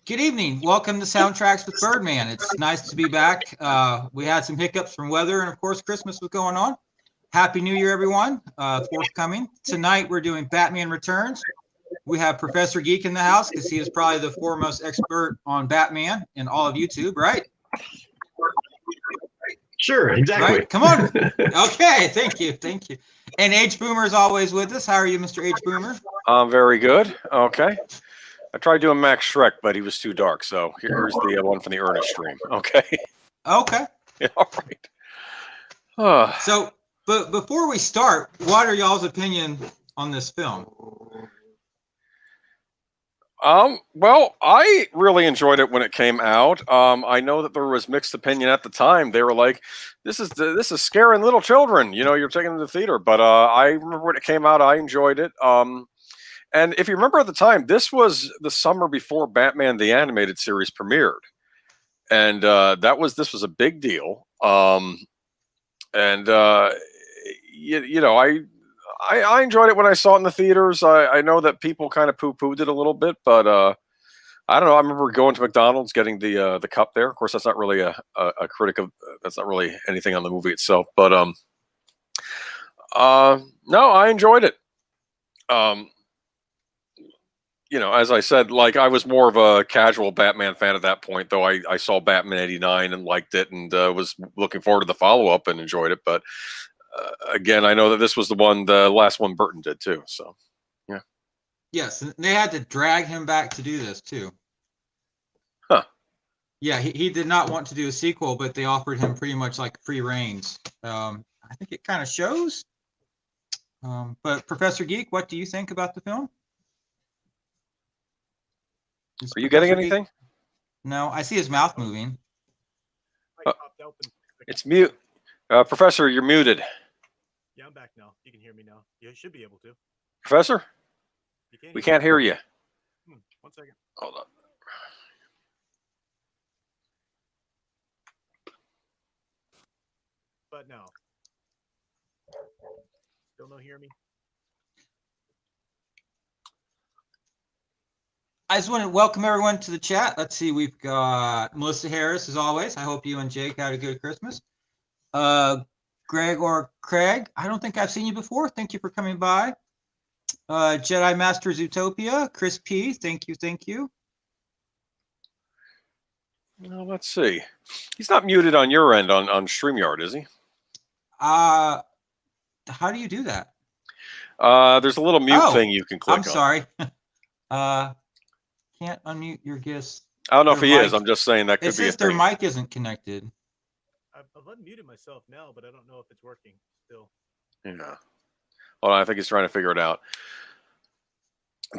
Good evening. Welcome to Soundtracks with Birdman. It's nice to be back. We had some hiccups from weather, and of course, Christmas was going on. Happy New Year, everyone. Forthcoming. Tonight, we're doing Batman Returns. We have Professor Geek in the house because he is probably the foremost expert on Batman in all of YouTube, right? Sure, exactly. Right? Come on. Okay, thank you. And H Boomer is always with us. How are you, Mr. H Boomer? I'm very good. Okay. I tried doing Max Shrek, but he was too dark. So here's the one from the Ernest stream. Okay. Okay. Yeah, all right. So, but before we start, what are y'all's opinion on this film? Well, I really enjoyed it when it came out. I know that there was mixed opinion at the time. They were like, "This is scaring little children." You know, you're taking them to the theater. But I remember when it came out, I enjoyed it. And if you remember at the time, this was the summer before Batman the Animated Series premiered, and this was a big deal. I enjoyed it when I saw it in the theaters. I know that people kind of poo-pooed it a little bit, but I don't know. I remember going to McDonald's, getting the cup there. Of course, that's not really a critic of. That's not really anything on the movie itself, but no, I enjoyed it. As I said, like I was more of a casual Batman fan at that point, though I saw Batman '89 and liked it, and was looking forward to the follow-up and enjoyed it. But again, I know that this was the last one Burton did too. So, yeah. Yes, and they had to drag him back to do this too. Huh. Yeah, he did not want to do a sequel, but they offered him pretty much like free reins. I think it kind of shows. But Professor Geek, what do you think about the film? Are you getting anything? No, I see his mouth moving. It's mute. Professor, you're muted. Yeah, I'm back now. You can hear me now. You should be able to. Professor? We can't hear you. 1 second. Hold on. But no. Still no hear me? I just want to welcome everyone to the chat. Let's see, we've got Melissa Harris, as always. I hope you and Jake had a good Christmas. Greg or Craig, I don't think I've seen you before. Thank you for coming by. Jedi Masters Utopia, Chris P, thank you. Well, let's see. He's not muted on your end on StreamYard, is he? How do you do that? There's a little mute thing you can click on. I'm sorry. Can't unmute your guest. I don't know if he is. I'm just saying that could be a their thing. mic isn't connected. I've unmuted myself now, but I don't know if it's working still. Yeah. Hold on, I think he's trying to figure it out.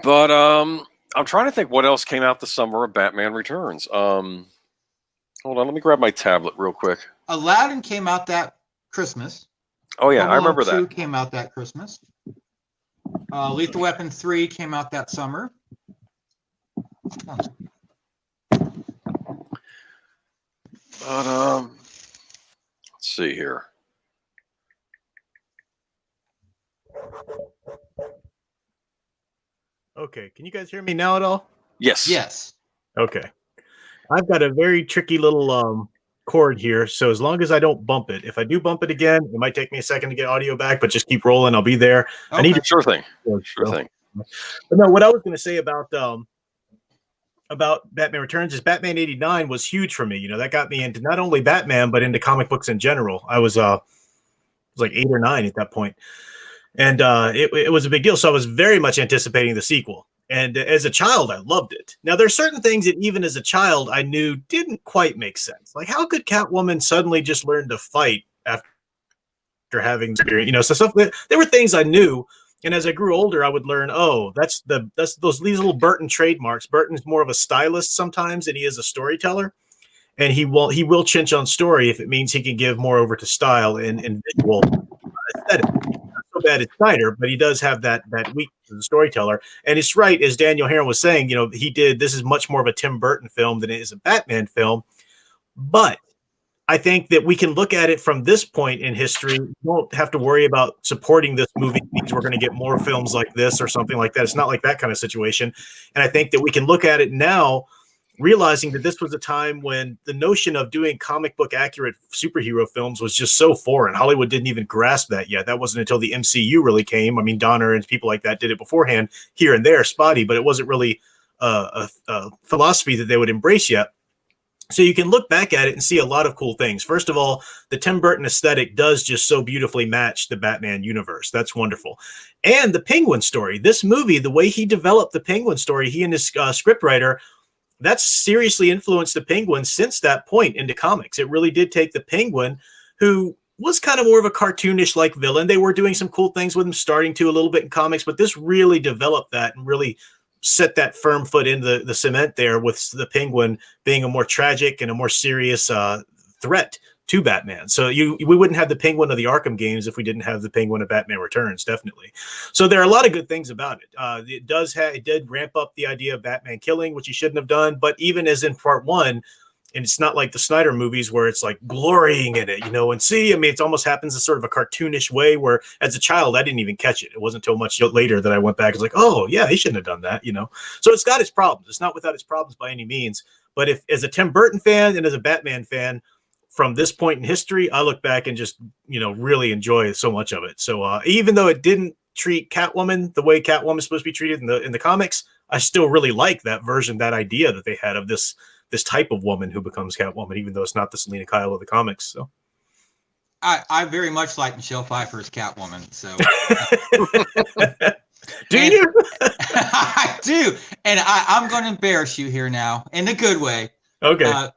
But I'm trying to think what else came out the summer of Batman Returns. Hold on, let me grab my tablet real quick. Aladdin came out that Christmas. Oh yeah, Home I remember Alone 2 that. came out that Christmas. Lethal Weapon 3 came out that summer. But let's see here. Okay, can you guys hear me now at all? Yes. Yes. Okay. I've got a very tricky little cord here, so as long as I don't bump it. If I do bump it again, it might take me a second to get audio back, but just keep rolling. I'll be there. Okay. I need to Sure thing. Sure thing. But no, what I was going to say about Batman Returns is Batman '89 was huge for me. You know, that got me into not only Batman but into comic books in general. I was like 8 or 9 at that point, and it was a big deal. So I was very much anticipating the sequel. And as a child, I loved it. Now, there's certain things that even as a child I knew didn't quite make sense. Like, how could Catwoman suddenly just learn to fight after having experience? You know, so stuff. There were things I knew. And as I grew older, I would learn, that's these little Burton trademarks. Burton's more of a stylist sometimes than he is a storyteller, and he will chinch on story if it means he can give more over to style and visual aesthetic. Not so bad as Snyder, but he does have that weakness as a storyteller. And it's right, as Daniel Heron was saying, you know, this is much more of a Tim Burton film than it is a Batman film. But I think that we can look at it from this point in history. We don't have to worry about supporting this movie because we're going to get more films like this or something like that. It's not like that kind of situation. And I think that we can look at it now, realizing that this was a time when the notion of doing comic book accurate superhero films was just so foreign. Hollywood didn't even grasp that yet. That wasn't until the MCU really came. I mean, Donner and people like that did it beforehand here and there, spotty, but it wasn't really a philosophy that they would embrace yet. So you can look back at it and see a lot of cool things. First of all, the Tim Burton aesthetic does just so beautifully match the Batman universe. That's wonderful. And the Penguin story, this movie, the way he developed the Penguin story, he and his scriptwriter, that's seriously influenced the Penguin since that point into comics. It really did take the Penguin, who was kind of more of a cartoonish like villain. They were doing some cool things with him starting to a little bit in comics, but this really developed that and really set that firm foot into the cement there, with the Penguin being a more tragic and a more serious threat to Batman. So we wouldn't have the Penguin of the Arkham games if we didn't have the Penguin of Batman Returns, definitely. So there are a lot of good things about it. It did ramp up the idea of Batman killing, which he shouldn't have done. But even as in part one, and it's not like the Snyder movies where it's like glorying in it, and see, I mean, it almost happens in sort of a cartoonish way where as a child, I didn't even catch it. It wasn't until much later that I went back and was like, oh yeah, he shouldn't have done that, So it's got its problems. It's not without its problems by any means. But if as a Tim Burton fan and as a Batman fan, from this point in history, I look back and just, really enjoy so much of it. So even though it didn't treat Catwoman the way Catwoman is supposed to be treated in the comics, I still really like that version, that idea that they had of this type of woman who becomes Catwoman, even though it's not the Selena Kyle of the comics. So I very much like Michelle Pfeiffer's Catwoman. So do you? I do. And I'm going to embarrass you here now in a good way. Okay.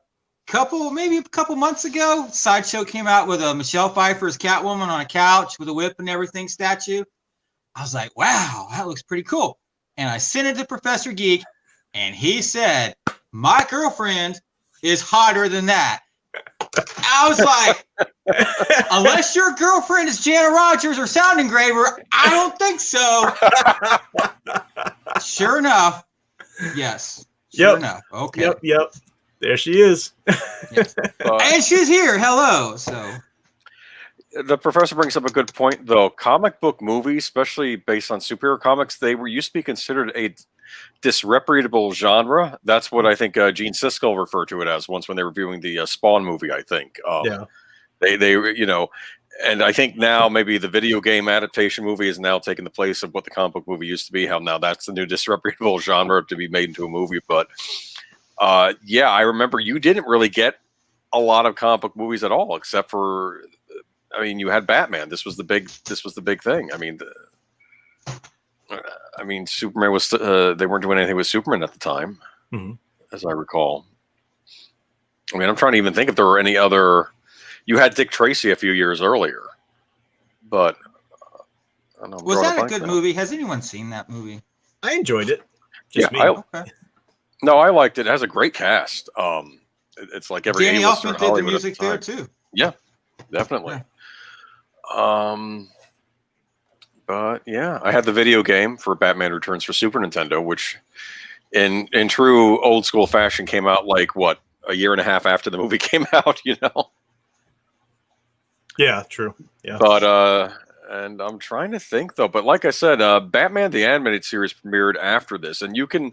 Maybe a couple months ago, Sideshow came out with a Michelle Pfeiffer's Catwoman on a couch with a whip and everything statue. I was like, wow, that looks pretty cool. And I sent it to Professor Geek, and he said, my girlfriend is hotter than that. I was like, unless your girlfriend is Jana Rogers or Sound Engraver, I don't think so. Sure enough. Yes. Sure enough. Okay. Yep. There she is. Yes. And she's here. Hello. So the professor brings up a good point, though. Comic book movies, especially based on superhero comics, they used to be considered a disreputable genre. That's what I think Gene Siskel referred to it as once when they were reviewing the Spawn movie, I think. They and I think now maybe the video game adaptation movie is now taking the place of what the comic book movie used to be, how now that's the new disreputable genre to be made into a movie. But I remember you didn't really get a lot of comic book movies at all, except for, you had Batman. This was the big thing. Superman was, they weren't doing anything with Superman at the time, as I recall. I'm trying to even think if there were any other, you had Dick Tracy a few years earlier, but I don't know, was that a good movie? Has anyone seen that movie? I enjoyed it. Okay. No, I liked it. It has a great cast. It's like every Danny A-lister Elfman in did the Hollywood music at the there time. too. Yeah, definitely. Yeah. But yeah, I had the video game for Batman Returns for Super Nintendo, which in true old school fashion came out like a year and a half after the movie came out, Yeah, true. Yeah. But and I'm trying to think though, but like I said, Batman the Animated Series premiered after this, and you can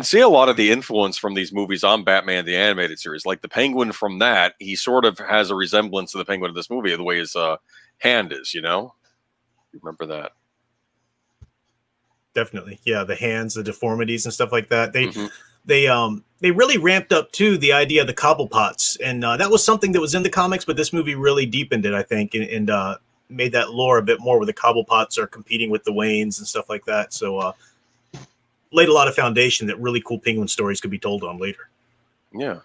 see a lot of the influence from these movies on Batman the Animated Series. Like the Penguin from that, he sort of has a resemblance to the Penguin of this movie, the way his hand is, You remember that? Definitely. Yeah, the hands, the deformities and stuff like that. They really ramped up too the idea of the Cobblepots, and that was something that was in the comics, but this movie really deepened it, I think, and made that lore a bit more, where the Cobblepots are competing with the Waynes and stuff like that. So laid a lot of foundation that really cool Penguin stories could be told on later. Yeah.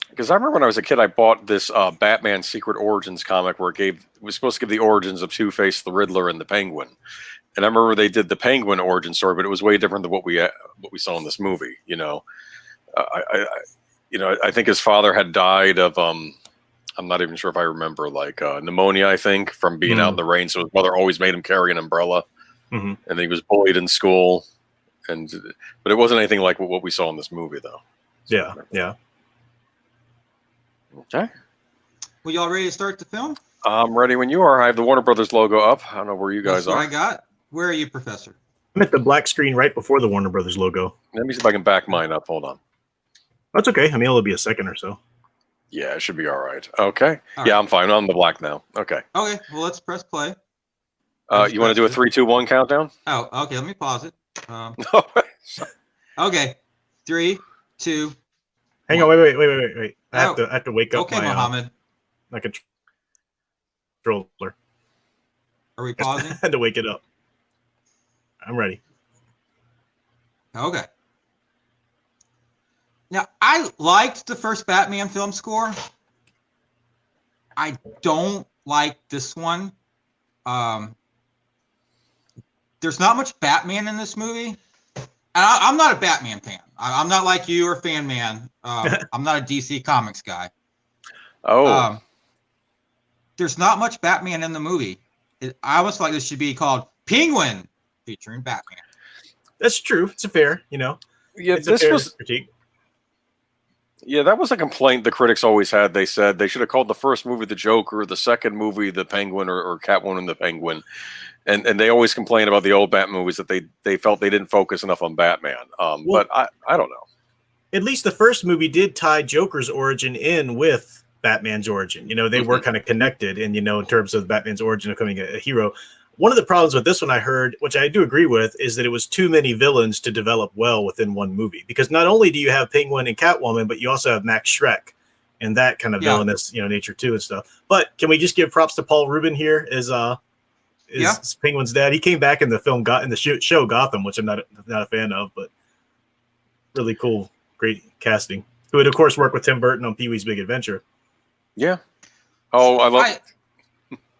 Because I remember when I was a kid, I bought this Batman Secret Origins comic where it was supposed to give the origins of Two-Face, the Riddler, and the Penguin. And I remember they did the Penguin origin story, but it was way different than what we saw in this movie. I think his father had died of I'm not even sure if I remember, pneumonia, I think, from being out in the rain. So his mother always made him carry an umbrella, and he was bullied in school. But it wasn't anything like what we saw in this movie, though. Yeah. Okay. Well, y'all ready to start the film? I'm ready when you are. I have the Warner Brothers logo up. I don't know where you guys That's what are. I got. Where are you, Professor? I'm at the black screen right before the Warner Brothers logo. Let me see if I can back mine up. Hold on. That's okay. I mean, it'll be a second or so. Yeah, it should be all right. Okay. All yeah, right. I'm fine. I'm on the black now. Okay. Okay, well, let's press play. You want to do a 3, 2, 1 countdown? Oh, okay, let me pause it. No. Okay, 3, 2. Hang on, wait. I have to wake up Okay, my Mohammed. my controller. Are we pausing? I had to wake it up. I'm ready. Okay. Now, I liked the first Batman film score. I don't like this one. There's not much Batman in this movie. I'm not a Batman fan. I'm not like you or Fan Man. I'm not a DC Comics guy. Oh. There's not much Batman in the movie. I almost feel like this should be called Penguin featuring Batman. That's true. It's a fair, yeah, it's a this fair was critique. Yeah, that was a complaint the critics always had. They said they should have called the first movie the Joker, the second movie the Penguin, or Catwoman the Penguin. And they always complain about the old Batman movies that they felt they didn't focus enough on Batman. But I don't know. At least the first movie did tie Joker's origin in with Batman's origin. They were kind of connected, and in terms of Batman's origin of becoming a hero. One of the problems with this one I heard, which I do agree with, is that it was too many villains to develop well within one movie. Because not only do you have Penguin and Catwoman, but you also have Max Schreck and that kind of villainous, nature too and stuff. But can we just give props to Paul Rubin here as Penguin's dad? He came back in the film in the show Gotham, which I'm not a fan of, but really cool, great casting. Who would of course work with Tim Burton on Pee-wee's Big Adventure. Yeah. Oh,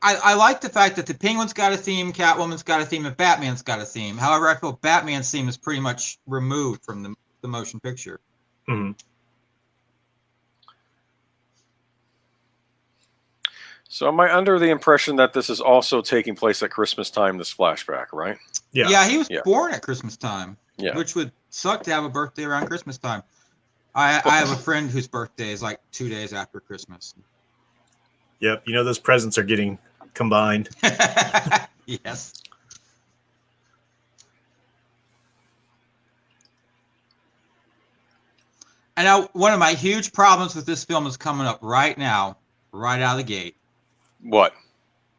I like the fact that the Penguin's got a theme, Catwoman's got a theme, and Batman's got a theme. However, I feel Batman's theme is pretty much removed from the motion picture. Mm-hmm. So am I under the impression that this is also taking place at Christmas time, this flashback, right? Yeah, he was born at Christmas time, which would suck to have a birthday around Christmas time. I have a friend whose birthday is like 2 days after Christmas. Yep, those presents are getting combined. Yes. And now, one of my huge problems with this film is coming up right now, right out of the gate. What?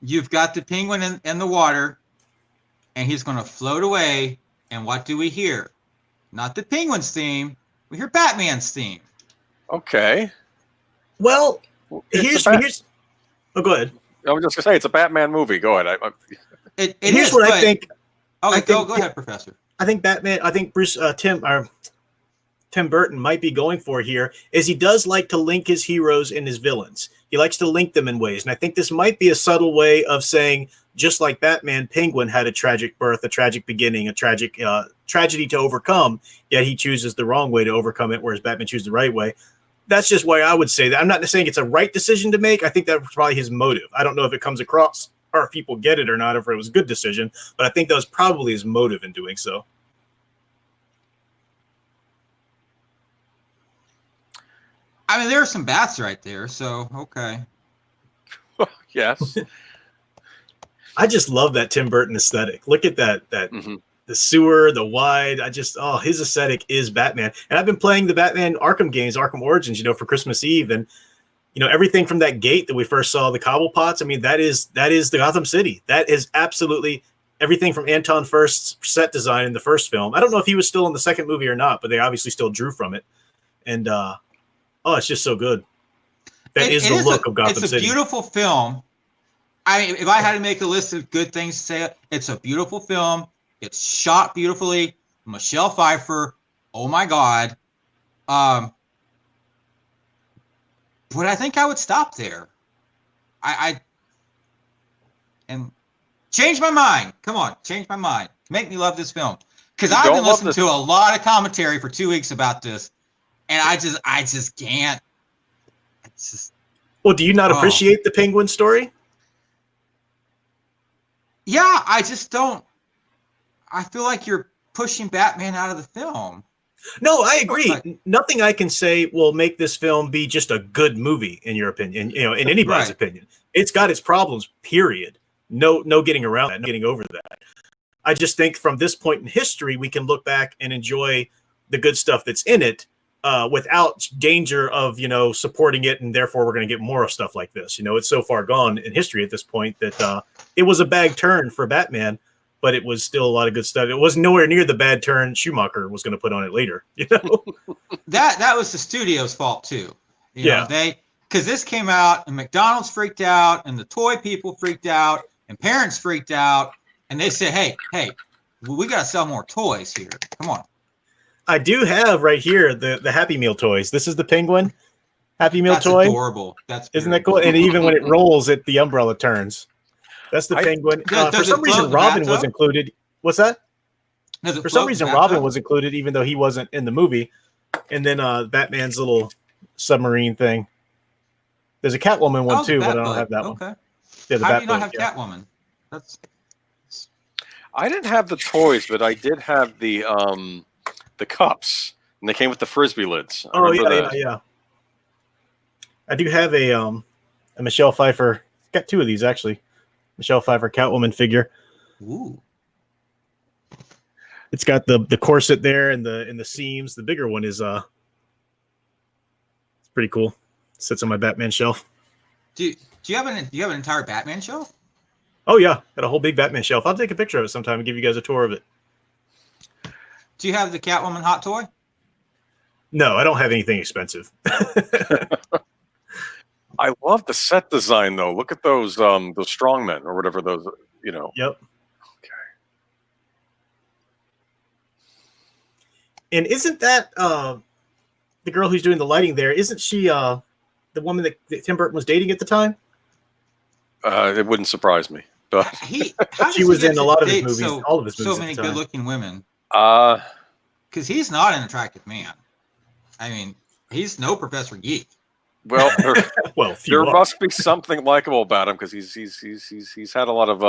You've got the Penguin in the water, and he's going to float away. And what do we hear? Not the Penguin's theme. We hear Batman's theme. Okay. Well, here's. Oh, go ahead. I was just gonna say it's a Batman movie. Go ahead. Here's what I think. Okay, go ahead, Professor. I think Batman. I think Tim Burton might be going for here is he does like to link his heroes and his villains. He likes to link them in ways, and I think this might be a subtle way of saying, just like Batman, Penguin had a tragic birth, a tragic beginning, a tragic tragedy to overcome. Yet he chooses the wrong way to overcome it, whereas Batman chooses the right way. That's just why I would say that. I'm not saying it's a right decision to make. I think that was probably his motive. I don't know if it comes across or if people get it or not, if it was a good decision, but I think that was probably his motive in doing so. I mean, there are some bats right there, so okay. Yes. I just love that Tim Burton aesthetic. Look at that the sewer, the wide. His aesthetic is Batman. And I've been playing the Batman Arkham games, Arkham Origins, for Christmas Eve, and everything from that gate that we first saw, the Cobblepots. I mean, that is the Gotham City. That is absolutely everything from Anton Furst's set design in the first film. I don't know if he was still in the second movie or not, but they obviously still drew from it. And it's just so good. That is the look of Gotham City. It's a beautiful film. If I had to make a list of good things to say, it's a beautiful film. It's shot beautifully. Michelle Pfeiffer, oh my God. But I think I would stop there. And change my mind. Come on, change my mind. Make me love this film. Because I've been listening to a lot of commentary for 2 weeks about this, and I just can't. It's just. Well, do you not appreciate the Penguin story? Yeah, I just don't. I feel like you're pushing Batman out of the film. No, I agree. Like- Nothing I can say will make this film be just a good movie, in your opinion. You know, in anybody's Right. opinion, it's got its problems. Period. No getting around that. No getting over that. I just think from this point in history, we can look back and enjoy the good stuff that's in it, without danger of, you know, supporting it, and therefore we're going to get more of stuff like this. You know, it's so far gone in history at this point that it was a bad turn for Batman, but it was still a lot of good stuff. It was nowhere near the bad turn Schumacher was going to put on it later. You know, that was the studio's fault too. You know, Yeah. because this came out and McDonald's freaked out and the toy people freaked out and parents freaked out and they said, hey, we got to sell more toys here. Come on. I do have right here the Happy Meal toys. This is the Penguin Happy Meal That's toy. adorable. Isn't that cool? And even when it rolls, the umbrella turns. That's the Penguin. Does For it some float reason, in the Robin was bathtub? included. What's that? Does it For some float in reason, the Robin bathtub? was included, even though he wasn't in the movie. And then Batman's little submarine thing. There's a Catwoman one Oh, too, the but I don't Bat-Bug. have that one. Okay. Yeah, the How do you not Bat-Bug, have yeah. Catwoman? That's I didn't have the toys, but I did have the cups, and they came with the frisbee lids. I Oh remember yeah, those. yeah. I do have a Michelle Pfeiffer. Got two of these actually. Michelle Pfeiffer Catwoman figure. ooh. It's got the corset there and the seams. The bigger one is it's pretty cool. Sits on my Batman shelf. Do you have an entire Batman show? Oh yeah, got a whole big Batman shelf. I'll take a picture of it sometime and give you guys a tour of it. Do you have the Catwoman hot toy? No, I don't have anything expensive. I love the set design though. Look at those strongmen or whatever those, you know. Yep. Okay. And isn't that the girl who's doing the lighting there? Isn't she the woman that Tim Burton was dating at the time? It wouldn't surprise me, but How does She he was get in a to lot of his date movies, all of his so movies at many the time. good-looking women? uh, Because he's not an attractive man. I mean, he's no Professor Geek. well, Well, there must be something likable about him because he's had a lot of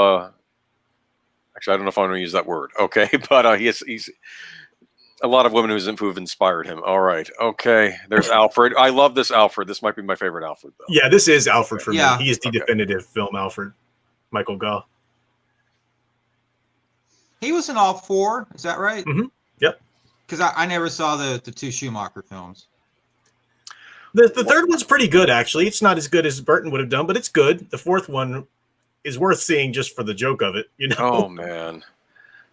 actually I don't know if I'm going to use that word. Okay, but he's a lot of women who've inspired him. All right, okay. There's Alfred. I love this Alfred. This might be my favorite Alfred though. Yeah, this is Alfred for Yeah. me. He is the Okay. definitive film Alfred. Michael Gough. He was in all four. Is that right? Mhm. Yep. Because I never saw the two Schumacher films. The third one's pretty good, actually. It's not as good as Burton would have done, but it's good. The fourth one is worth seeing just for the joke of it, you know? Oh man,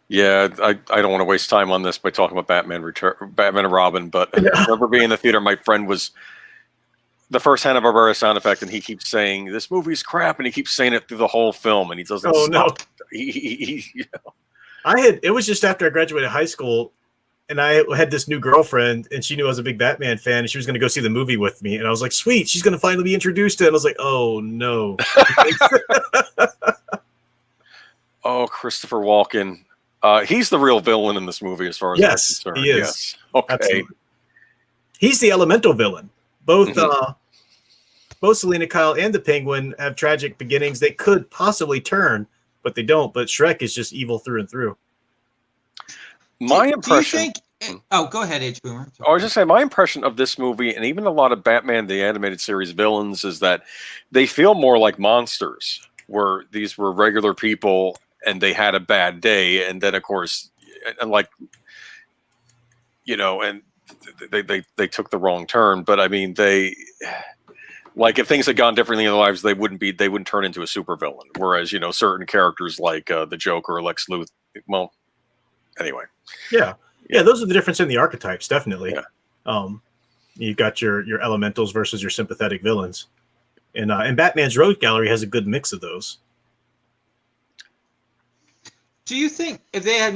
yeah. I don't want to waste time on this by talking about Batman and Robin, but I remember being in the theater. My friend was the first Hanna-Barbera sound effect, and he keeps saying this movie's crap, and he keeps saying it through the whole film, and he doesn't Oh, no. stop. He It was just after I graduated high school, and I had this new girlfriend, and she knew I was a big Batman fan, and she was going to go see the movie with me. And I was like, sweet, she's going to finally be introduced to it. And I was like, oh, no. Oh, Christopher Walken. He's the real villain in this movie, as far as Yes, I'm concerned. he is. Yes. Okay. Absolutely. He's the elemental villain. Both Mhm. both Selena Kyle and the Penguin have tragic beginnings. They could possibly turn, but they don't. But Shrek is just evil through and through. My Do impression. you think? Oh, go ahead, H. Boomer. I was just saying, my impression of this movie, and even a lot of Batman the Animated Series villains, is that they feel more like monsters, where these were regular people and they had a bad day, and then of course, and like, you know, and they took the wrong turn. But I mean, they like if things had gone differently in their lives, they wouldn't turn into a supervillain. Whereas you know, certain characters like the Joker, Lex Luthor, well, anyway. Yeah, those are the difference in the archetypes, definitely. Yeah. You got your elementals versus your sympathetic villains, and Batman's Rogue Gallery has a good mix of those. Do you think if they had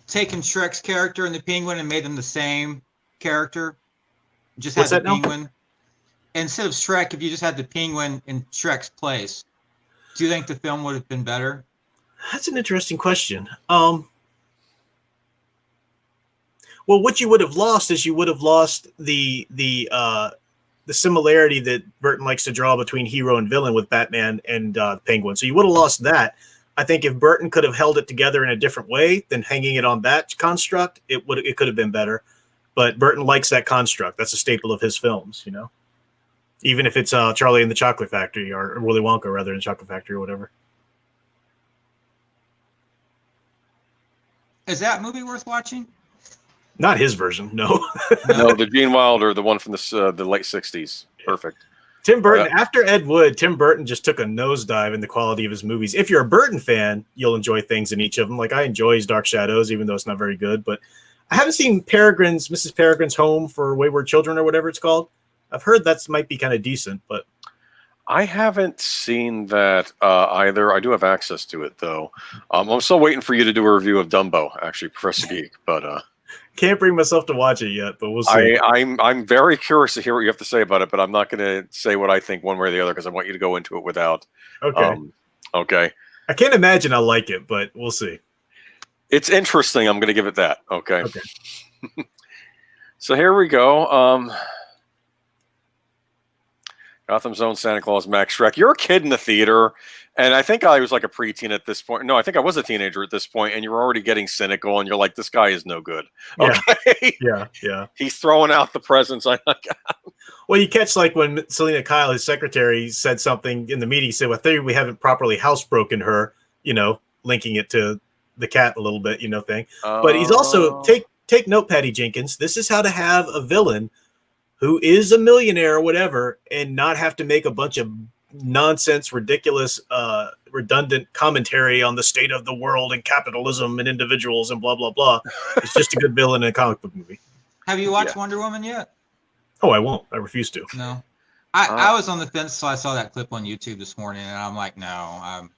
taken Shrek's character and the Penguin and made them the same character, just What's had the that now? Penguin instead of Shrek, if you just had the Penguin in Shrek's place, do you think the film would have been better? That's an interesting question. Well, what you would have lost is you would have lost the similarity that Burton likes to draw between hero and villain with Batman and Penguin. So you would have lost that. I think if Burton could have held it together in a different way than hanging it on that construct, it could have been better. but Burton likes that construct. That's a staple of his films, you know, even if it's Charlie and the Chocolate Factory or Willy Wonka rather than Chocolate Factory or whatever. Is that movie worth watching? Not his version, no. No, the Gene Wilder, the one from the late 60s. Perfect. Tim Burton, after Ed Wood, Tim Burton just took a nosedive in the quality of his movies. If you're a Burton fan, you'll enjoy things in each of them. Like I enjoy his Dark Shadows, even though it's not very good. But I haven't seen Mrs. Peregrine's Home for Wayward Children or whatever it's called. I've heard that might be kind of decent, but I haven't seen that either. I do have access to it though. I'm still waiting for you to do a review of Dumbo, actually, Professor Geek. But can't bring myself to watch it yet. But we'll see. I'm very curious to hear what you have to say about it, but I'm not going to say what I think one way or the other because I want you to go into it without. Okay. Okay. I can't imagine I'll like it, but we'll see. It's interesting. I'm going to give it that. Okay. So here we go. Gotham's own Santa Claus, Max Schreck. You're a kid in the theater, and I think I was like a preteen at this point. No, I think I was a teenager at this point, and you're already getting cynical, and you're like, this guy is no good. Okay? Yeah. He's throwing out the presents. Well, you catch like when Selena Kyle, his secretary, said something in the meeting. He said, well, I think we haven't properly housebroken her, you know, linking it to the cat a little bit, you know, thing. But he's also, take note, Patty Jenkins, this is how to have a villain who is a millionaire or whatever and not have to make a bunch of nonsense, ridiculous, redundant commentary on the state of the world and capitalism and individuals and blah, blah, blah. It's just a good villain in a comic book movie. Have you watched Wonder Woman yet? Oh, I won't. I refuse to. No. I was on the fence, so I saw that clip on YouTube this morning, and I'm like, no,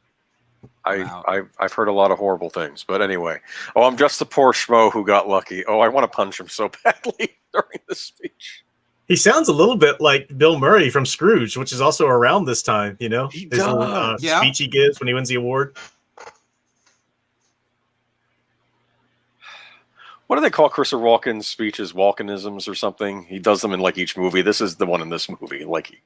I've heard a lot of horrible things, but anyway. Oh, I'm just a poor schmo who got lucky. Oh, I want to punch him so badly during this speech. He sounds a little bit like Bill Murray from Scrooge, which is also around this time, you know? His little speech he gives when he wins the award. What do they call Christopher Walken's speeches? Walkenisms or something? He does them in like each movie. This is the one in this movie. Like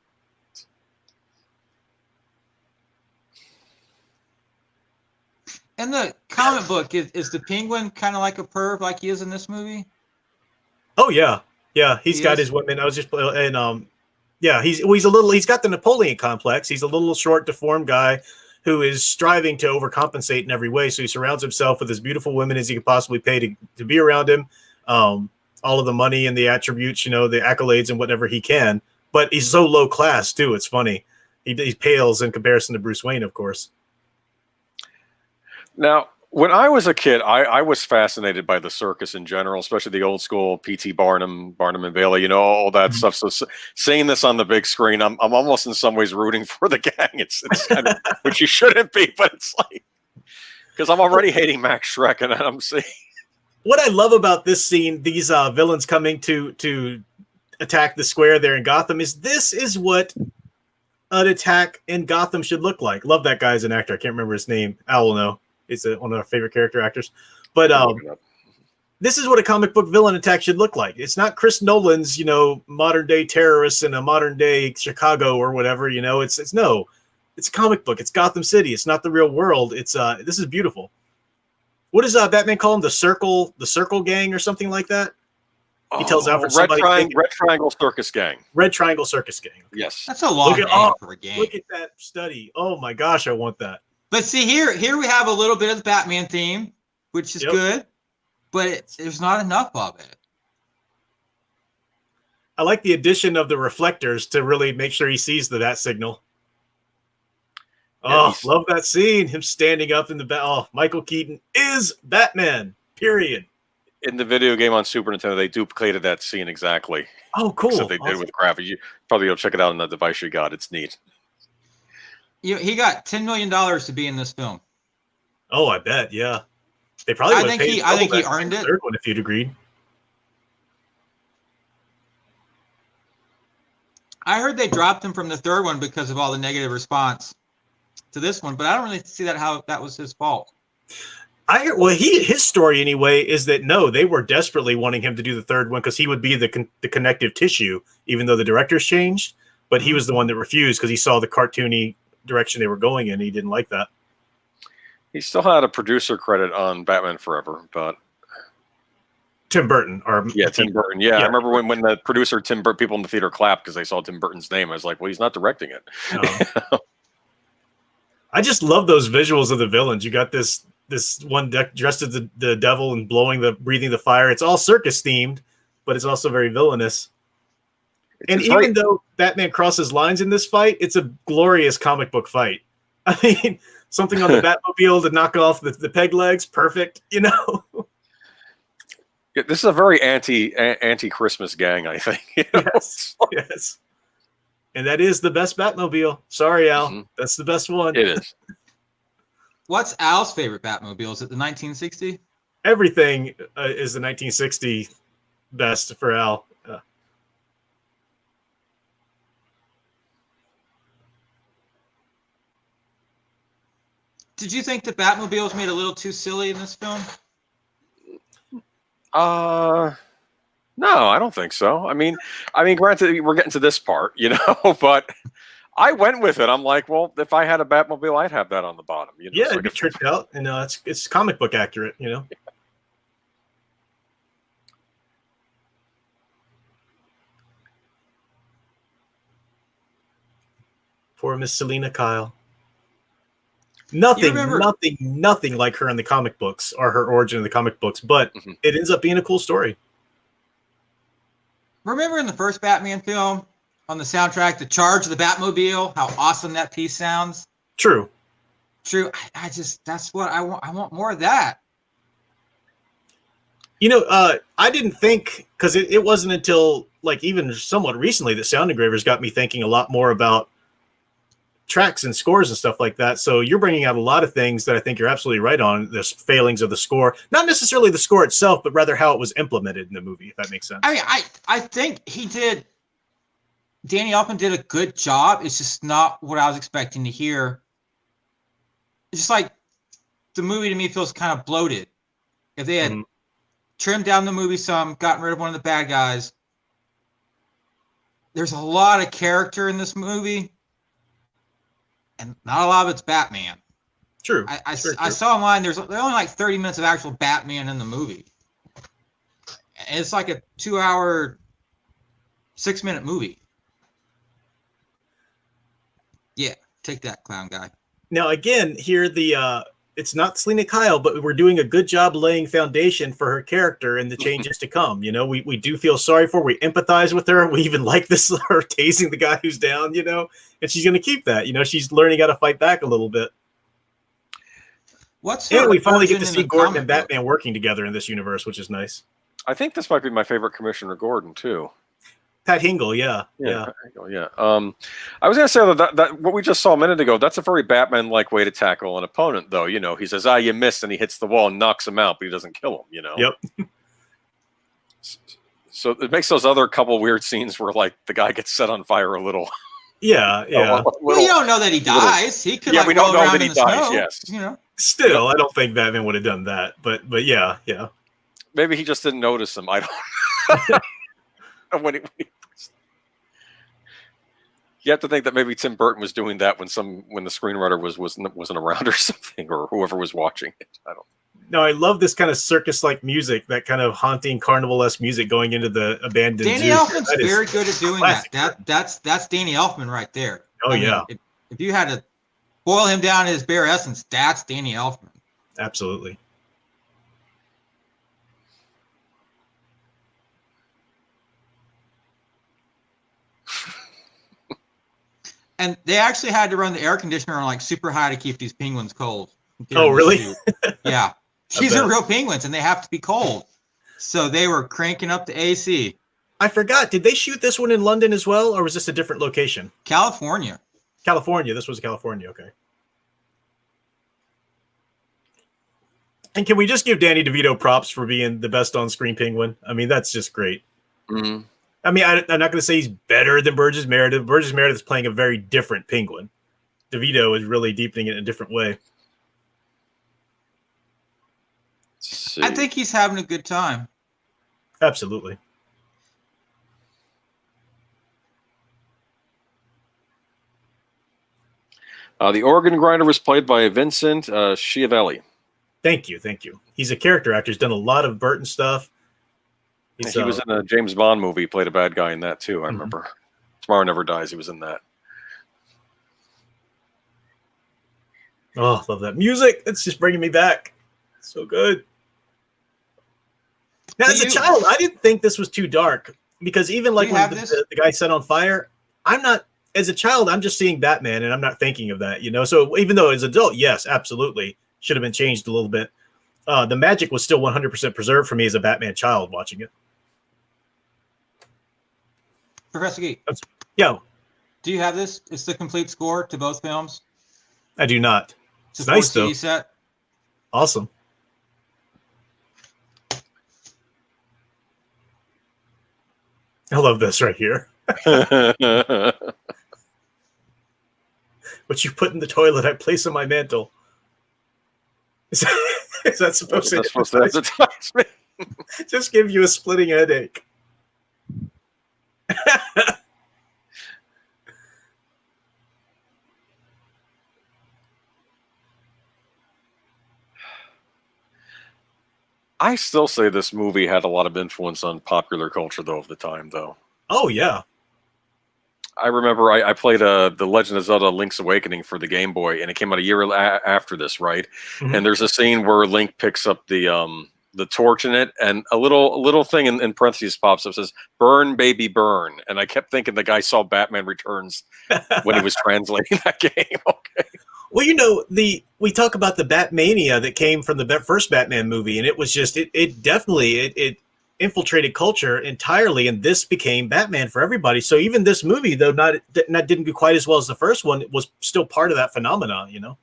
in the comic book, is the Penguin kind of like a perv like he is in this movie? Oh, yeah. Yeah, he's got his women. I was just and he's got the Napoleon complex. He's a little short, deformed guy who is striving to overcompensate in every way. So he surrounds himself with as beautiful women as he could possibly pay to be around him. All of the money and the attributes, you know, the accolades and whatever he can. But he's so low class too. It's funny. He pales in comparison to Bruce Wayne, of course. Now, when I was a kid, I was fascinated by the circus in general, especially the old school P.T. Barnum and Bailey, you know, all that stuff. So seeing this on the big screen, I'm almost in some ways rooting for the gang. It's kind of, which you shouldn't be, but it's like, because I'm already hating Max Schreck, and I'm seeing. What I love about this scene, these villains coming to attack the square there in Gotham, is what an attack in Gotham should look like. Love that guy as an actor. I can't remember his name. Al will know. He's one of our favorite character actors. But this is what a comic book villain attack should look like. It's not Chris Nolan's, you know, modern day terrorists in a modern day Chicago or whatever. You know, it's a comic book. It's Gotham City. It's not the real world. It's this is beautiful. What does Batman call him? The Circle Gang or something like that? He tells Alfred Red Triangle Circus Gang. Red Triangle Circus Gang. Yes, that's a long name for a gang. Look at that study. Oh my gosh, I want that. But see, here we have a little bit of the Batman theme, which is good, but there's not enough of it. I like the addition of the reflectors to really make sure he sees the bat signal. Oh, love that scene. Him standing up in the bat. Oh, Michael Keaton is Batman, period. In the video game on Super Nintendo, they duplicated that scene exactly. Oh, cool. So they did with graphics. You probably go check it out on the device you got. It's neat. He got $10 million to be in this film. Oh, I bet. Yeah, they probably. I think he earned it. Third one, if you'd agreed. I heard they dropped him from the third one because of all the negative response to this one, but I don't really see how that was his fault. His story anyway is that no, they were desperately wanting him to do the third one because he would be the connective tissue, even though the directors changed. But he was the one that refused because he saw the cartoony direction they were going in. He didn't like that. He still had a producer credit on Batman Forever, but Tim Burton. Tim Burton. Yeah, I remember when the producer Tim Burton, people in the theater clapped because they saw Tim Burton's name. I was like, well, he's not directing it. No. I just love those visuals of the villains. You got this one dressed as the devil and breathing the fire. It's all circus themed, but it's also very villainous. And even though Batman crosses lines in this fight, it's a glorious comic book fight. I mean, something on the Batmobile to knock off the peg legs, perfect, you know? Yeah, this is a very anti-Christmas gang, I think. You know? Yes. And that is the best Batmobile. Sorry, Al. Mm-hmm. That's the best one. It is. What's Al's favorite Batmobile? Is it the 1960? Everything is the 1960 best for Al. Did you think the Batmobile was made a little too silly in this film? No, I don't think so. I mean, granted, we're getting to this part, you know, but I went with it. I'm like, well, if I had a Batmobile, I'd have that on the bottom. You know? Yeah, it'd be tricked out, and it's comic book accurate, you know. Yeah. Poor Miss Selina Kyle. Nothing like her in the comic books or her origin in the comic books, but it ends up being a cool story. Remember in the first Batman film on the soundtrack, the charge of the Batmobile, how awesome that piece sounds? True. That's what I want. I want more of that. You know, I didn't think, because it wasn't until like even somewhat recently that sound engravers got me thinking a lot more about tracks and scores and stuff like that. So you're bringing out a lot of things that I think you're absolutely right on. The failings of the score, not necessarily the score itself, but rather how it was implemented in the movie, if that makes sense. I mean, I think Danny Elfman did a good job. It's just not what I was expecting to hear. It's just like the movie to me feels kind of bloated. If they had trimmed down the movie some, gotten rid of one of the bad guys. There's a lot of character in this movie. And not a lot of it's Batman. True. I saw online there's only like 30 minutes of actual Batman in the movie. And it's like a 2-hour, 6-minute movie. Yeah, take that, clown guy. Now again, here it's not Selina Kyle, but we're doing a good job laying foundation for her character and the changes to come. You know, we do feel sorry for her. We empathize with her. We even like this, her tasing the guy who's down, you know, and she's going to keep that. You know, she's learning how to fight back a little bit. And we finally get to see Gordon and Batman working together in this universe, which is nice. I think this might be my favorite Commissioner Gordon, too. Pat Hingle, yeah. I was going to say that what we just saw a minute ago, that's a very Batman-like way to tackle an opponent, though. You know, he says, you missed, and he hits the wall and knocks him out, but he doesn't kill him, you know? Yep. So it makes those other couple weird scenes where, like, the guy gets set on fire a little. Yeah. Well, you don't know that he dies. He could, we don't know that he dies, snow, yes. You know? Still, I don't think Batman would have done that, but yeah. Maybe he just didn't notice him. I don't when he you have to think that maybe Tim Burton was doing that when the screenwriter wasn't around or something, or whoever was watching it. I don't. No, I love this kind of circus-like music, that kind of haunting carnival-esque music going into the abandoned Danny zoo. Elfman's very good at doing that. That's Danny Elfman right there. Oh, yeah. If you had to boil him down to his bare essence, that's Danny Elfman. Absolutely. And they actually had to run the air conditioner on like super high to keep these penguins cold. Oh, really? Yeah. These are real penguins and they have to be cold. So they were cranking up the AC. I forgot. Did they shoot this one in London as well, or was this a different location? California. California. This was California. Okay. And can we just give Danny DeVito props for being the best on-screen penguin? I mean, that's just great. Mm-hmm. I mean, I'm not going to say he's better than Burgess Meredith. Burgess Meredith is playing a very different penguin. DeVito is really deepening it in a different way. I think he's having a good time. Absolutely. The organ grinder was played by Vincent Schiavelli. Thank you. He's a character actor. He's done a lot of Burton stuff. He was in a James Bond movie. He played a bad guy in that too. I remember. Tomorrow Never Dies. He was in that. Oh, love that music. It's just bringing me back. So good. Now, as a child, I didn't think this was too dark because even like when the guy set on fire, I'm not, as a child, I'm just seeing Batman and I'm not thinking of that, you know? So even though as an adult, yes, absolutely, should have been changed a little bit. The magic was still 100% preserved for me as a Batman child watching it. Professor Geek. Yeah. Do you have this? It's the complete score to both films? I do not. It's nice, though. Set. Awesome. I love this right here. What you put in the toilet, I place on my mantle. Is that supposed to advertise me? Just give you a splitting headache. I still say this movie had a lot of influence on popular culture, though, of the time, though. Oh, yeah. I remember I played The Legend of Zelda Link's Awakening for the Game Boy, and it came out a year after this, right? And there's a scene where Link picks up the torch in it, and a little thing in parentheses pops up, says, "Burn, baby, burn." And I kept thinking the guy saw Batman Returns when he was translating that game. Okay. Well, you know, we talk about the Batmania that came from the first Batman movie, and it was just it definitely infiltrated culture entirely, and this became Batman for everybody. So even this movie, though didn't do quite as well as the first one, it was still part of that phenomenon, you know.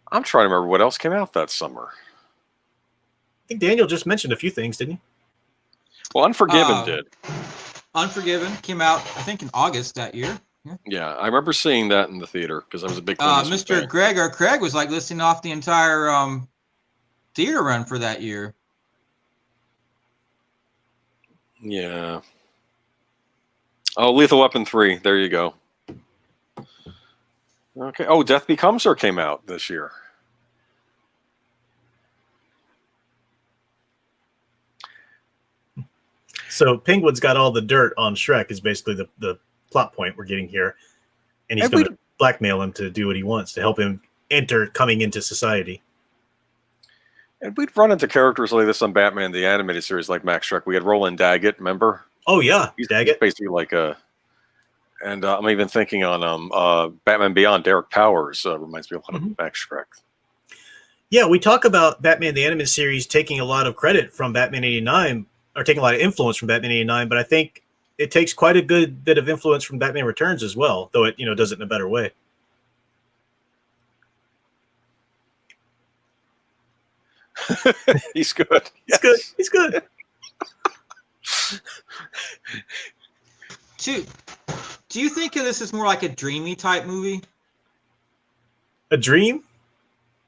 I'm trying to remember what else came out that summer. I think Daniel just mentioned a few things, didn't he? Well, Unforgiven did. Unforgiven came out, I think, in August that year. Yeah, I remember seeing that in the theater because I was a big fan. Mr. Craig was like listing off the entire theater run for that year. Yeah. Oh, Lethal Weapon 3. There you go. Okay. Oh, Death Becomes Her came out this year. So Penguin's got all the dirt on Shrek is basically the plot point we're getting here. And he's going to blackmail him to do what he wants to help him coming into society. And we'd run into characters like this on Batman, the animated series, like Max Shrek. We had Roland Daggett, remember? Oh, yeah. He's basically like a... And I'm even thinking on Batman Beyond, Derek Powers reminds me a lot of Max Shrek. Yeah, we talk about Batman, the animated series, taking a lot of credit from Batman 89, or taking a lot of influence from Batman 89, but I think it takes quite a good bit of influence from Batman Returns as well, though it does it in a better way. He's good. He's good. He's good. Do you think of this as more like a dreamy type movie? A dream?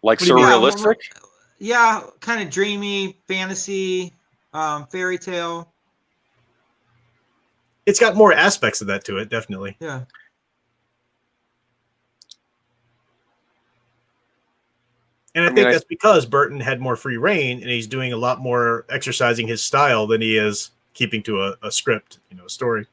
Like surrealistic? Yeah, kind of dreamy, fantasy, fairy tale. It's got more aspects of that to it, definitely. Yeah. And I think that's because Burton had more free reign, and he's doing a lot more exercising his style than he is keeping to a script, a story.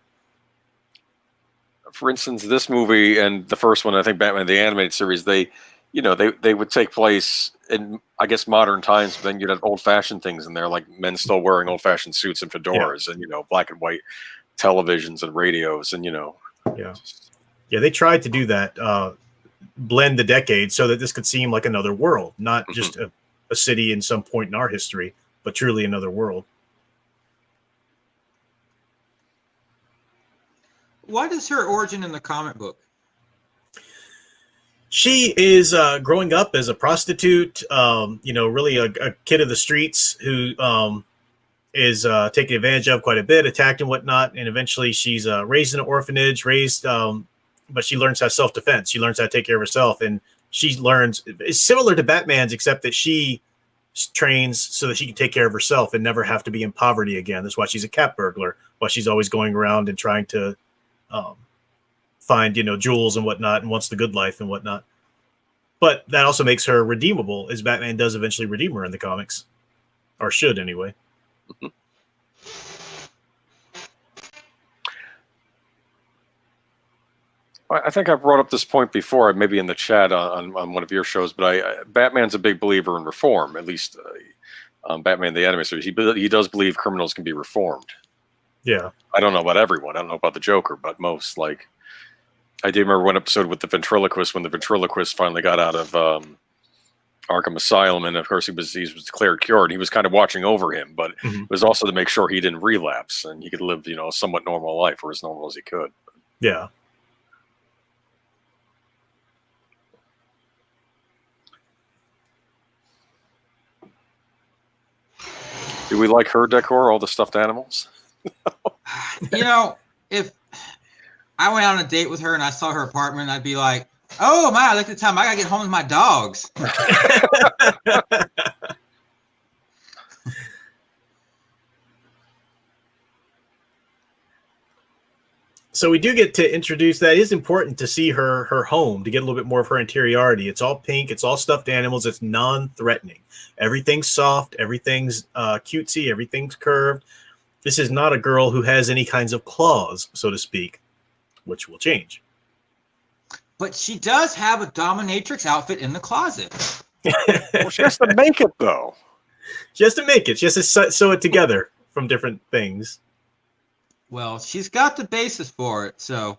For instance, this movie and the first one, I think Batman the Animated Series, they would take place in, I guess, modern times, but then you'd have old-fashioned things in there, like men still wearing old-fashioned suits and fedoras, and black and white televisions and radios, and Yeah, they tried to do that, blend the decades so that this could seem like another world, not just a city in some point in our history, but truly another world. What is her origin in the comic book? She is growing up as a prostitute, really a kid of the streets who is taken advantage of quite a bit, attacked and whatnot. And eventually she's raised in an orphanage, but she learns how self-defense. She learns how to take care of herself. And she learns, it's similar to Batman's, except that she trains so that she can take care of herself and never have to be in poverty again. That's why she's a cat burglar, why she's always going around and trying to find, jewels and whatnot, and wants the good life and whatnot. But that also makes her redeemable, as Batman does eventually redeem her in the comics. Or should, anyway. I think I brought up this point before, maybe in the chat on one of your shows, but Batman's a big believer in reform, at least Batman the Animated Series. He does believe criminals can be reformed. Yeah. I don't know about everyone. I don't know about the Joker, but most. Like, I did remember one episode with the ventriloquist, when the ventriloquist finally got out of Arkham Asylum, and of course he was declared cured. He was kind of watching over him, but it was also to make sure he didn't relapse and he could live, a somewhat normal life, or as normal as he could. Yeah. Do we like her decor, all the stuffed animals? If I went out on a date with her and I saw her apartment, I'd be like, oh my, look at the time. I got to get home with my dogs. So we do get to introduce, that is important to see her home, to get a little bit more of her interiority. It's all pink. It's all stuffed animals. It's non-threatening. Everything's soft. Everything's cutesy. Everything's curved. This is not a girl who has any kinds of claws, so to speak, which will change. But she does have a dominatrix outfit in the closet. Well, she has to make it, though. She has to make it. She has to sew it together from different things. Well, she's got the basis for it, so.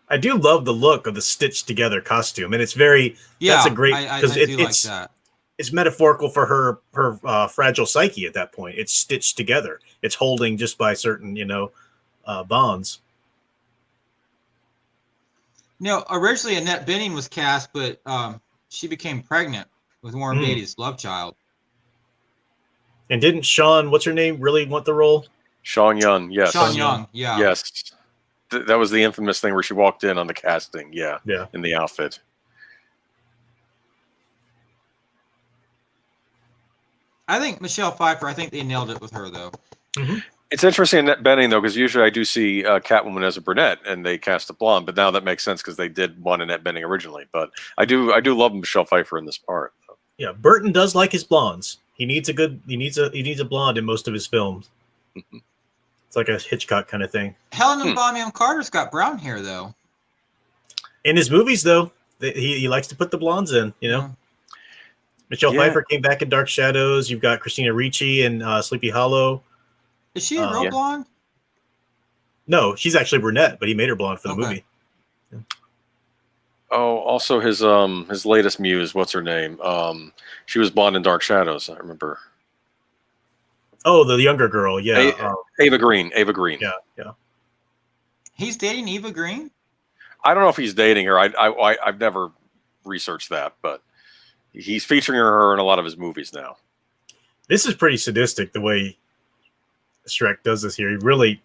I do love the look of the stitched together costume, and it's very, that's a great, because it's metaphorical for her fragile psyche at that point. It's stitched together. It's holding just by certain, bonds. Originally Annette Bening was cast, but she became pregnant with Warren Beatty's love child. And didn't Sean, what's her name, really want the role? Sean Young, yes. Sean Young, yeah. Yes. That was the infamous thing where she walked in on the casting, yeah. In the outfit. I think Michelle Pfeiffer, they nailed it with her, though. Mm-hmm. It's interesting in Annette Bening, though, because usually I do see Catwoman as a brunette, and they cast a blonde, but now that makes sense because they did want Annette Bening originally. But I do love Michelle Pfeiffer in this part. Yeah, Burton does like his blondes. He needs a blonde in most of his films. It's like a Hitchcock kind of thing. Helena Bonham Carter's got brown hair, though. In his movies, though, he likes to put the blondes in, Michelle Pfeiffer came back in Dark Shadows. You've got Christina Ricci in Sleepy Hollow. Is she a real blonde? No, she's actually brunette, but he made her blonde for the movie. Yeah. Oh, also his latest muse, what's her name? She was blonde in Dark Shadows, I remember. Oh, the younger girl, yeah. Ava Green. Yeah. He's dating Eva Green? I don't know if he's dating her. I've never researched that, but he's featuring her in a lot of his movies now. This is pretty sadistic, the way Shrek does this here. He really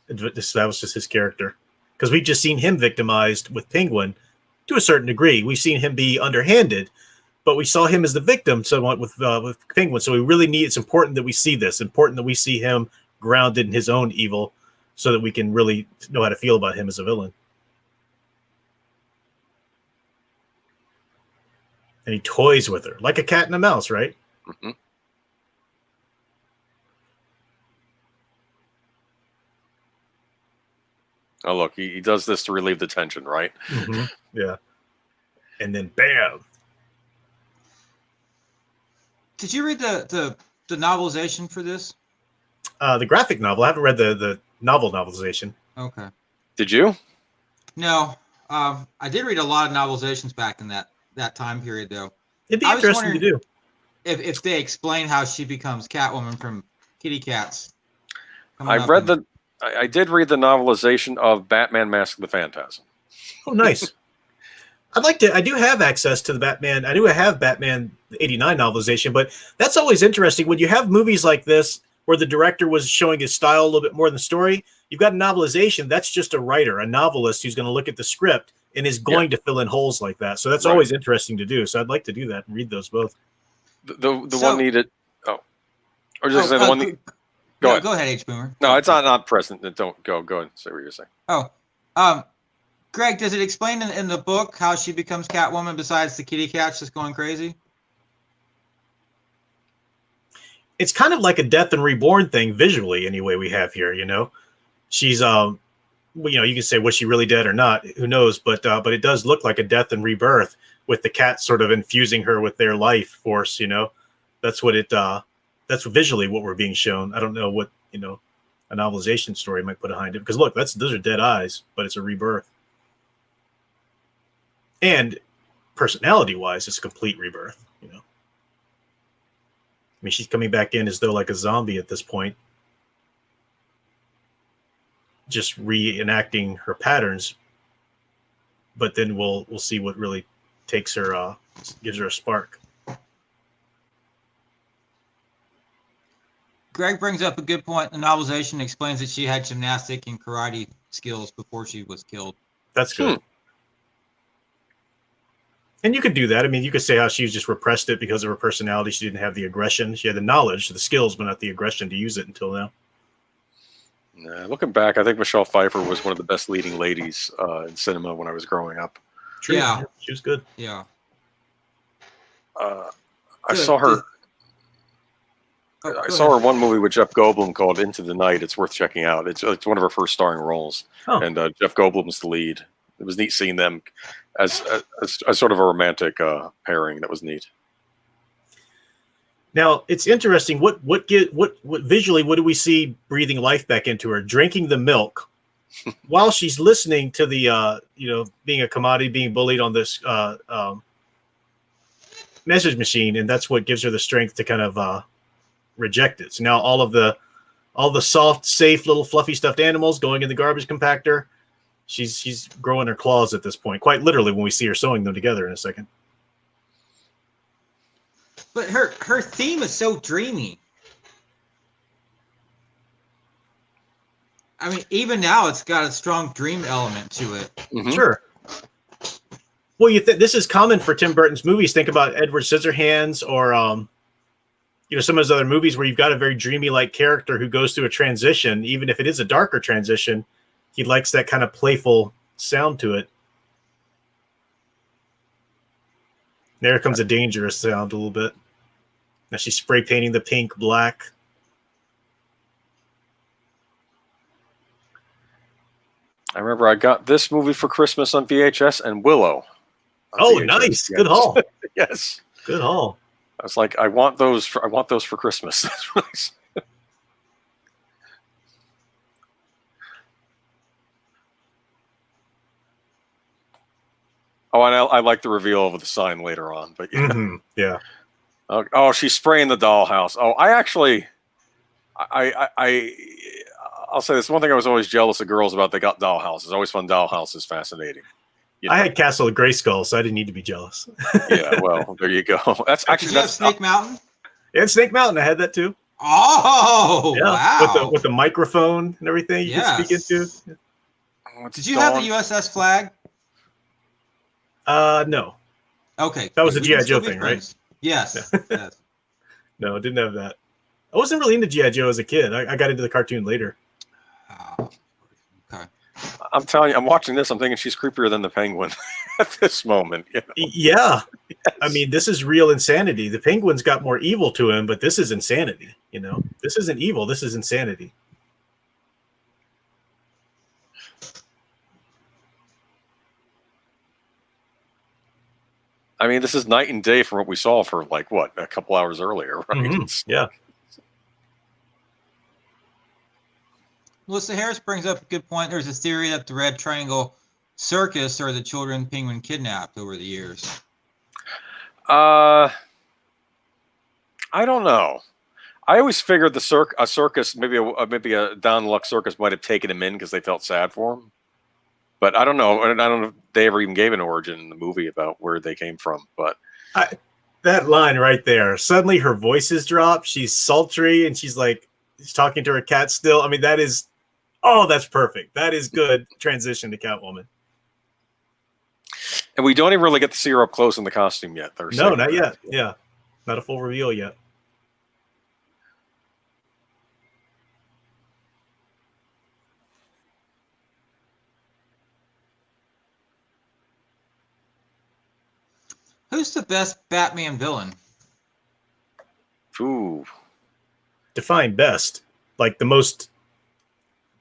establishes his character, because we've just seen him victimized with Penguin to a certain degree. We've seen him be underhanded, but we saw him as the victim somewhat with Penguin. So it's important that we see this, important that we see him grounded in his own evil, so that we can really know how to feel about him as a villain. And he toys with her like a cat and a mouse, right? Mm-hmm. Oh, look, he does this to relieve the tension, right? Mm-hmm. Yeah. And then bam. Did you read the novelization for this? The graphic novel. I haven't read the novelization. Okay. Did you? No. I did read a lot of novelizations back in that time period, though. It'd be interesting to do. If they explain how she becomes Catwoman from Kitty Cats. I did read the novelization of Batman Mask of the Phantasm. Oh, nice. I do have access to the Batman. I do have Batman 89 novelization, but that's always interesting when you have movies like this where the director was showing his style a little bit more than the story. You've got a novelization. That's just a writer, a novelist who's going to look at the script and is going to fill in holes like that. So that's always interesting to do. So I'd like to do that and read those both. The one needed. Oh, or just the one. Go ahead. Go ahead, H. Boomer. No, it's not present. Don't go. Go ahead. Say what you're saying. Oh, Greg, does it explain in the book how she becomes Catwoman besides the kitty cat just going crazy? It's kind of like a death and reborn thing visually, anyway. We have here, she's you can say was she really dead or not? Who knows? But it does look like a death and rebirth with the cat sort of infusing her with their life force. That's what that's visually what we're being shown. I don't know what a novelization story might put behind it, because look, those are dead eyes, but it's a rebirth. And personality-wise, it's a complete rebirth. I mean, she's coming back in as though like a zombie at this point, just reenacting her patterns. But then we'll see what really takes her, gives her a spark. Greg brings up a good point. The novelization explains that she had gymnastic and karate skills before she was killed. That's good. And you could do that. I mean, you could say how she just repressed it because of her personality. She didn't have the aggression. She had the knowledge, the skills, but not the aggression to use it until now. Looking back, I think Michelle Pfeiffer was one of the best leading ladies in cinema when I was growing up. True. Yeah. She was good. Yeah. I saw her. I saw her one movie with Jeff Goldblum called Into the Night. It's worth checking out. It's one of her first starring roles, and Jeff Goldblum's the lead. It was neat seeing them as sort of a romantic pairing. That was neat. Now it's interesting. What visually, what do we see breathing life back into her? Drinking the milk while she's listening to the being a commodity, being bullied on this message machine, and that's what gives her the strength to kind of reject it. So now all the soft, safe, little fluffy stuffed animals going in the garbage compactor. She's growing her claws at this point, quite literally, when we see her sewing them together in a second. But her theme is so dreamy. I mean, even now it's got a strong dream element to it. Mm-hmm. Sure. Well, this is common for Tim Burton's movies. Think about Edward Scissorhands or some of his other movies where you've got a very dreamy-like character who goes through a transition, even if it is a darker transition. He likes that kind of playful sound to it. There comes a dangerous sound a little bit. Now she's spray painting the pink black. I remember I got this movie for Christmas on VHS and Willow. Oh, VHS. Nice. Yes. Good haul. Yes. Good haul. I was like, I want those for Christmas. That's nice. Oh, and I like the reveal of the sign later on, but yeah. Mm-hmm. Yeah. Oh, she's spraying the dollhouse. Oh, I'll say this. One thing I was always jealous of girls about, they got dollhouses. I always found dollhouses fascinating. I had Castle of Grayskull, so I didn't need to be jealous. Yeah, well, there you go. That's actually that's Snake Mountain. Yeah, Snake Mountain. I had that too. Oh, yeah, wow! With the microphone and everything you can speak into. Did you have the USS Flag? No. Okay. That was a G.I. Joe thing, right? Yes. Yes. No, I didn't have that. I wasn't really into G.I. Joe as a kid. I got into the cartoon later. Okay. I'm telling you, I'm watching this. I'm thinking she's creepier than the Penguin at this moment. Yeah. Yes. I mean, this is real insanity. The Penguin's got more evil to him, but this is insanity. This isn't evil. This is insanity. I mean, this is night and day from what we saw for a couple hours earlier, right? Mm-hmm. Yeah. Melissa Harris brings up a good point. There's a theory that the Red Triangle Circus are the children Penguin kidnapped over the years. I don't know. I always figured a circus, maybe a Don Luck circus, might have taken him in because they felt sad for him. But I don't know. I don't know if they ever even gave an origin in the movie about where they came from. But that line right there, suddenly her voice is dropped. She's sultry and she's talking to her cat still. I mean, that's perfect. That is good transition to Catwoman. And we don't even really get to see her up close in the costume yet. No, not yet. Yeah. Not a full reveal yet. Who's the best Batman villain? Ooh. Define best. Like the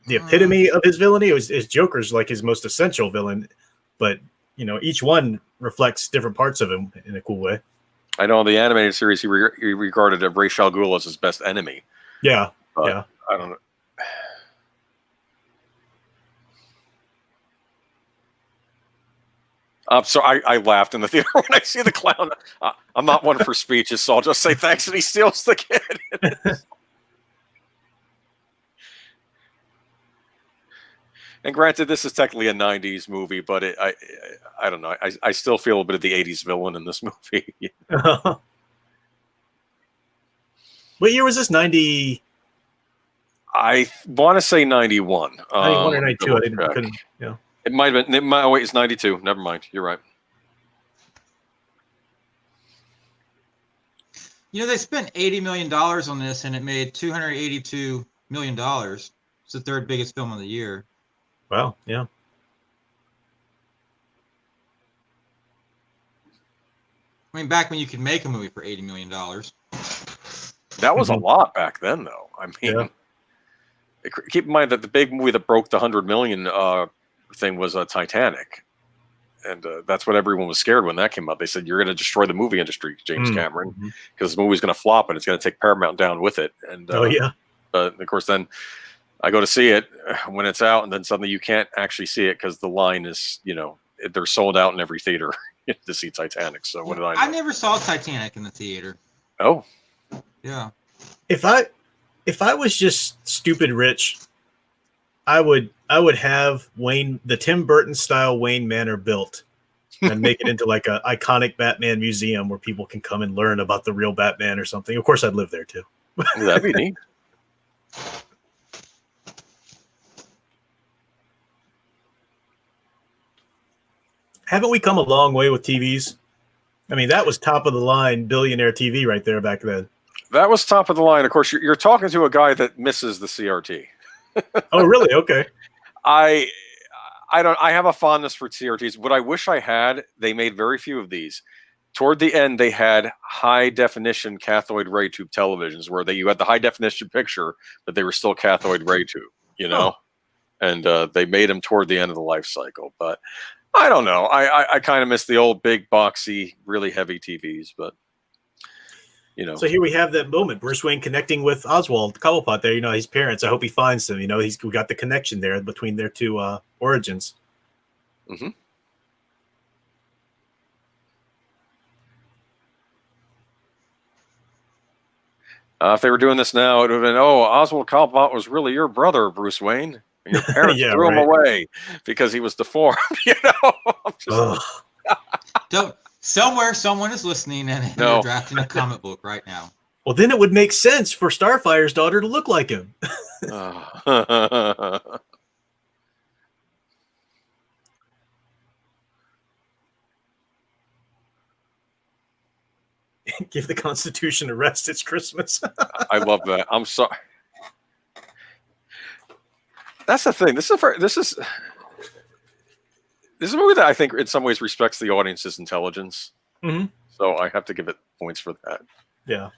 epitome of his villainy is Joker's like his most essential villain, but each one reflects different parts of him in a cool way. I know in the animated series he regarded Ra's al Ghul as his best enemy. Yeah, but yeah. I don't know. So I laughed in the theater when I see the clown. I'm not one for speeches, so I'll just say thanks, and he steals the kid. And granted, this is technically a '90s movie, but I don't know. I still feel a bit of the '80s villain in this movie. What year was this? 90. I want to say 91. 91 or 92. I couldn't. Yeah. It might have been. Oh wait, it's 92. Never mind. You're right. They spent $80 million on this, and it made $282 million. It's the third biggest film of the year. Wow. Yeah. I mean, back when you could make a movie for $80 million. That was a lot back then, though. I mean, keep in mind that the big movie that broke the 100 million thing was Titanic, and that's what everyone was scared when that came out. They said you're going to destroy the movie industry, James Cameron, because the movie's going to flop and it's going to take Paramount down with it. And but of course, then I go to see it when it's out, and then suddenly you can't actually see it because the line is, they're sold out in every theater to see Titanic. So what did I know? I never saw Titanic in the theater. Oh, yeah. If I was just stupid rich, I would have the Tim Burton style Wayne Manor built and make it into like an iconic Batman museum where people can come and learn about the real Batman or something. Of course, I'd live there too. That'd be neat. Haven't we come a long way with TVs? I mean, that was top of the line billionaire TV right there back then. That was top of the line. Of course, you're talking to a guy that misses the CRT. Oh, really? Okay. I have a fondness for CRTs. What I wish I had, they made very few of these. Toward the end, they had high definition cathode ray tube televisions where you had the high definition picture, but they were still cathode ray tube, and they made them toward the end of the life cycle. But I don't know. I kind of miss the old big boxy, really heavy TVs, but So here we have that moment. Bruce Wayne connecting with Oswald Cobblepot there, his parents. I hope he finds them. We got the connection there between their two origins. Mm-hmm. If they were doing this now, it would have been, Oswald Cobblepot was really your brother, Bruce Wayne. And your parents threw him away because he was deformed. Somewhere someone is listening and they're drafting a comic book right now. Well, then it would make sense for Starfire's daughter to look like him. Give the Constitution a rest. It's Christmas. I love that. I'm sorry. That's the thing. This is a movie that I think in some ways respects the audience's intelligence. Mm-hmm. So I have to give it points for that. Yeah.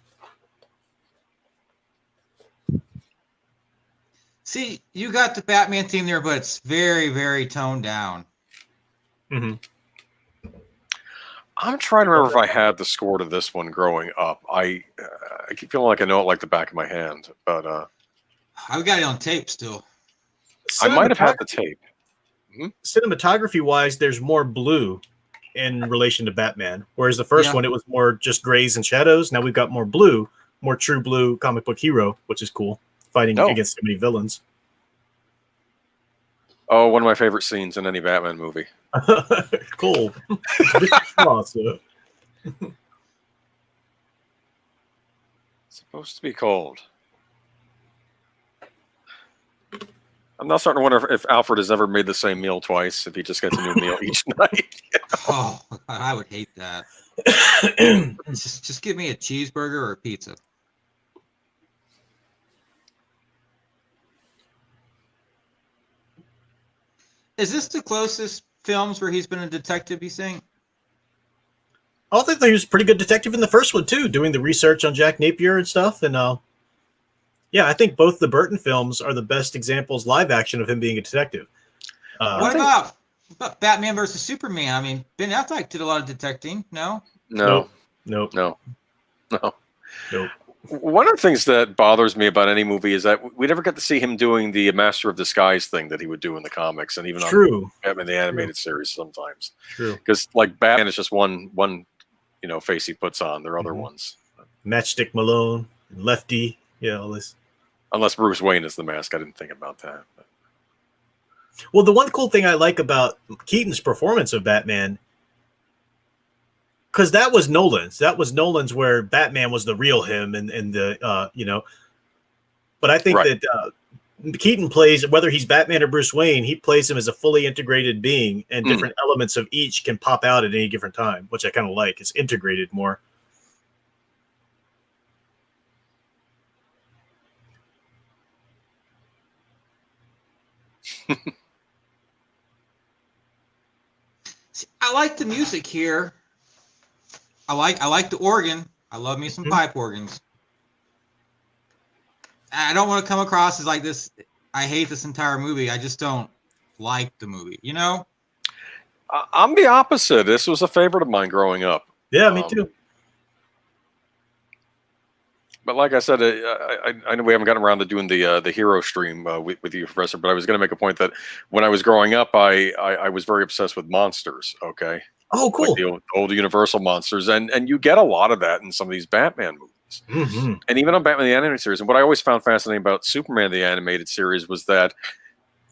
See, you got the Batman theme there, but it's very, very toned down. Mm-hmm. I'm trying to remember if I had the score to this one growing up. I keep feeling like I know it like the back of my hand, but I've got it on tape still. I might have had the tape. Mm-hmm. Cinematography-wise, there's more blue in relation to Batman, whereas the first one, it was more just grays and shadows. Now we've got more blue, more true blue comic book hero, which is cool, fighting against so many villains. Oh, one of my favorite scenes in any Batman movie. Cool. Supposed to be cold. I'm now starting to wonder if Alfred has ever made the same meal twice, if he just gets a new meal each night. Oh, I would hate that. just give me a cheeseburger or a pizza. Is this the closest films where he's been a detective, you think? I think he was a pretty good detective in the first one too, doing the research on Jack Napier and stuff. And yeah, I think both the Burton films are the best examples live action of him being a detective. What about Batman versus Superman? I mean, Ben Affleck did a lot of detecting. No. No. Nope. One of the things that bothers me about any movie is that we never get to see him doing the Master of Disguise thing that he would do in the comics, and even on Batman the Animated Series sometimes. True. Because like Batman is just one face he puts on. There are other ones. Matchstick Malone, Lefty, all this. Unless Bruce Wayne is the mask, I didn't think about that. But. Well, the one cool thing I like about Keaton's performance of Batman, because that was Nolan's where Batman was the real him, and the but I think that Keaton plays, whether he's Batman or Bruce Wayne, he plays him as a fully integrated being, and different elements of each can pop out at any different time, which I kind of like. It's integrated more. I like the music here. I like the organ. I love me some pipe organs. I don't want to come across as like this. I hate this entire movie. I just don't like the movie. You know? I'm the opposite. This was a favorite of mine growing up. Yeah, me too. But like I said, I know we haven't gotten around to doing the hero stream with you, Professor. But I was going to make a point that when I was growing up, I was very obsessed with monsters. Okay. Oh, cool. Like the old Universal monsters, and you get a lot of that in some of these Batman movies, and even on Batman the Animated Series. And what I always found fascinating about Superman the Animated Series was that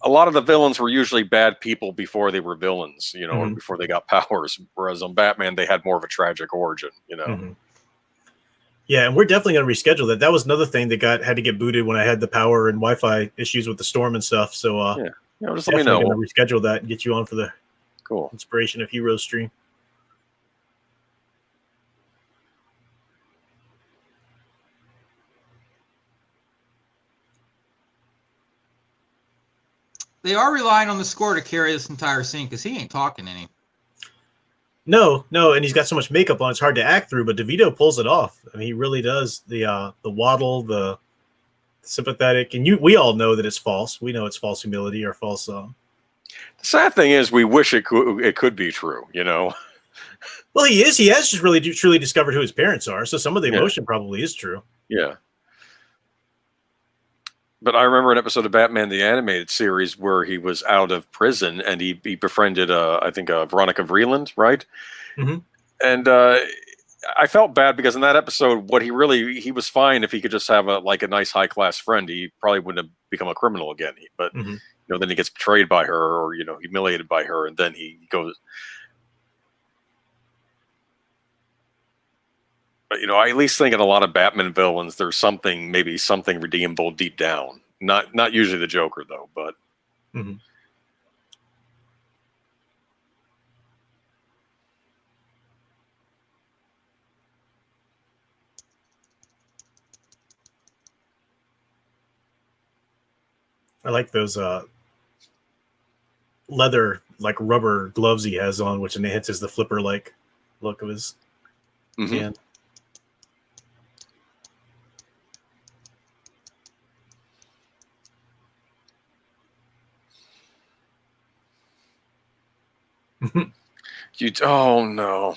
a lot of the villains were usually bad people before they were villains, or before they got powers. Whereas on Batman, they had more of a tragic origin, Yeah, and we're definitely going to reschedule that. That was another thing that had to get booted when I had the power and Wi-Fi issues with the storm and stuff. So just let me know. Going to reschedule that and get you on for the cool Inspiration of Heroes stream. They are relying on the score to carry this entire scene because he ain't talking any. No, and he's got so much makeup on; it's hard to act through. But DeVito pulls it off. I mean, he really does. The waddle, the sympathetic, and we all know that it's false. We know it's false humility or false. The sad thing is, we wish it could be true. Well, he is. He has just really truly discovered who his parents are. So some of the emotion probably is true. Yeah. But I remember an episode of Batman the Animated Series where he was out of prison and he befriended, I think, Veronica Vreeland, right? Mm-hmm. And I felt bad because in that episode, he was fine if he could just have a nice high class friend. He probably wouldn't have become a criminal again. But then he gets betrayed by her or humiliated by her, and then he goes. But I at least think in a lot of Batman villains, there's maybe something redeemable deep down. Not usually the Joker though, but. I like those leather rubber gloves he has on, which enhances the flipper look of his hand. Oh no.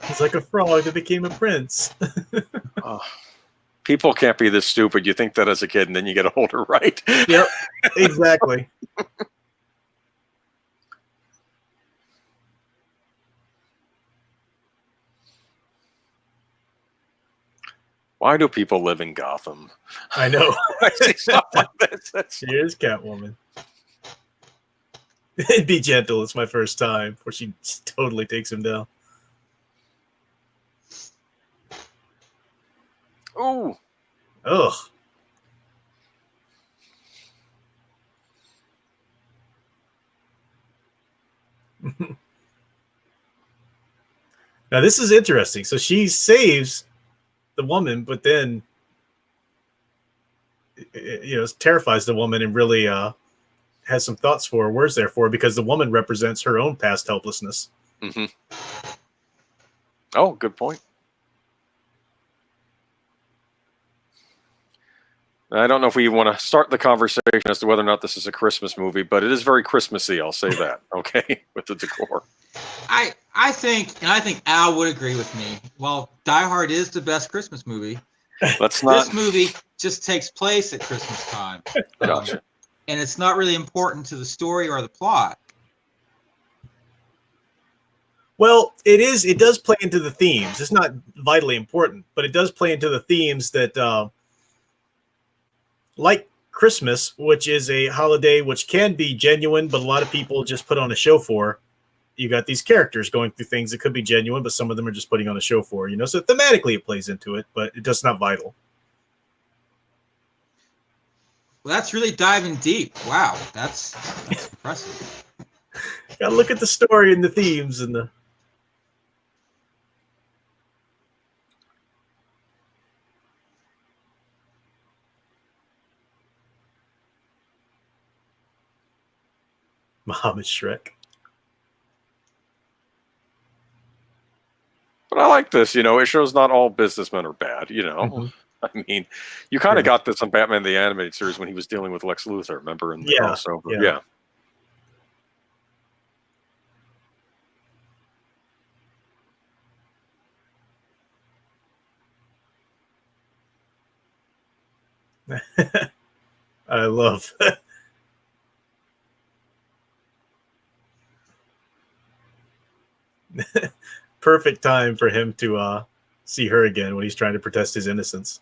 He's like a frog that became a prince. People can't be this stupid. You think that as a kid, and then you get older, right? Yep, exactly. Why do people live in Gotham? I know. I see stuff like this. She is Catwoman. Be gentle. It's my first time before she totally takes him down. Oh. Ugh. Now this is interesting. So she saves the woman, but then terrifies the woman and really has some thoughts for her, words there for her, because the woman represents her own past helplessness. Mm-hmm. Oh, good point. I don't know if we want to start the conversation as to whether or not this is a Christmas movie, but it is very Christmassy. I'll say that. Okay, with the decor. I think Al would agree with me. While Die Hard is the best Christmas movie, Let's not. this movie just takes place at Christmas time. Gotcha. And it's not really important to the story or the plot. Well, it is. It does play into the themes. It's not vitally important, but it does play into the themes that, like Christmas, which is a holiday which can be genuine, but a lot of people just put on a show for. You got these characters going through things that could be genuine, but some of them are just putting on a show for. So thematically it plays into it, but it does not vital. Well, that's really diving deep. Wow, that's impressive. Got to look at the story and the themes and the. Muhammad Shrek. But I like this. It shows not all businessmen are bad. Mm-hmm. I mean, you kind of got this on Batman the Animated Series when he was dealing with Lex Luthor. Remember in the crossover? Yeah. I love. Perfect time for him to see her again when he's trying to protest his innocence.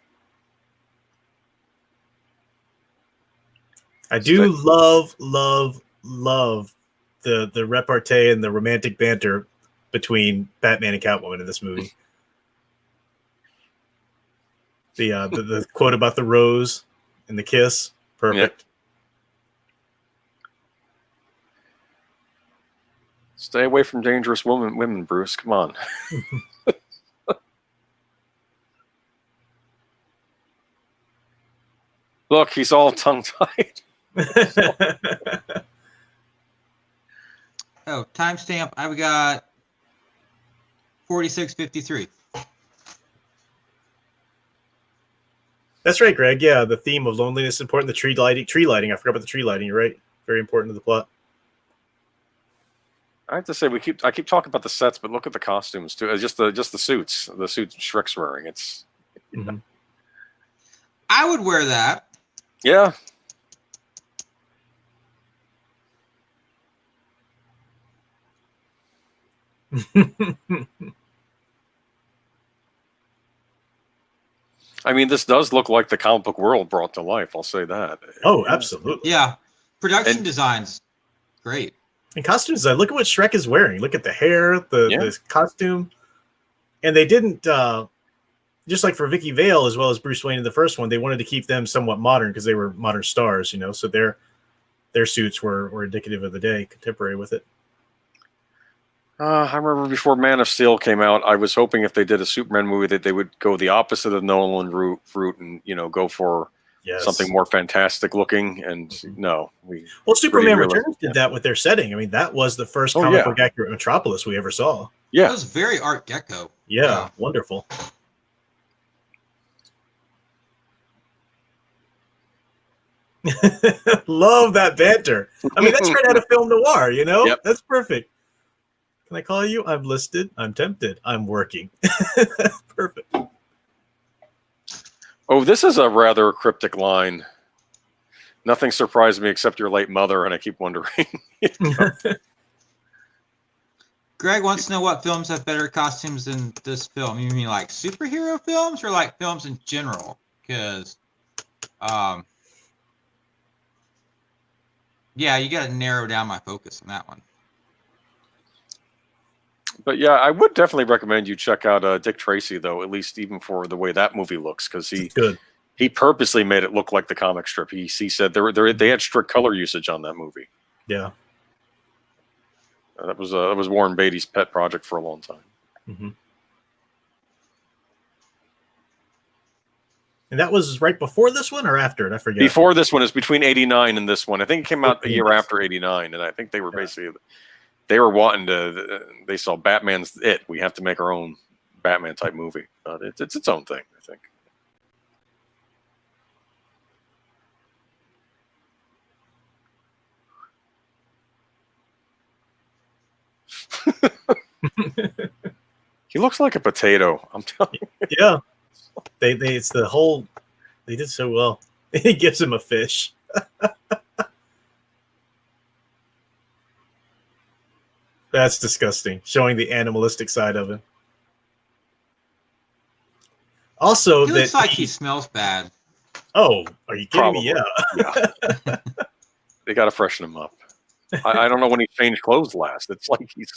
I do love the repartee and the romantic banter between Batman and Catwoman in this movie. The quote about the rose and the kiss, perfect. Yeah. Stay away from dangerous women, Bruce. Come on. Look, he's all tongue-tied. Oh, timestamp. I've got 46:53. That's right, Greg. Yeah, the theme of loneliness is important. The tree lighting. I forgot about the tree lighting. You're right. Very important to the plot. I have to say, I keep talking about the sets, but look at the costumes too. Just the suits Shrek's wearing. It's. Mm-hmm. I would wear that. Yeah. I mean, this does look like the comic book world brought to life. I'll say that. Oh, absolutely. Yeah. Production designs, great. And costume design. Look at what Shrek is wearing. Look at the hair, the costume. And they didn't, just like for Vicky Vale as well as Bruce Wayne in the first one, they wanted to keep them somewhat modern because they were modern stars, so their suits were indicative of the day, contemporary with it. I remember before Man of Steel came out, I was hoping if they did a Superman movie that they would go the opposite of Nolan route and go for something more fantastic looking. And no, Superman Returns did that with their setting. I mean, that was the first comic book accurate Metropolis we ever saw. Yeah, it was very Art Deco. Yeah, wonderful. Love that banter. I mean, that's right out of film noir, Yep. That's perfect. Can I call you? I'm listed. I'm tempted. I'm working. Perfect. Oh, this is a rather cryptic line. Nothing surprised me except your late mother, and I keep wondering. Greg wants to know what films have better costumes than this film. You mean like superhero films or like films in general? Because, yeah, you got to narrow down my focus on that one. But yeah, I would definitely recommend you check out Dick Tracy, though, at least even for the way that movie looks, because he purposely made it look like the comic strip. He said they had strict color usage on that movie. Yeah, that was Warren Beatty's pet project for a long time. Mm-hmm. And that was right before this one or after it? I forget. Before this one is between 89 and this one. I think it came out a year after 89, and I think they were basically they were wanting to. They saw Batman's it. We have to make our own Batman type movie. It's its own thing, I think. He looks like a potato. I'm telling you. Yeah, it's the whole. They did so well. He gives him a fish. That's disgusting. Showing the animalistic side of him. Also, He looks like he smells bad. Oh, are you kidding me? Yeah. They got to freshen him up. I don't know when he changed clothes last. It's like he's.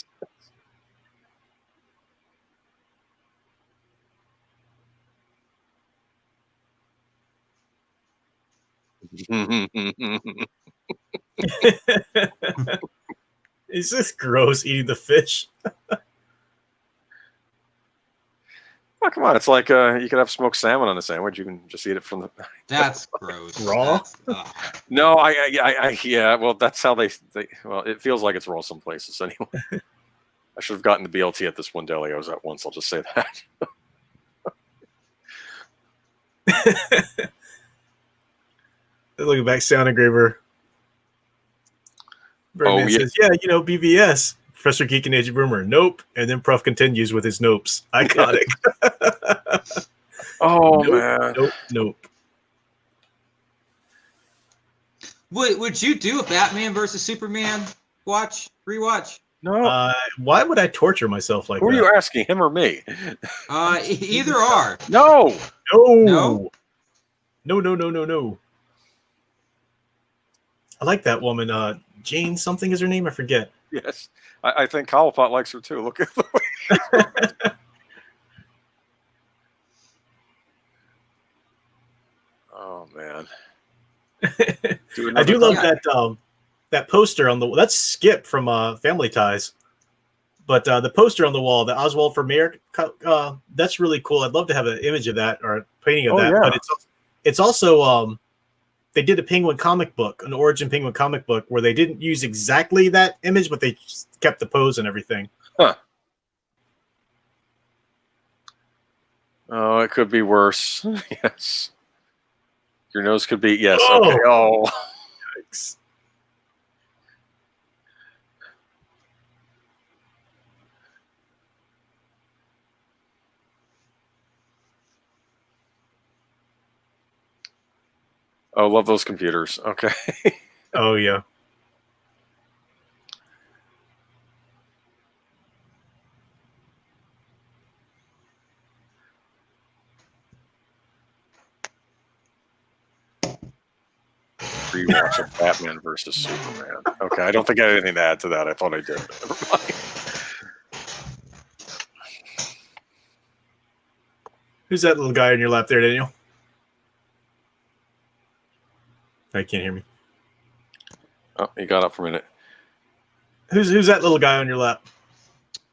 It's just gross eating the fish. Oh, come on. It's like you could have smoked salmon on a sandwich. You can just eat it from the. That's gross. Raw? No, yeah. Well, that's how they. Well, it feels like it's raw some places anyway. I should have gotten the BLT at this one deli I was at once. I'll just say that. Looking back, sound engraver. Birdman says, yeah, BVS. Professor Geek and Age of Rumor. Nope. And then Prof continues with his nopes. Iconic. Oh, nope, man. Nope. Would you do a Batman versus Superman rewatch? No. Why would I torture myself like Who that? are you asking, him or me? Either or. No. No. I like that woman. Jane something is her name. I forget. Yes. I think Cobblepot likes her too. Look at the way. Oh, man. I do love that poster on the. That's Skip from Family Ties, but the poster on the wall, the Oswald for Mayor, that's really cool. I'd love to have an image of that or a painting of that. Yeah. But it's also they did a Penguin comic book, an Origin Penguin comic book, where they didn't use exactly that image, but they kept the pose and everything. Huh. Oh, it could be worse. Yes. Your nose could be, yes. Oh. Okay. Oh. Yikes. Oh, love those computers. Okay. Oh, yeah. Rewatch of Batman versus Superman. Okay, I don't think I had anything to add to that. I thought I did. Never mind. Who's that little guy in your lap there, Daniel? I can't hear me. Oh, you got up for a minute. Who's that little guy on your lap?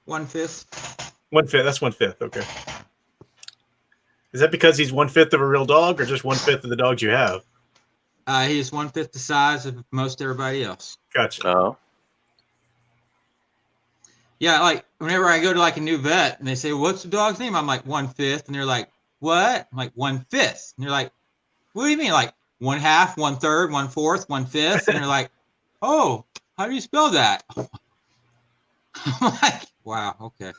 1/5. 1/5. That's 1/5. Okay. Is that because he's 1/5 of a real dog, or just 1/5 of the dogs you have? He's 1/5 the size of most everybody else. Gotcha. Oh. Yeah, like whenever I go to like a new vet and they say, "What's the dog's name?" I'm like 1/5, and they're like, "What?" I'm like 1/5, and they're like, "What do you mean?" Like 1/2, 1/3, 1/4, 1/5, and they're like, "Oh, how do you spell that?" I'm like, "Wow, okay."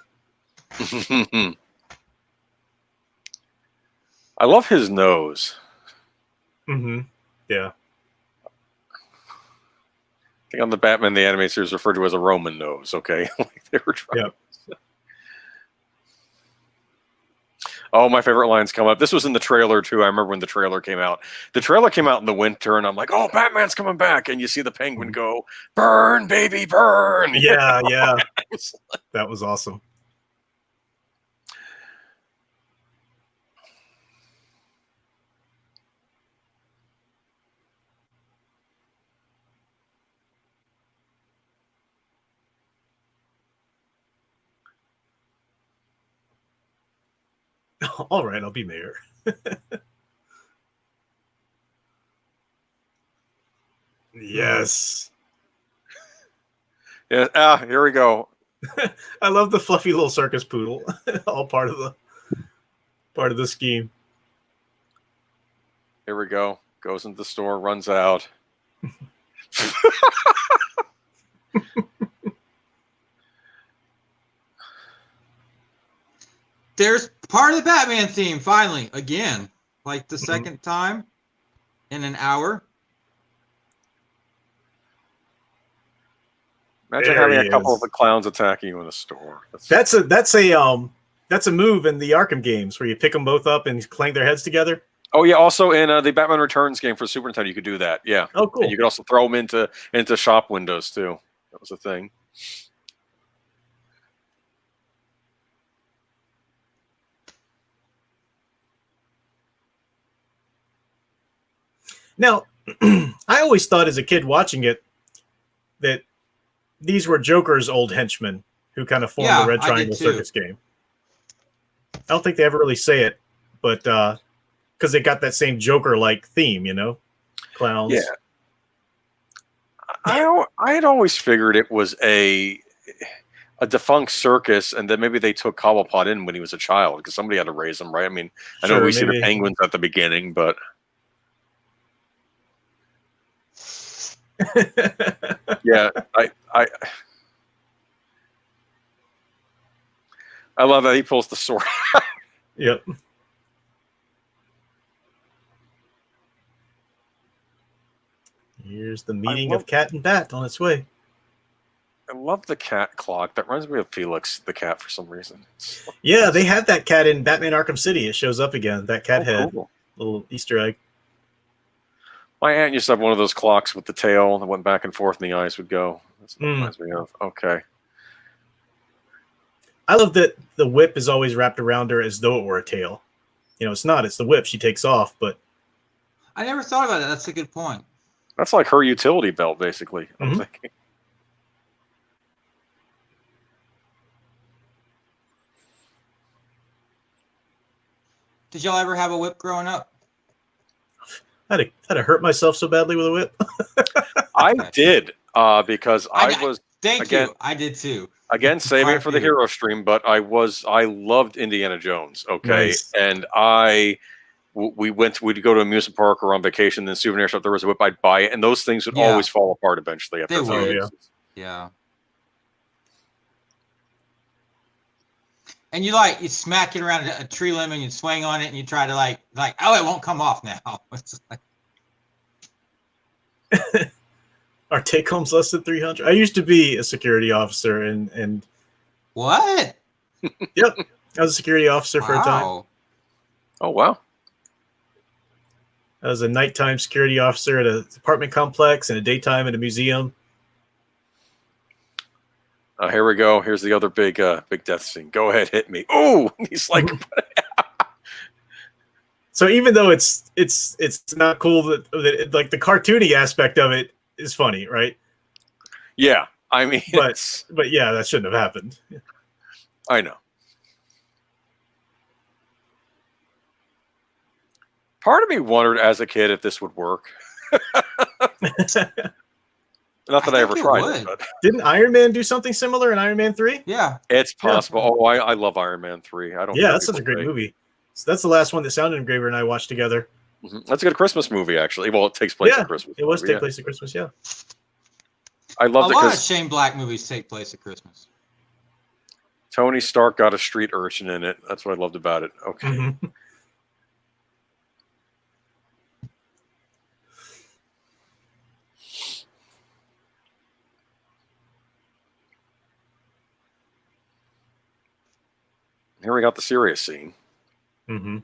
I love his nose. Mm-hmm. Yeah. I think on the Batman the animated series referred to as a Roman nose. Okay, like they were trying. Yep. Oh, my favorite lines come up. This was in the trailer too. I remember when the trailer came out. The trailer came out in the winter, and I'm like, "Oh, Batman's coming back!" And you see the Penguin go, "Burn, baby, burn!" Yeah, yeah. That was awesome. All right, I'll be mayor. Yes. Yeah. Here we go. I love the fluffy little circus poodle. All part of the scheme. Here we go. Goes into the store, runs out. There's part of the Batman theme finally again, like the second time in an hour. Imagine There having he a couple is. of the clowns attacking you in a store. That's a move in the Arkham games where you pick them both up and clang their heads together. Oh yeah, also in the Batman Returns game for Super Nintendo, you could do that. Yeah. Oh, cool. And you could also throw them into shop windows too. That was a thing. Now, I always thought as a kid watching it that these were Joker's old henchmen who kind of formed the Red Triangle Circus game. I don't think they ever really say it, but because they got that same Joker-like theme, clowns. Yeah. I had always figured it was a defunct circus, and then maybe they took Cobblepot in when he was a child because somebody had to raise him, right? I mean, I know we see the penguins at the beginning, but yeah, I love that he pulls the sword. Yep. Here's the meeting of Cat and Bat on its way. I love the cat clock. That reminds me of Felix the cat for some reason. Yeah, they had that cat in Batman Arkham City. It shows up again. That cat head. Cool. Little Easter egg. My aunt used to have one of those clocks with the tail that went back and forth and the eyes would go. That's what it reminds me of. Okay. I love that the whip is always wrapped around her as though it were a tail. It's not. It's the whip she takes off, but... I never thought about that. That's a good point. That's like her utility belt, basically. I'm thinking. Did y'all ever have a whip growing up? I had to hurt myself so badly with a whip. I did, because I was... Thank you. I did too. Again, saving it for the hero stream, but I loved Indiana Jones. Okay. Nice. And we'd go to an amusement park or on vacation, then souvenir shop, there was a whip, I'd buy it. And those things would always fall apart eventually. After They would. years. Yeah. And you smack it around a tree limb and you swing on it and you try to oh, it won't come off now. It's like... Our take home's less than 300. I used to be a security officer and What? Yep. I was a security officer for a time. Oh wow. I was a nighttime security officer at an apartment complex and a daytime at a museum. Here we go. Here's the other big death scene. Go ahead, hit me. Oh, he's like. So even though it's not cool that like the cartoony aspect of it is funny, right? Yeah, I mean, but yeah, that shouldn't have happened. I know. Part of me wondered as a kid if this would work. Not that I ever tried it, but didn't Iron Man do something similar in Iron Man 3? Yeah, it's possible. Yeah. Oh, I love Iron Man 3. I don't. Yeah, that's such a great movie. So that's the last one that Sound Engraver and I watched together. Mm-hmm. That's a good Christmas movie, actually. Well, it takes place at Christmas. It was take place at Christmas. Yeah. I love a lot of Shane Black movies take place at Christmas. Tony Stark got a street urchin in it. That's what I loved about it. Okay. Mm-hmm. Here we got the serious scene. Mm-hmm.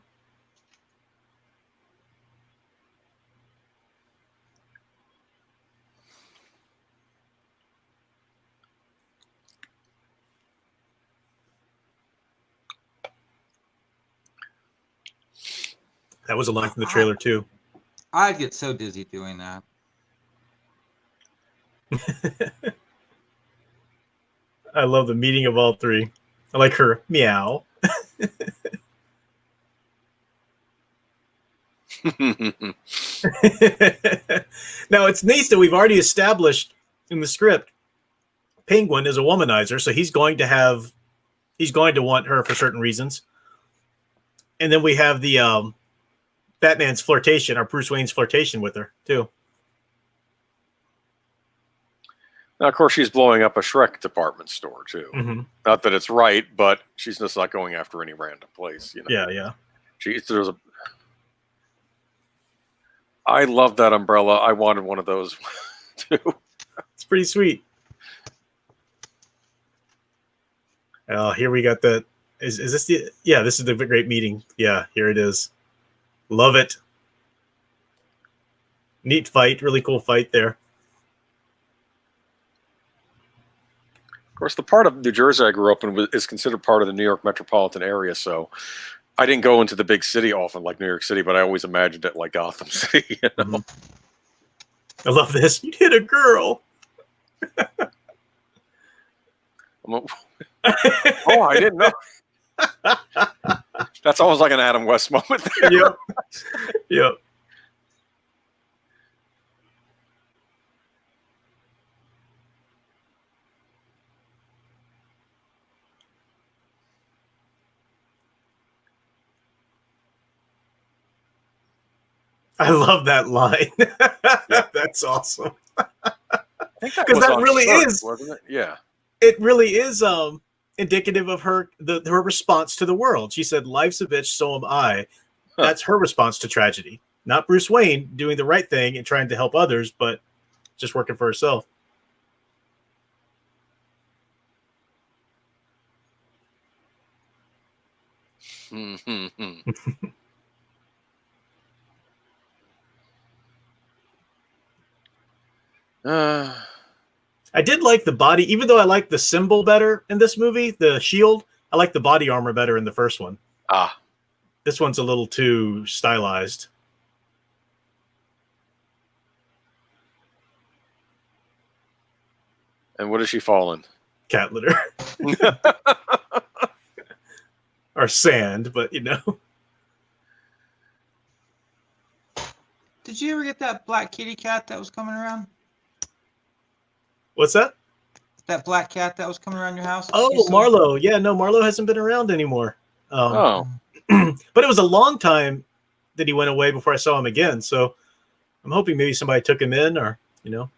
That was a line from the trailer too. I'd get so dizzy doing that. I love the meeting of all three. I like her meow. Now it's nice that we've already established in the script Penguin is a womanizer, so he's going to want her for certain reasons. And then we have the Batman's flirtation, or Bruce Wayne's flirtation with her too. Now, of course, she's blowing up a Shrek department store too. Mm-hmm. Not that it's right, but she's just not going after any random place. You know? Yeah. I love that umbrella. I wanted one of those too. It's pretty sweet. Here we got the. Is this the? Yeah, this is the great meeting. Yeah, here it is. Love it. Neat fight. Really cool fight there. Of course, the part of New Jersey I grew up in is considered part of the New York metropolitan area, so I didn't go into the big city often like New York City, but I always imagined it like Gotham City. You know? I love this. You hit a girl. Oh, I didn't know. That's almost like an Adam West moment there. Yep. I love that line. That's awesome. Because that really is, wasn't it? Yeah. It really is indicative of her response to the world. She said, "Life's a bitch, so am I." Huh. That's her response to tragedy. Not Bruce Wayne doing the right thing and trying to help others, but just working for herself. I did like the body, even though I like the symbol better in this movie, the shield. I like the body armor better in the first one. This one's a little too stylized. And what does she fall in? Cat litter. Or sand, but you know. Did you ever get that black kitty cat that was coming around? What's that? That black cat that was coming around your house? Oh, Marlo. Yeah, no, Marlo hasn't been around anymore. Oh. But it was a long time that he went away before I saw him again. So I'm hoping maybe somebody took him in, or, you know.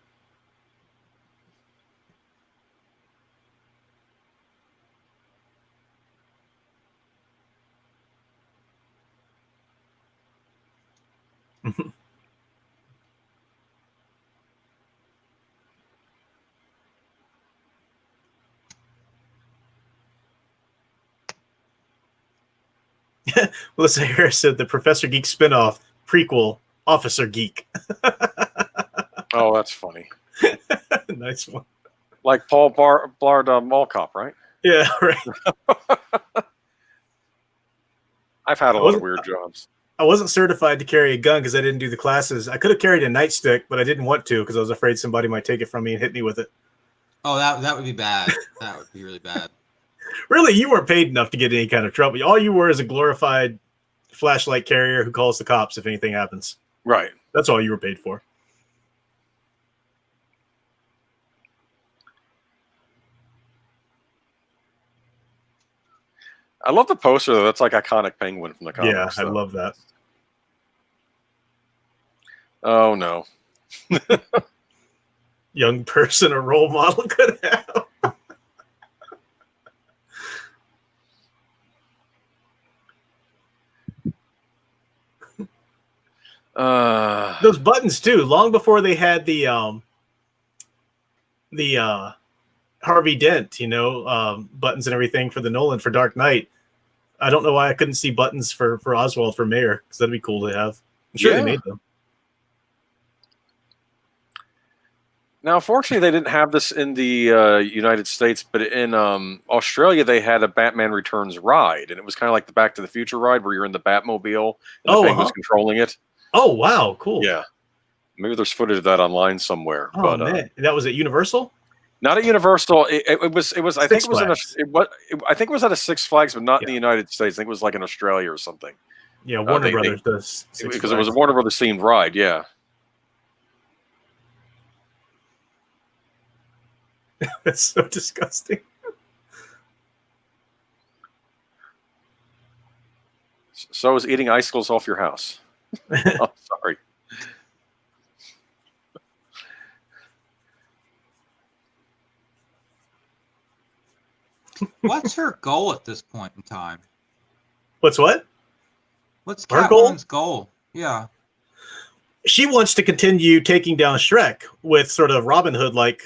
Melissa Harris said the Professor Geek spinoff prequel, Officer Geek. Oh, that's funny. Nice one. Like Paul Blard Mall Cop, right? Yeah, right. I've had a lot of weird jobs. I wasn't certified to carry a gun because I didn't do the classes. I could have carried a nightstick, but I didn't want to because I was afraid somebody might take it from me and hit me with it. Oh, that would be bad. That would be really bad. Really, you weren't paid enough to get any kind of trouble. All you were is a glorified flashlight carrier who calls the cops if anything happens. Right. That's all you were paid for. I love the poster, though. That's like iconic Penguin from the comics. Yeah, I love that. Oh, no. Young person a role model could have. Those buttons too. Long before they had the Harvey Dent, buttons and everything for the Nolan for Dark Knight. I don't know why I couldn't see buttons for Oswald for mayor, because that'd be cool to have. I'm sure they made them. Now, fortunately, they didn't have this in the United States, but in Australia, they had a Batman Returns ride, and it was kind of like the Back to the Future ride, where you're in the Batmobile and the Penguin's controlling it. Oh, wow, cool. Yeah, maybe there's footage of that online somewhere. Oh, but man, that was at Universal. Not at Universal. It was. I think it was I think it was at a Six Flags, but not in the United States. I think it was like in Australia or something. Yeah, Warner Brothers does because it was a Warner Brothers themed ride. Yeah. That's so disgusting. So is eating icicles off your house. Oh, sorry. What's her goal at this point in time? What's what? What's Her goal? Catwoman's goal? Yeah. She wants to continue taking down Shrek with sort of Robin Hood-like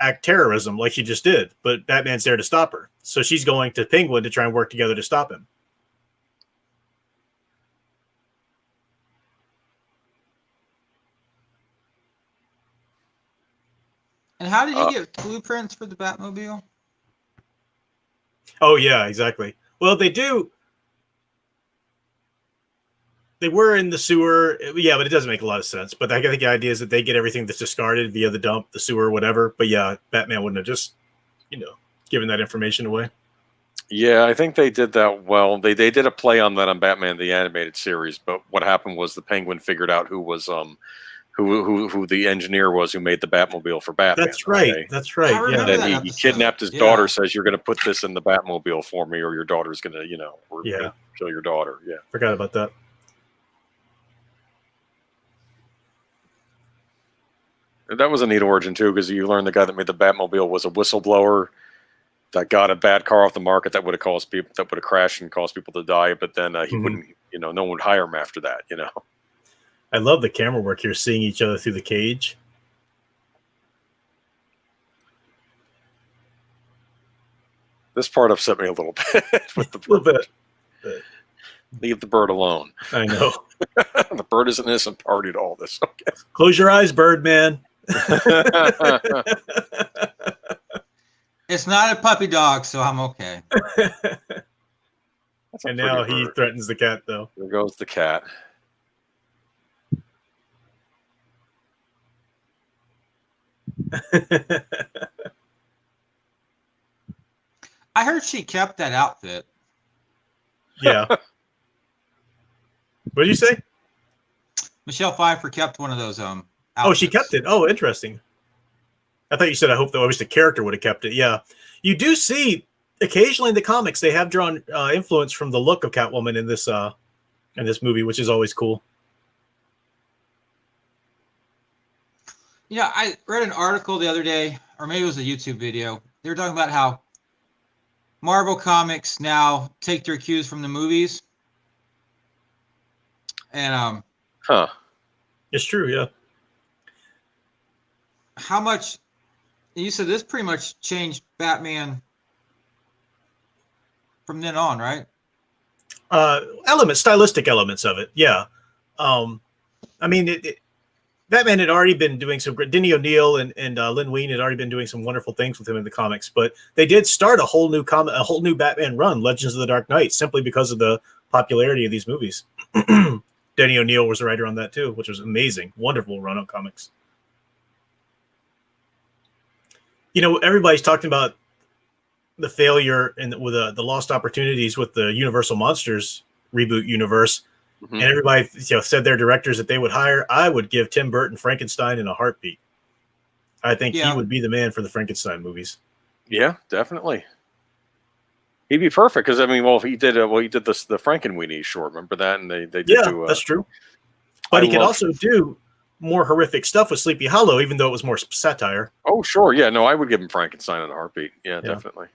act terrorism like she just did, but Batman's there to stop her. So she's going to Penguin to try and work together to stop him. And how did he get blueprints for the Batmobile? Oh, yeah, exactly. Well, they do. They were in the sewer. Yeah, but it doesn't make a lot of sense. But I think the idea is that they get everything that's discarded via the dump, the sewer, whatever. But yeah, Batman wouldn't have just, given that information away. Yeah, I think they did that well. They did a play on that on Batman the Animated Series, but what happened was the Penguin figured out who was who the engineer was who made the Batmobile for Batman. That's right. Okay? That's right. I Yeah. And then he kidnapped his daughter, says, "You're going to put this in the Batmobile for me, or your daughter's going to, we're going to kill your daughter." Yeah, Forgot about that. that was a neat origin too, because you learned the guy that made the Batmobile was a whistleblower that got a bad car off the market that would have crashed and caused people to die. But then he wouldn't, no one would hire him after that. I love the camera work here, seeing each other through the cage. This part upset me a little bit. With the A little bit. Leave the bird alone. I know. The bird is an innocent party to all this. Okay. Close your eyes, Birdman. It's not a puppy dog, so I'm okay. And now he threatens the cat, though. There goes the cat. I heard she kept that outfit. Yeah. What did you say? Michelle Pfeiffer kept one of those outfits. Oh, she kept it. Oh, interesting. I thought you said I hope that I wish the character would have kept it. Yeah. You do see occasionally in the comics they have drawn influence from the look of Catwoman in this movie, which is always cool. Yeah, I read an article the other day, or maybe it was a YouTube video. They were talking about how Marvel Comics now take their cues from the movies. And it's true, yeah. How much you said this pretty much changed Batman from then on, right? Stylistic elements of it, yeah. I mean, Batman had already been doing some great. Denny O'Neil and Lynn Wein had already been doing some wonderful things with him in the comics, but they did start a whole new Batman run, Legends of the Dark Knight, simply because of the popularity of these movies. Denny O'Neil was a writer on that too, which was amazing, wonderful run on comics. Everybody's talking about the failure and with the lost opportunities with the Universal Monsters reboot universe. Mm-hmm. And everybody said their directors that they would hire. I would give Tim Burton Frankenstein in a heartbeat. I think he would be the man for the Frankenstein movies. Yeah, definitely. He'd be perfect because he did the Frankenweenie short. Remember that? And they did do. That's true. But he could also do more horrific stuff with Sleepy Hollow, even though it was more satire. Oh, sure. Yeah, no, I would give him Frankenstein in a heartbeat. Yeah, definitely.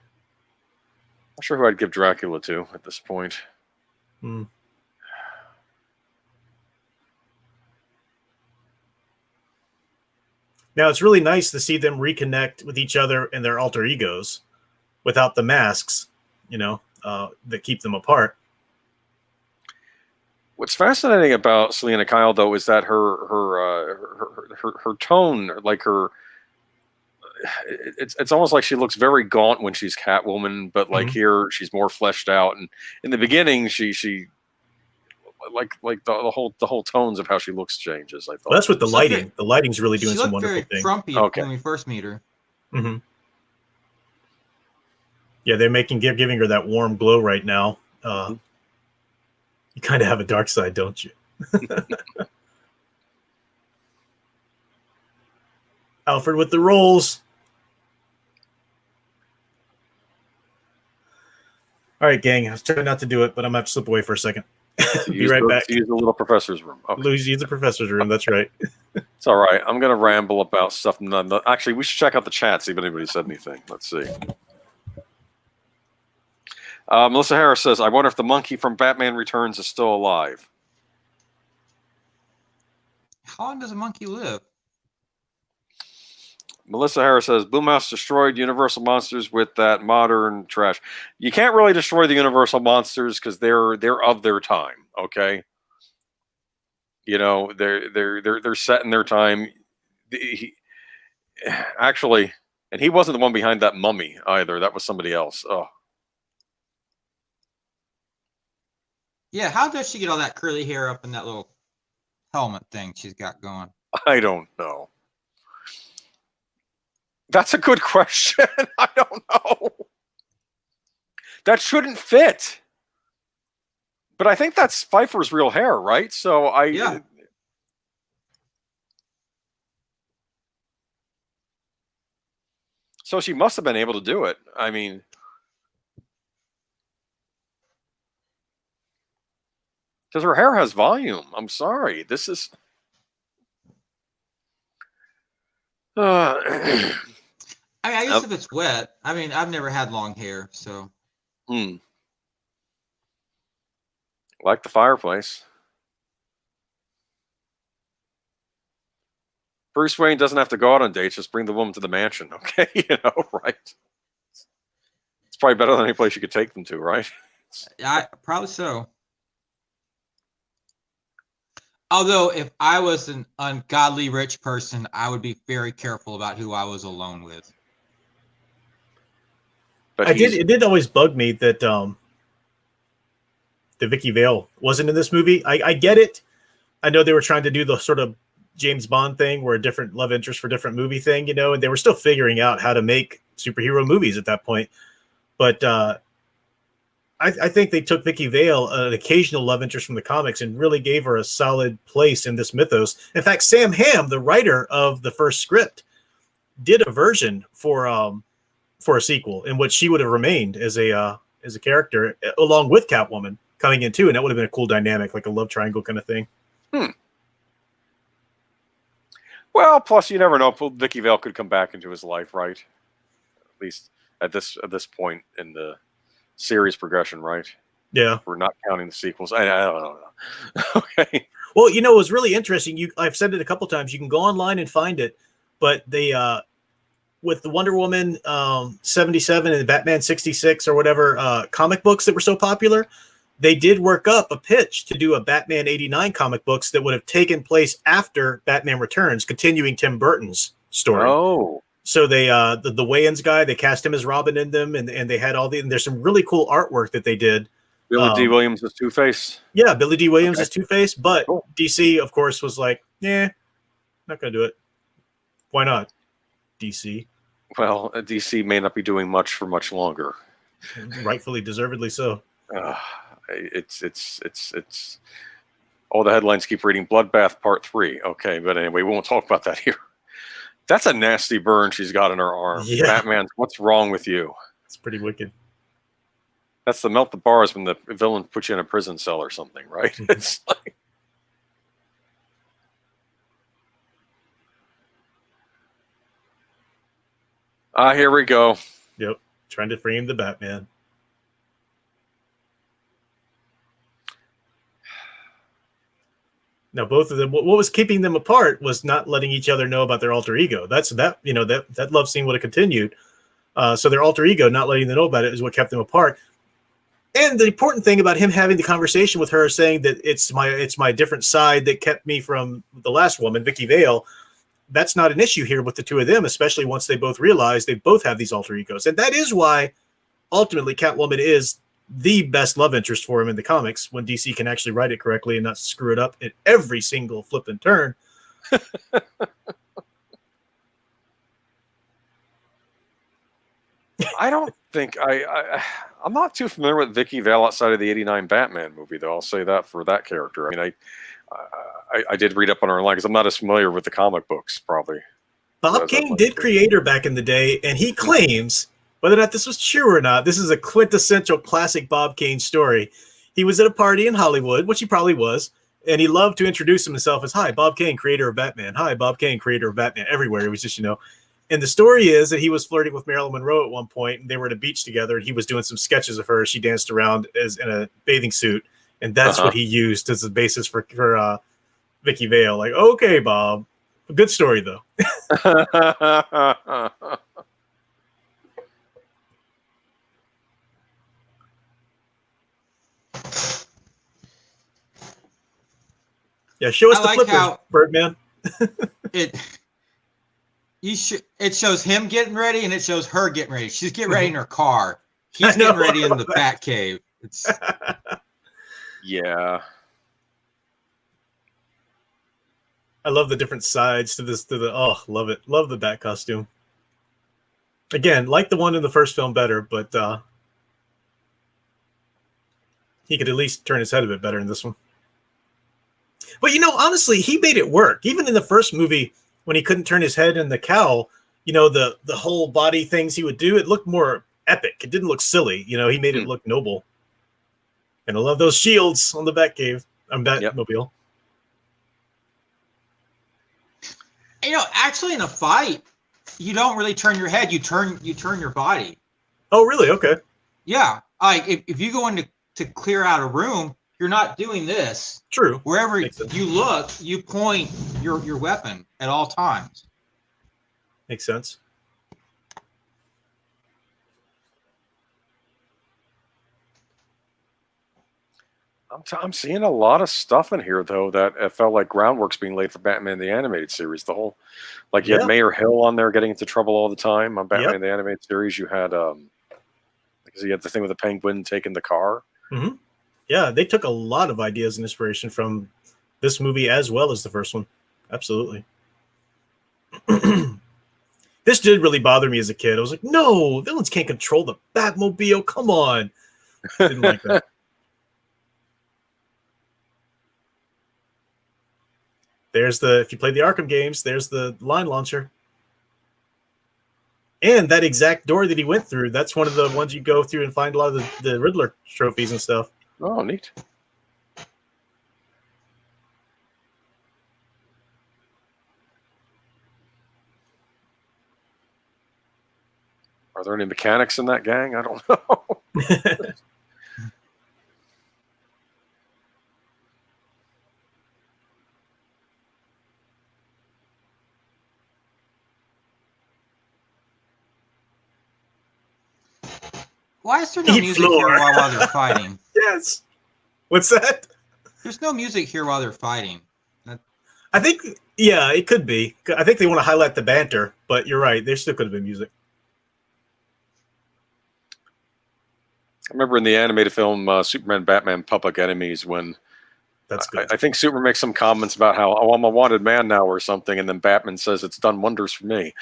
Not sure who I'd give Dracula to at this point. Hmm. Now, it's really nice to see them reconnect with each other and their alter egos without the masks, that keep them apart. What's fascinating about Selena Kyle, though, is that her tone, like it's almost like she looks very gaunt when she's Catwoman, but like here she's more fleshed out. And in the beginning, she like the whole tones of how she looks changes. I thought. Well, that's with the lighting. The lighting's really doing some wonderful things. She looked very frumpy when we first meet her. Mm-hmm. Yeah, they're giving her that warm glow right now. You kind of have a dark side, don't you? Alfred with the rolls. All right, gang. I was trying not to do it, but I'm going to have to slip away for a second. Be right back. Use the little professor's room. Okay. Use the professor's room. That's right. It's all right. I'm going to ramble about stuff. Actually, we should check out the chat, see if anybody said anything. Let's see. Melissa Harris says, I wonder if the monkey from Batman Returns is still alive. How long does a monkey live? Melissa Harris says, Boomhouse destroyed Universal Monsters with that modern trash. You can't really destroy the Universal Monsters because they're of their time, okay? You know, they're set in their time. Actually, and he wasn't the one behind that mummy either. That was somebody else. Oh. Yeah, how does she get all that curly hair up in that little helmet thing she's got going? I don't know. That's a good question. I don't know. That shouldn't fit. But I think that's Pfeiffer's real hair, right? So yeah. So she must have been able to do it. I mean, because her hair has volume. I'm sorry. This is. I guess if it's wet. I mean, I've never had long hair, so. Like the fireplace. Bruce Wayne doesn't have to go out on dates. Just bring the woman to the mansion, okay? You know, right? It's probably better than any place you could take them to, right? Yeah, probably so. Although, if I was an ungodly rich person, I would be very careful about who I was alone with. But it did always bug me that the Vicky Vale wasn't in this movie. I get it. I know they were trying to do the sort of James Bond thing where a different love interest for different movie thing, you know, and they were still figuring out how to make superhero movies at that point. But I think they took Vicky Vale, an occasional love interest from the comics, and really gave her a solid place in this mythos. In fact, Sam Hamm, the writer of the first script, did a version for a sequel in which she would have remained as a character along with Catwoman coming in too, and that would have been a cool dynamic, like a love triangle kind of thing. Well, plus you never know. Vicky Vale could come back into his life, right? At least at this point in the series progression, right? Yeah, we're not counting the sequels. I don't know. Okay. Well, you know, it was really interesting. I've said it a couple times. You can go online and find it, but they with the Wonder Woman 77 and Batman 66 or whatever comic books that were so popular, they did work up a pitch to do a Batman 89 comic books that would have taken place after Batman Returns, continuing Tim Burton's story. Oh. So they the Wayans guy, they cast him as Robin in them, and they had and there's some really cool artwork that they did. Billy D. Williams as Two-Face. Yeah, Billy D. Williams as Two-Face, but cool. DC, of course, was like, not gonna do it. Why not? DC. Well, DC may not be doing much for much longer. Rightfully, deservedly so. It's all the headlines keep reading Bloodbath Part 3. Okay, but anyway, we won't talk about that here. That's a nasty burn she's got in her arm. Yeah. Batman, what's wrong with you? It's pretty wicked. That's the melt the bars when the villain puts you in a prison cell or something, right? It's like. Here we go. Yep. Trying to frame the Batman. Now, both of them, what was keeping them apart was not letting each other know about their alter ego. That love scene would have continued. So their alter ego, not letting them know about it, is what kept them apart. And the important thing about him having the conversation with her, saying that it's my different side that kept me from the last woman, Vicky Vale, that's not an issue here with the two of them, especially once they both realize they both have these alter egos. And that is why ultimately Catwoman is the best love interest for him in the comics, when DC can actually write it correctly and not screw it up at every single flip and turn. I don't think I'm not too familiar with Vicky Vale outside of the '89 Batman movie, though. I'll say that for that character. I mean, I did read up on her online because I'm not as familiar with the comic books, probably. Bob Kane did create her back in the day, and he claims whether or not this was true or not, this is a quintessential classic Bob Kane story. He was at a party in Hollywood, which he probably was, and he loved to introduce himself as, "Hi, Bob Kane, creator of Batman. Hi, Bob Kane, creator of Batman." Everywhere. It was just, And the story is that he was flirting with Marilyn Monroe at one point, and they were at a beach together, and he was doing some sketches of her. She danced around as in a bathing suit, and that's what he used as the basis for Vicky Vale. Like, okay, Bob. A good story, though. Yeah, show us the flippers, Birdman. It shows him getting ready and it shows her getting ready. She's getting ready in her car. He's getting ready in the Bat Cave. It's yeah. I love the different sides to this. Love it. Love the Bat costume. Again, like the one in the first film better, but he could at least turn his head a bit better in this one. But honestly, he made it work. Even in the first movie, when he couldn't turn his head in the cowl, the whole body things he would do, it looked more epic. It didn't look silly. He made it look noble. And I love those shields on the Batcave. Batmobile. Actually, in a fight, you don't really turn your head. You turn your body. Oh, really? Okay. Yeah. Like if you go in to clear out a room, you're not doing this. True. Wherever you look, you point your weapon at all times. Makes sense. I'm seeing a lot of stuff in here, though, that it felt like groundwork's being laid for Batman the Animated Series. The whole, you had Mayor Hill on there getting into trouble all the time on Batman the Animated Series. You had, because you had the thing with the Penguin taking the car. Mm-hmm. Yeah, they took a lot of ideas and inspiration from this movie as well as the first one. Absolutely. This did really bother me as a kid. I was like, no, villains can't control the Batmobile. Come on. Didn't like that. If you played the Arkham games, there's the line launcher. And that exact door that he went through, that's one of the ones you go through and find a lot of the Riddler trophies and stuff. Oh, neat. Are there any mechanics in that gang? I don't know. Why is there no music here while they're fighting? Yes. What's that? There's no music here while they're fighting. I think, it could be. I think they want to highlight the banter, but you're right. There still could have been music. I remember in the animated film Superman Batman Public Enemies when that's good. I think Superman makes some comments about how, I'm a wanted man now or something, and then Batman says it's done wonders for me.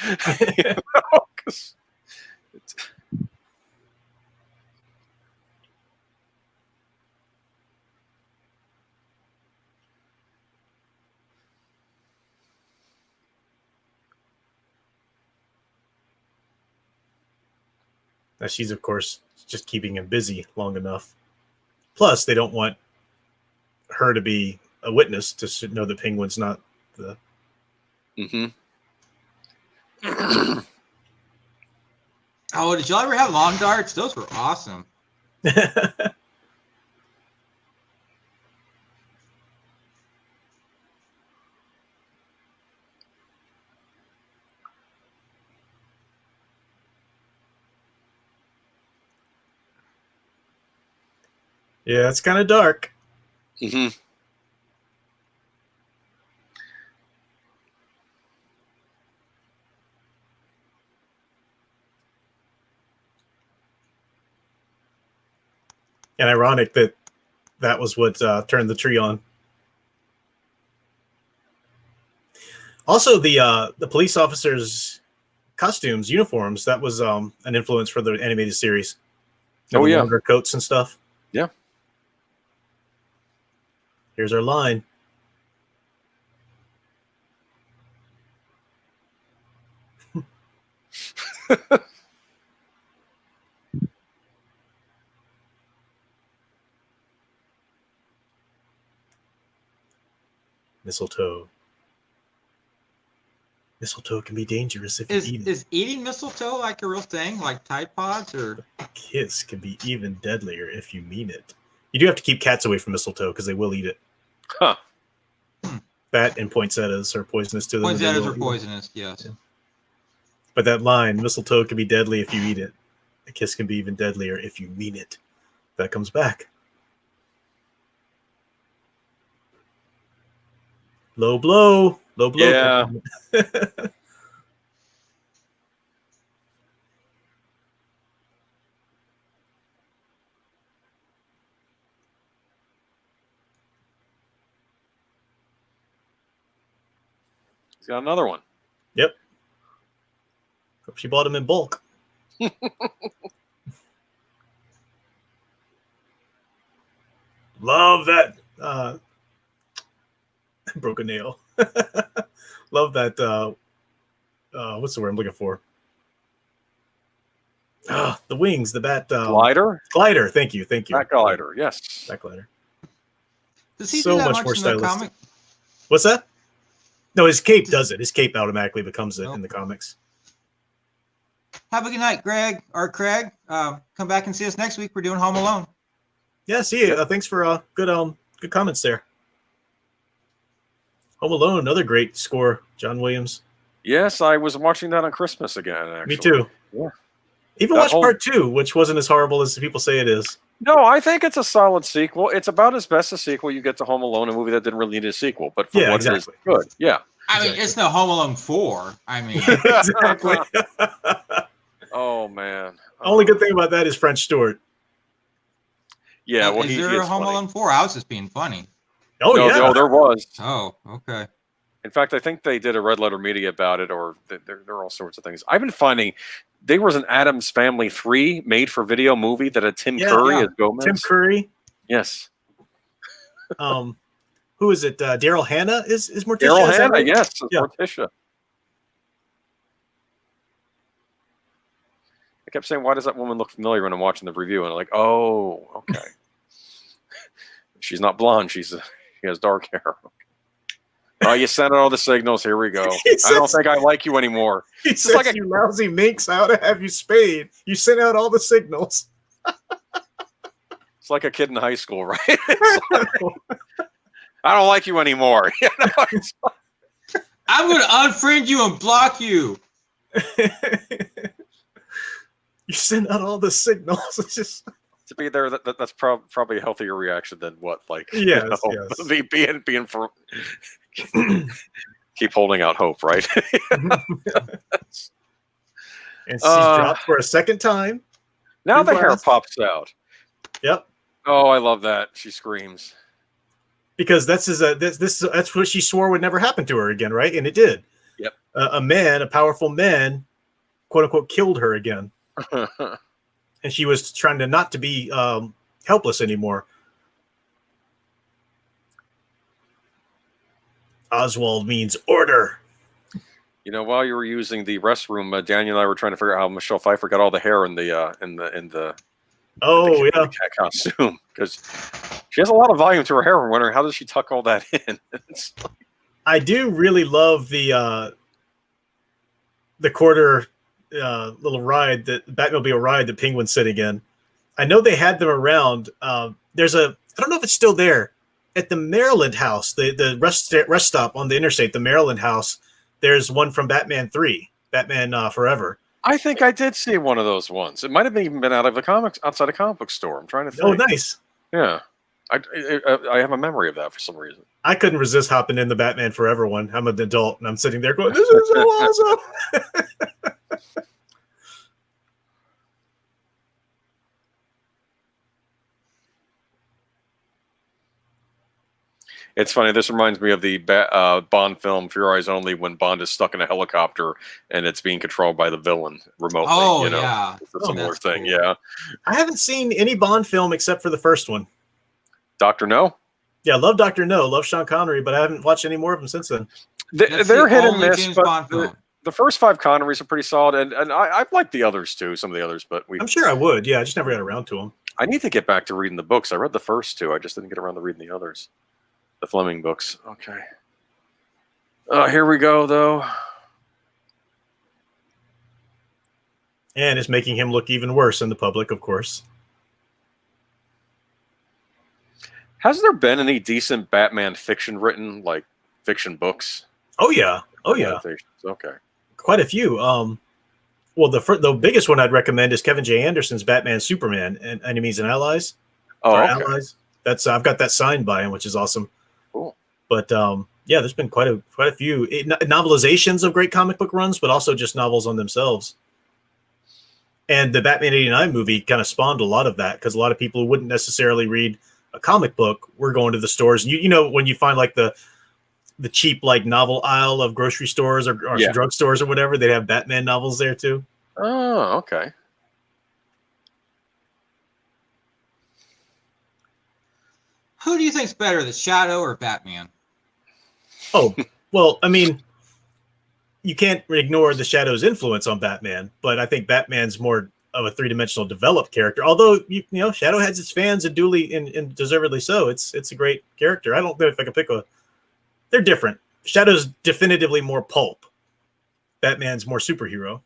Now she's, of course, just keeping him busy long enough. Plus, they don't want her to be a witness to know the Penguin's not the... Mm-hmm. Oh, did y'all ever have lawn darts? Those were awesome. Yeah, it's kind of dark. Mm-hmm. And ironic that was what turned the tree on. Also, the police officers' costumes, uniforms, that was an influence for the animated series. Longer coats and stuff. Yeah. Here's our line. Mistletoe. Mistletoe can be dangerous if you eat it. Is eating mistletoe like a real thing, like Tide Pods, or A kiss can be even deadlier if you mean it. You do have to keep cats away from mistletoe because they will eat it. Huh. Bat and poinsettias are poisonous to them. poinsettias are poisonous? Yes. Yeah. But that line, mistletoe can be deadly if you eat it. A kiss can be even deadlier if you mean it. That comes back. Low blow. Low blow. Yeah. He's got another one. Yep. Hope she bought them in bulk. Love that. Broke a nail. Love that. What's the word I'm looking for? The wings, the bat. Glider? Glider. Thank you. Bat glider, yes. Bat glider. Does he So do that much more in the stylistic. comic? What's that? No, his cape does it. His cape automatically becomes it in the comics. Have a good night, Greg. Or Craig. Come back and see us next week. We're doing Home Alone. Yeah, see you. Thanks for good comments there. Home Alone, another great score, John Williams. Yes, I was watching that on Christmas again, actually. Me too. Yeah. Even watched part 2, which wasn't as horrible as people say it is. No, I think it's a solid sequel. It's about as best a sequel you get to Home Alone, a movie that didn't really need a sequel, but for what it is, good. Yeah. I mean, it's no Home Alone 4. I mean, exactly. Oh man. Only good thing about that is French Stewart. Yeah. Well, is there a Home Alone 4? I was just being funny. Oh no, yeah. No, there was. Oh, okay. In fact, I think they did a Red Letter Media about it, or there are all sorts of things. I've been finding there was an Addams Family 3 made-for-video movie that had Tim Curry as Gomez. Tim Curry. Yes. Who is it? Daryl Hannah is Morticia? Daryl Hannah, right? yes, Yeah. Morticia. I kept saying, "Why does that woman look familiar?" when I'm watching the review, and I'm like, "Oh, okay." She's not blonde. She has dark hair. Oh, you sent out all the signals. Here we go. I don't think I like you anymore. He says, like you lousy minx, how to have you spayed? You sent out all the signals. It's like a kid in high school, right? I don't like you anymore. You know, I'm going to unfriend you and block you. You sent out all the signals. It's just... To be there, that's probably a healthier reaction than what, like, yes, being for keep holding out hope, right? And she's dropped for a second time. Now the hair pops out. Yep. Oh, I love that. She screams because that's what she swore would never happen to her again, right? And it did. Yep. A powerful man, quote unquote, killed her again. And she was trying to not to be helpless anymore. Oswald means order. You know, while you were using the restroom, Daniel and I were trying to figure out how Michelle Pfeiffer got all the hair in the cat costume, because she has a lot of volume to her hair. We're wondering, how does she tuck all that in? I do really love the quarter little ride, that Batmobile ride that Penguin's sitting in. I know they had them around. There's I don't know if it's still there at the Maryland house, the rest stop on the interstate, the Maryland house. There's one from Batman 3, Batman Forever. I think I did see one of those ones. It might have even been outside a comic book store. I'm trying to think. Oh, nice. Yeah. I have a memory of that for some reason. I couldn't resist hopping in the Batman Forever one. I'm an adult and I'm sitting there going, "This is so awesome." It's funny. This reminds me of the Bond film "For Your Eyes Only," when Bond is stuck in a helicopter and it's being controlled by the villain remotely. Oh, you know? yeah. It's a similar thing. Cool. Yeah. I haven't seen any Bond film except for the first one. Dr. No? Yeah, I love Dr. No. Love Sean Connery, but I haven't watched any more of them since then. They're hit and miss, but the first 5 Connerys are pretty solid, and I've liked the others too, some of the others, but I'm sure I would. Yeah, I just never got around to them. I need to get back to reading the books. I read the first 2. I just didn't get around to reading the others. The Fleming books. Okay. Here we go, though. And it's making him look even worse in the public, of course. Has there been any decent Batman fiction written, like fiction books? Oh yeah, oh yeah, Okay, quite a few. Well, the biggest one I'd recommend is Kevin J. Anderson's Batman Superman and Enemies and Allies. Oh, okay. Allies. That's I've got that signed by him, which is awesome. Cool. But yeah, there's been quite a few novelizations of great comic book runs, but also just novels on themselves. And the Batman '89 movie kind of spawned a lot of that, because a lot of people who wouldn't necessarily read a comic book were going to the stores. And you know, when you find like the cheap like novel aisle of grocery stores or drugstores or whatever, they'd have Batman novels there too. Oh, okay. Who do you think's better, the Shadow or Batman? Oh, well, I mean, you can't ignore the Shadow's influence on Batman, but I think Batman's more of a three-dimensional developed character. Although you know, Shadow has its fans, and duly and deservedly so. It's a great character. I don't know if I can pick a. They're different. Shadow's definitively more pulp. Batman's more superhero.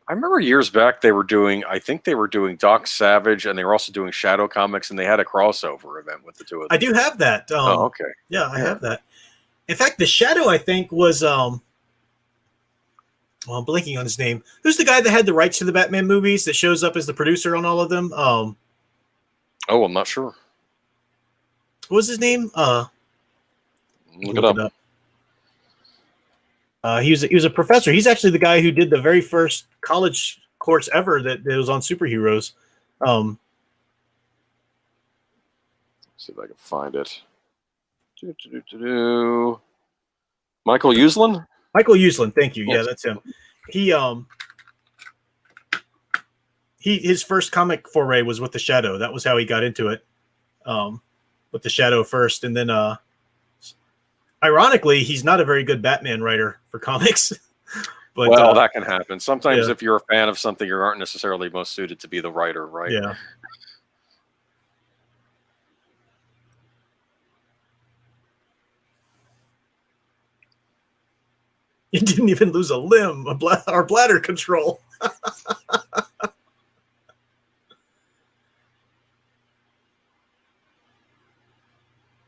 I remember years back I think they were doing Doc Savage, and they were also doing Shadow Comics, and they had a crossover event with the two of them. I do have that. Oh, okay. Yeah, I have that. In fact, the Shadow, I think, was well, I'm blanking on his name. Who's the guy that had the rights to the Batman movies that shows up as the producer on all of them? Oh, I'm not sure. What was his name? Look it up. He was a professor. He's actually the guy who did the very first college course ever that was on superheroes. Let's see if I can find it. Michael Uslan? Michael Uslan, thank you. Yes. Yeah, that's him. His first comic foray was with the Shadow. That was how he got into it. With the Shadow first, and then ironically, he's not a very good Batman writer for comics. But well, that can happen. Sometimes if you're a fan of something, you aren't necessarily most suited to be the writer, right? Yeah. He didn't even lose a limb, our bladder control.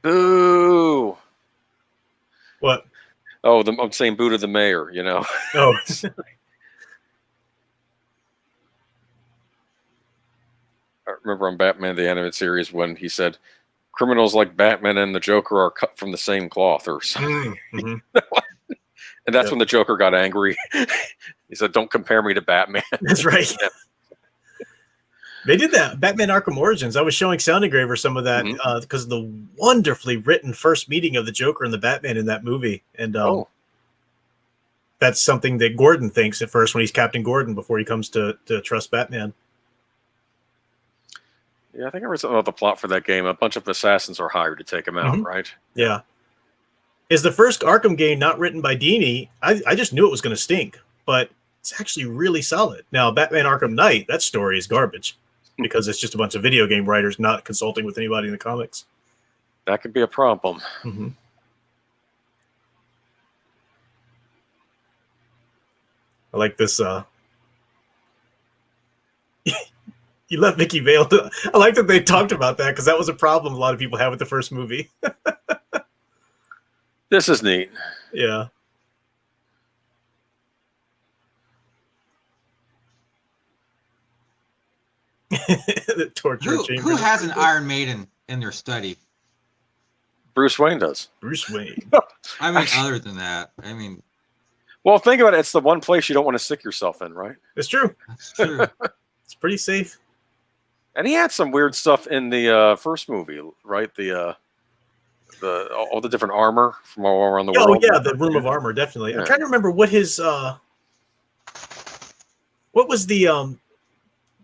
Boo! What? Oh, I'm saying boo to the mayor, you know. Oh. I remember on Batman the Animated Series when he said, criminals like Batman and the Joker are cut from the same cloth or something. Mm-hmm. And that's when the Joker got angry. He said, don't compare me to Batman. That's right. They did that. Batman Arkham Origins. I was showing Sound Engraver some of that because of the wonderfully written first meeting of the Joker and the Batman in that movie. And that's something that Gordon thinks at first when he's Captain Gordon before he comes to trust Batman. Yeah, I think I read something about the plot for that game. A bunch of assassins are hired to take him out, right? Yeah. Is the first Arkham game not written by Dini? I just knew it was going to stink, but it's actually really solid. Now, Batman Arkham Knight, that story is garbage because it's just a bunch of video game writers not consulting with anybody in the comics. That could be a problem. Mm-hmm. I like this. You let Vicky Vale do. I like that they talked about that because that was a problem a lot of people had with the first movie. This is neat. Yeah. The torture chamber. Who has an Iron Maiden in their study? Bruce Wayne does. Bruce Wayne. I mean, other than that, I mean. Well, think about it. It's the one place you don't want to stick yourself in, right? It's true. That's true. It's pretty safe. And he had some weird stuff in the first movie, right? All the different armor from all around the world. Oh yeah, the Room of Armor, definitely. Yeah. I'm trying to remember what his what was the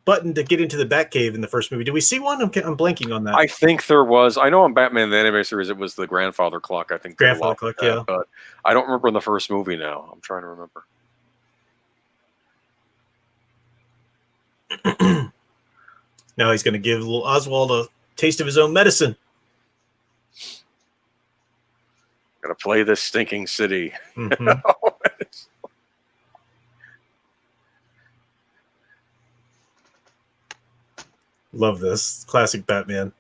button to get into the Batcave in the first movie. Did we see one? I'm blanking on that. I think there was. I know on Batman the Animated Series it was the grandfather clock. I think grandfather clock, yeah. But I don't remember in the first movie now. I'm trying to remember. Now he's going to give little Oswald a taste of his own medicine. Got Gotta play this stinking city. Mhm. Love this classic Batman.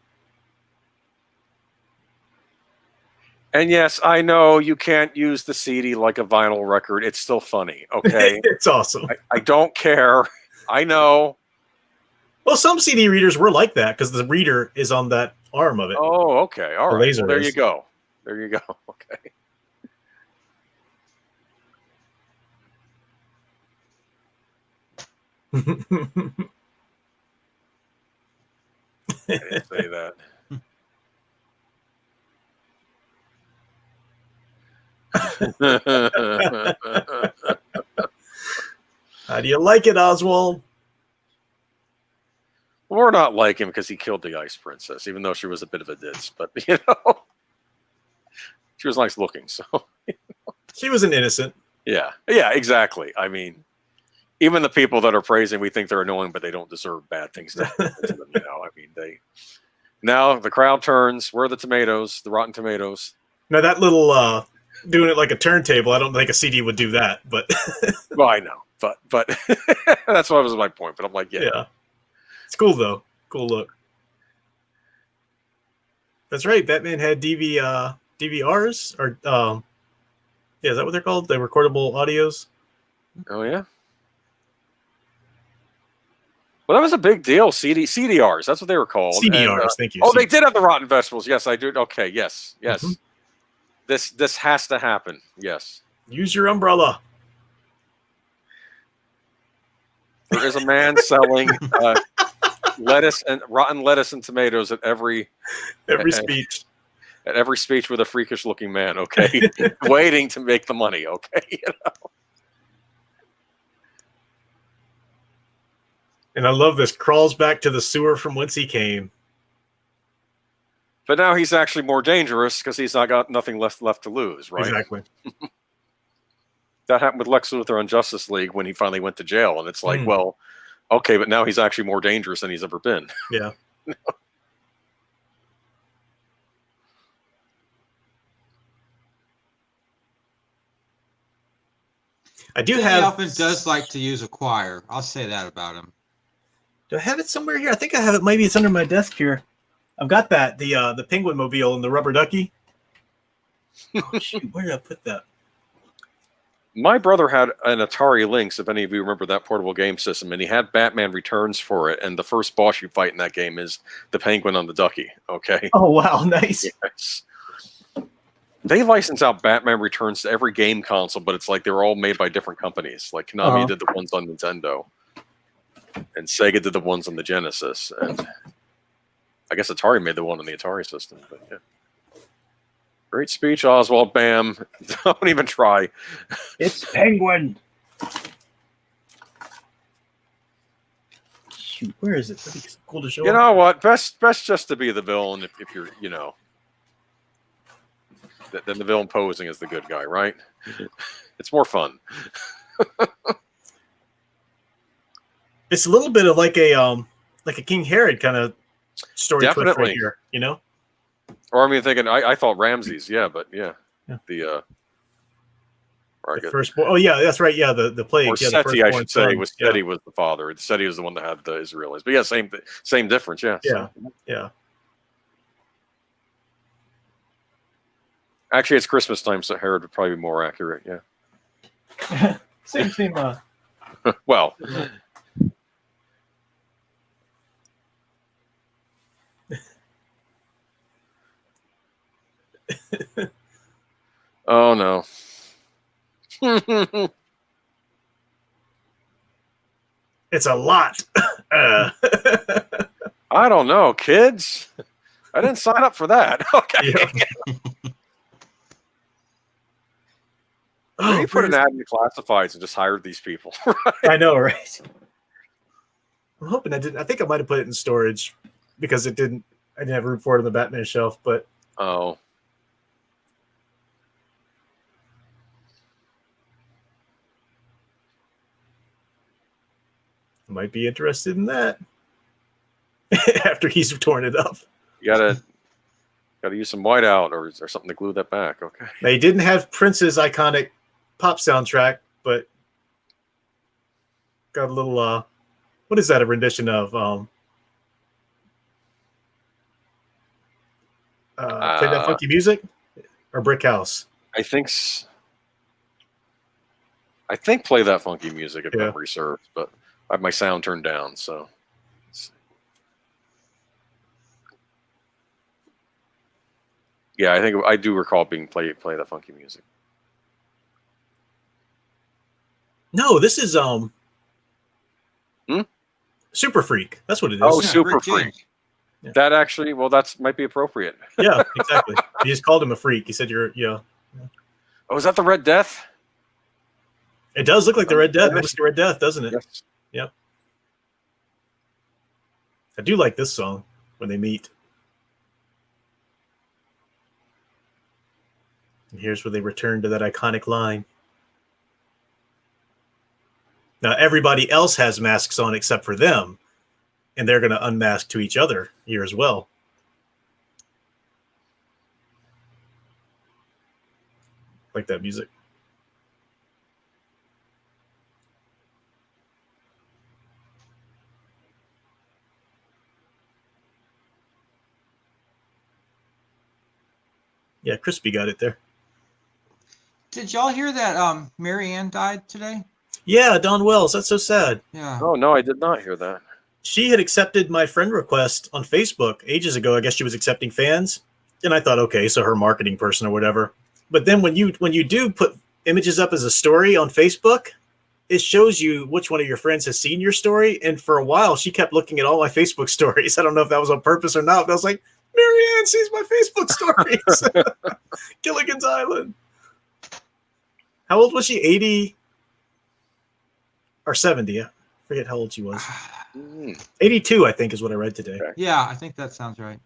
And yes, I know you can't use the CD like a vinyl record. It's still funny, okay? It's awesome. I don't care. I know. Well, some CD readers were like that because the reader is on that arm of it. Oh, okay. All The right. laser Well, there is. you go. There you go. Okay. I didn't say that. How do you like it, Oswald? We're not like him because he killed the Ice Princess, even though she was a bit of a ditz. But, you know, she was nice looking. So, She was an innocent. yeah. Yeah, exactly. I mean, even the people that are praising, we think they're annoying, but they don't deserve bad things to happen to them. You know, I mean, now the crowd turns. Where are the tomatoes? The rotten tomatoes. Now that little doing it like a turntable, I don't think a CD would do that, but Well, I know, but that's what was my point. But I'm like, yeah. It's cool though. Cool look. That's right. Batman had DVRs or is that what they're called? The recordable audios. Oh yeah. Well, that was a big deal. CDRs. That's what they were called. CDRs. And, thank you. oh, they did have the Rotten Vegetables. Yes, I do. Okay. Yes. Mhm. This has to happen. Yes. Use your umbrella. There is a man selling lettuce and rotten lettuce and tomatoes at every speech. At every speech with a freakish looking man. Okay, waiting to make the money. Okay. You know? And I love this. Crawls back to the sewer from whence he came. But now he's actually more dangerous because he's not got nothing left to lose, right? Exactly. That happened with Lex Luthor on Justice League when he finally went to jail, and it's like, well, okay, but now he's actually more dangerous than he's ever been. Yeah. I do have. He often does like to use a choir. I'll say that about him. Do I have it somewhere here? I think I have it. Maybe it's under my desk here. I've got that the Penguin Mobile and the Rubber Ducky. Oh shoot! Where did I put that? My brother had an Atari Lynx, if any of you remember that portable game system, and he had Batman Returns for it. And the first boss you fight in that game is the Penguin on the Ducky. Okay. Oh wow! Nice. Yes. They license out Batman Returns to every game console, but it's like they were all made by different companies. Like Konami did the ones on Nintendo, and Sega did the ones on the Genesis, and I guess Atari made the one on the Atari system. But yeah. Great speech, Oswald. Bam. Don't even try. It's Penguin. Shoot, where is it? That'd be cool to show. You know what? Best just to be the villain if you're, you know. Then the villain posing as the good guy, right? It's more fun. It's a little bit of like a King Herod kind of story twist Definitely. right here, you know? Or I mean, thinking I thought Ramses, yeah, but yeah. The The first boy. Oh yeah, that's right. Yeah, the plague. or Yeah, Seti, I should say, son. was Seti was the father. Seti was the one that had the Israelis. But yeah, same difference. Yeah. Yeah. So. Yeah. Actually, it's Christmas time, so Herod would probably be more accurate. Yeah. Same. Well. Oh no. It's a lot. I don't know, kids. I didn't sign up for that. Okay. Yeah. You put an ad in the classifieds and just hired these people. Right? I know, right? I'm hoping I didn't. I think I might have put it in storage because it didn't. I didn't have room for it on the Batman shelf, but Oh. I might be interested in that after he's torn it up. You gotta Got to use some whiteout, or is there something to glue that back? Okay. They didn't have Prince's iconic pop soundtrack, but got a little. What is that a rendition of? Play That Funky Music or Brick House? I think Play That Funky Music if memory serves, but I have my sound turned down, so. Yeah, I think I do recall being Play That Funky Music. No, this is Super Freak. That's what it is. Oh, Super Freak. Yeah. That actually, well, that's might be appropriate. Yeah, exactly. He just called him a freak. He said, "Yeah." Oh, is that the Red Death? It does look like the Red Death. It looks like the Red Death, doesn't it? Yes. Yep. I do like this song when they meet. And here's where they return to that iconic line. Now, everybody else has masks on except for them, and they're going to unmask to each other here as well. Like that music. Yeah, Crispy got it there. Did y'all hear that Mary Ann died today? Yeah, Dawn Wells. That's so sad. Yeah. Oh, no, I did not hear that. She had accepted my friend request on Facebook ages ago. I guess she was accepting fans. And I thought, okay, so her marketing person or whatever. But then when you do put images up as a story on Facebook, it shows you which one of your friends has seen your story. And for a while, she kept looking at all my Facebook stories. I don't know if that was on purpose or not, but I was like, Mary Ann sees my Facebook stories. Gilligan's Island. How old was she? 80 or 70? I forget how old she was. 82, I think, is what I read today. Okay. Yeah, I think that sounds right.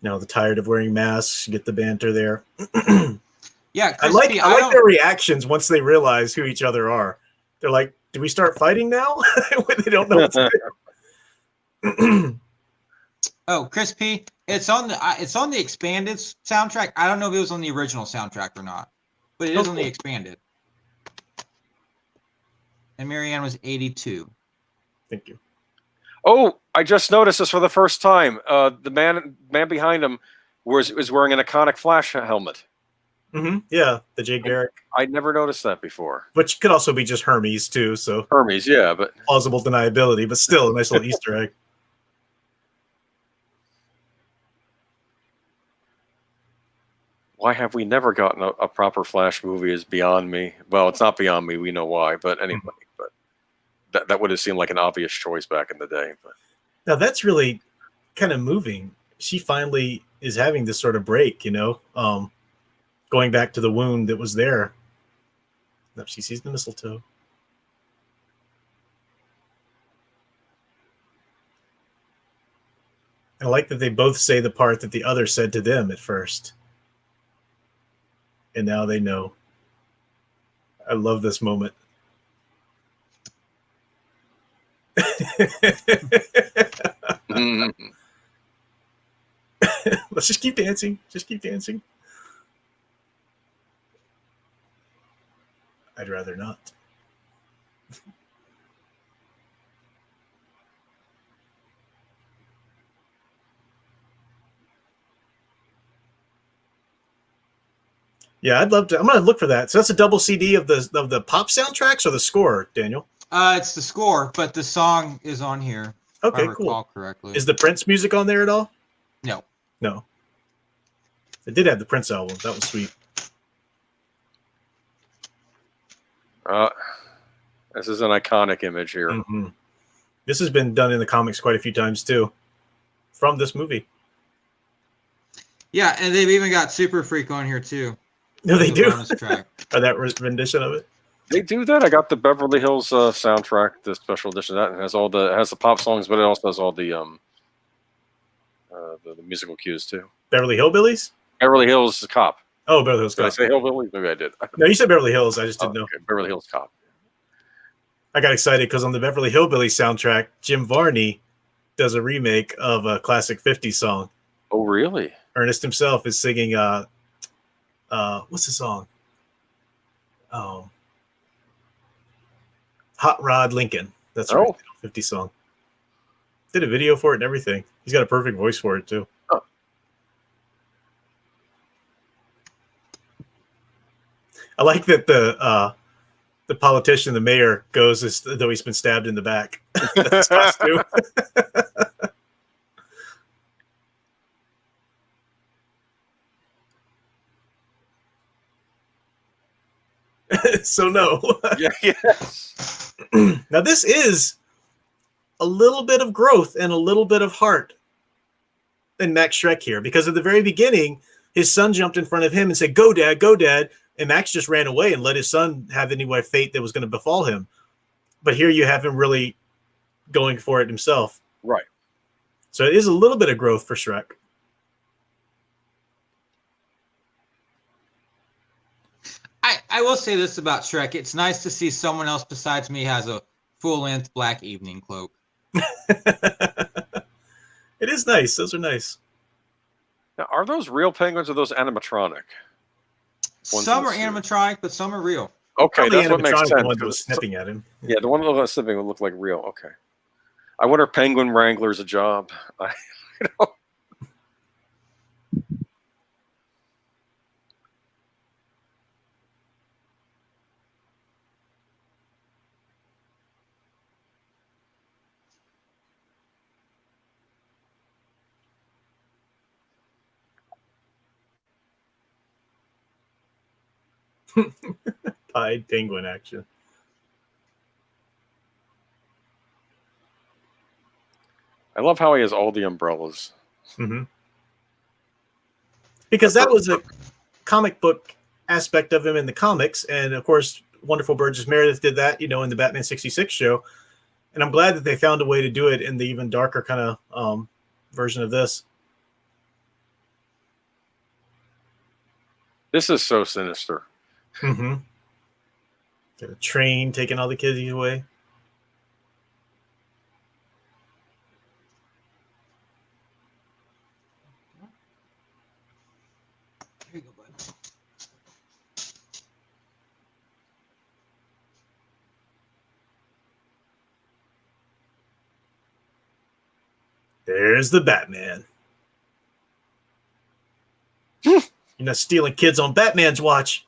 Now the tired of wearing masks, you get the banter there. Yeah, I like their reactions once they realize who each other are. They're like, "Do we start fighting now?" When they don't know what to do. Oh, Chris P. It's on the expanded soundtrack. I don't know if it was on the original soundtrack or not, but it is on the expanded. And Marianne was 82. Thank you. Oh, I just noticed this for the first time. The man behind him was wearing an iconic Flash helmet. Mm-hmm. Yeah, the Jay Garrick. I'd never noticed that before. Which could also be just Hermes too. So Hermes, yeah, but plausible deniability, but still a nice little Easter egg. Why have we never gotten a proper Flash movie is beyond me. Well, it's not beyond me. We know why. But anyway, but that would have seemed like an obvious choice back in the day. But now that's really kind of moving. She finally is having this sort of break, going back to the wound that was there. Now she sees the mistletoe. I like that they both say the part that the other said to them at first. And now they know. I love this moment. Let's just keep dancing. Just keep dancing. I'd rather not. Yeah, I'd love to. I'm going to look for that. So that's a double CD of the pop soundtracks or the score, Daniel? It's the score, but the song is on here. Okay, if I recall cool. correctly. Is the Prince music on there at all? No. No. It did have the Prince album. That was sweet. This is an iconic image here. Mm-hmm. This has been done in the comics quite a few times too, from this movie. Yeah, and they've even got Super Freak on here too. No, they do. Track. Or that rendition of it. They do that. I got the Beverly Hills soundtrack, the special edition of that, and it has the pop songs, but it also has all the musical cues too. Beverly Hillbillies? Beverly Hills Cop. Oh, Beverly Hills Did Cop. I say Hillbillies? Maybe I did. No, you said Beverly Hills. I just didn't know. Okay. Beverly Hills Cop. I got excited because on the Beverly Hillbillies soundtrack, Jim Varney does a remake of a classic 50s song. Oh, really? Ernest himself is singing what's the song? Hot Rod Lincoln. That's right. 50 song. Did a video for it and everything. He's got a perfect voice for it too. Oh. I like that the politician, the mayor, goes as though he's been stabbed in the back. That's costume. So no. Yes. Now this is a little bit of growth and a little bit of heart in Max Shrek here, because at the very beginning, his son jumped in front of him and said, "Go, Dad, go, Dad." And Max just ran away and let his son have any fate that was going to befall him. But here you have him really going for it himself. Right. So it is a little bit of growth for Shrek. I will say this about Shrek. It's nice to see someone else besides me has a full-length black evening cloak. It is nice. Those are nice. Now, are those real penguins or those animatronic? Some are animatronic, but some are real. Okay, Probably that's what makes sense. The one that was snipping at him. Yeah, the one that was snipping would look like real. Okay. I wonder if Penguin Wrangler's a job. I don't. Pied penguin action. I love how he has all the umbrellas. Mm-hmm. Because that was a comic book aspect of him in the comics, and of course, Wonderful Burgess Meredith did that, in the Batman 66 show. And I'm glad that they found a way to do it in the even darker kind of version of this. This is so sinister. Mm-hmm. Got a train taking all the kids away. Here you go, bud. There's the Batman. You're not stealing kids on Batman's watch.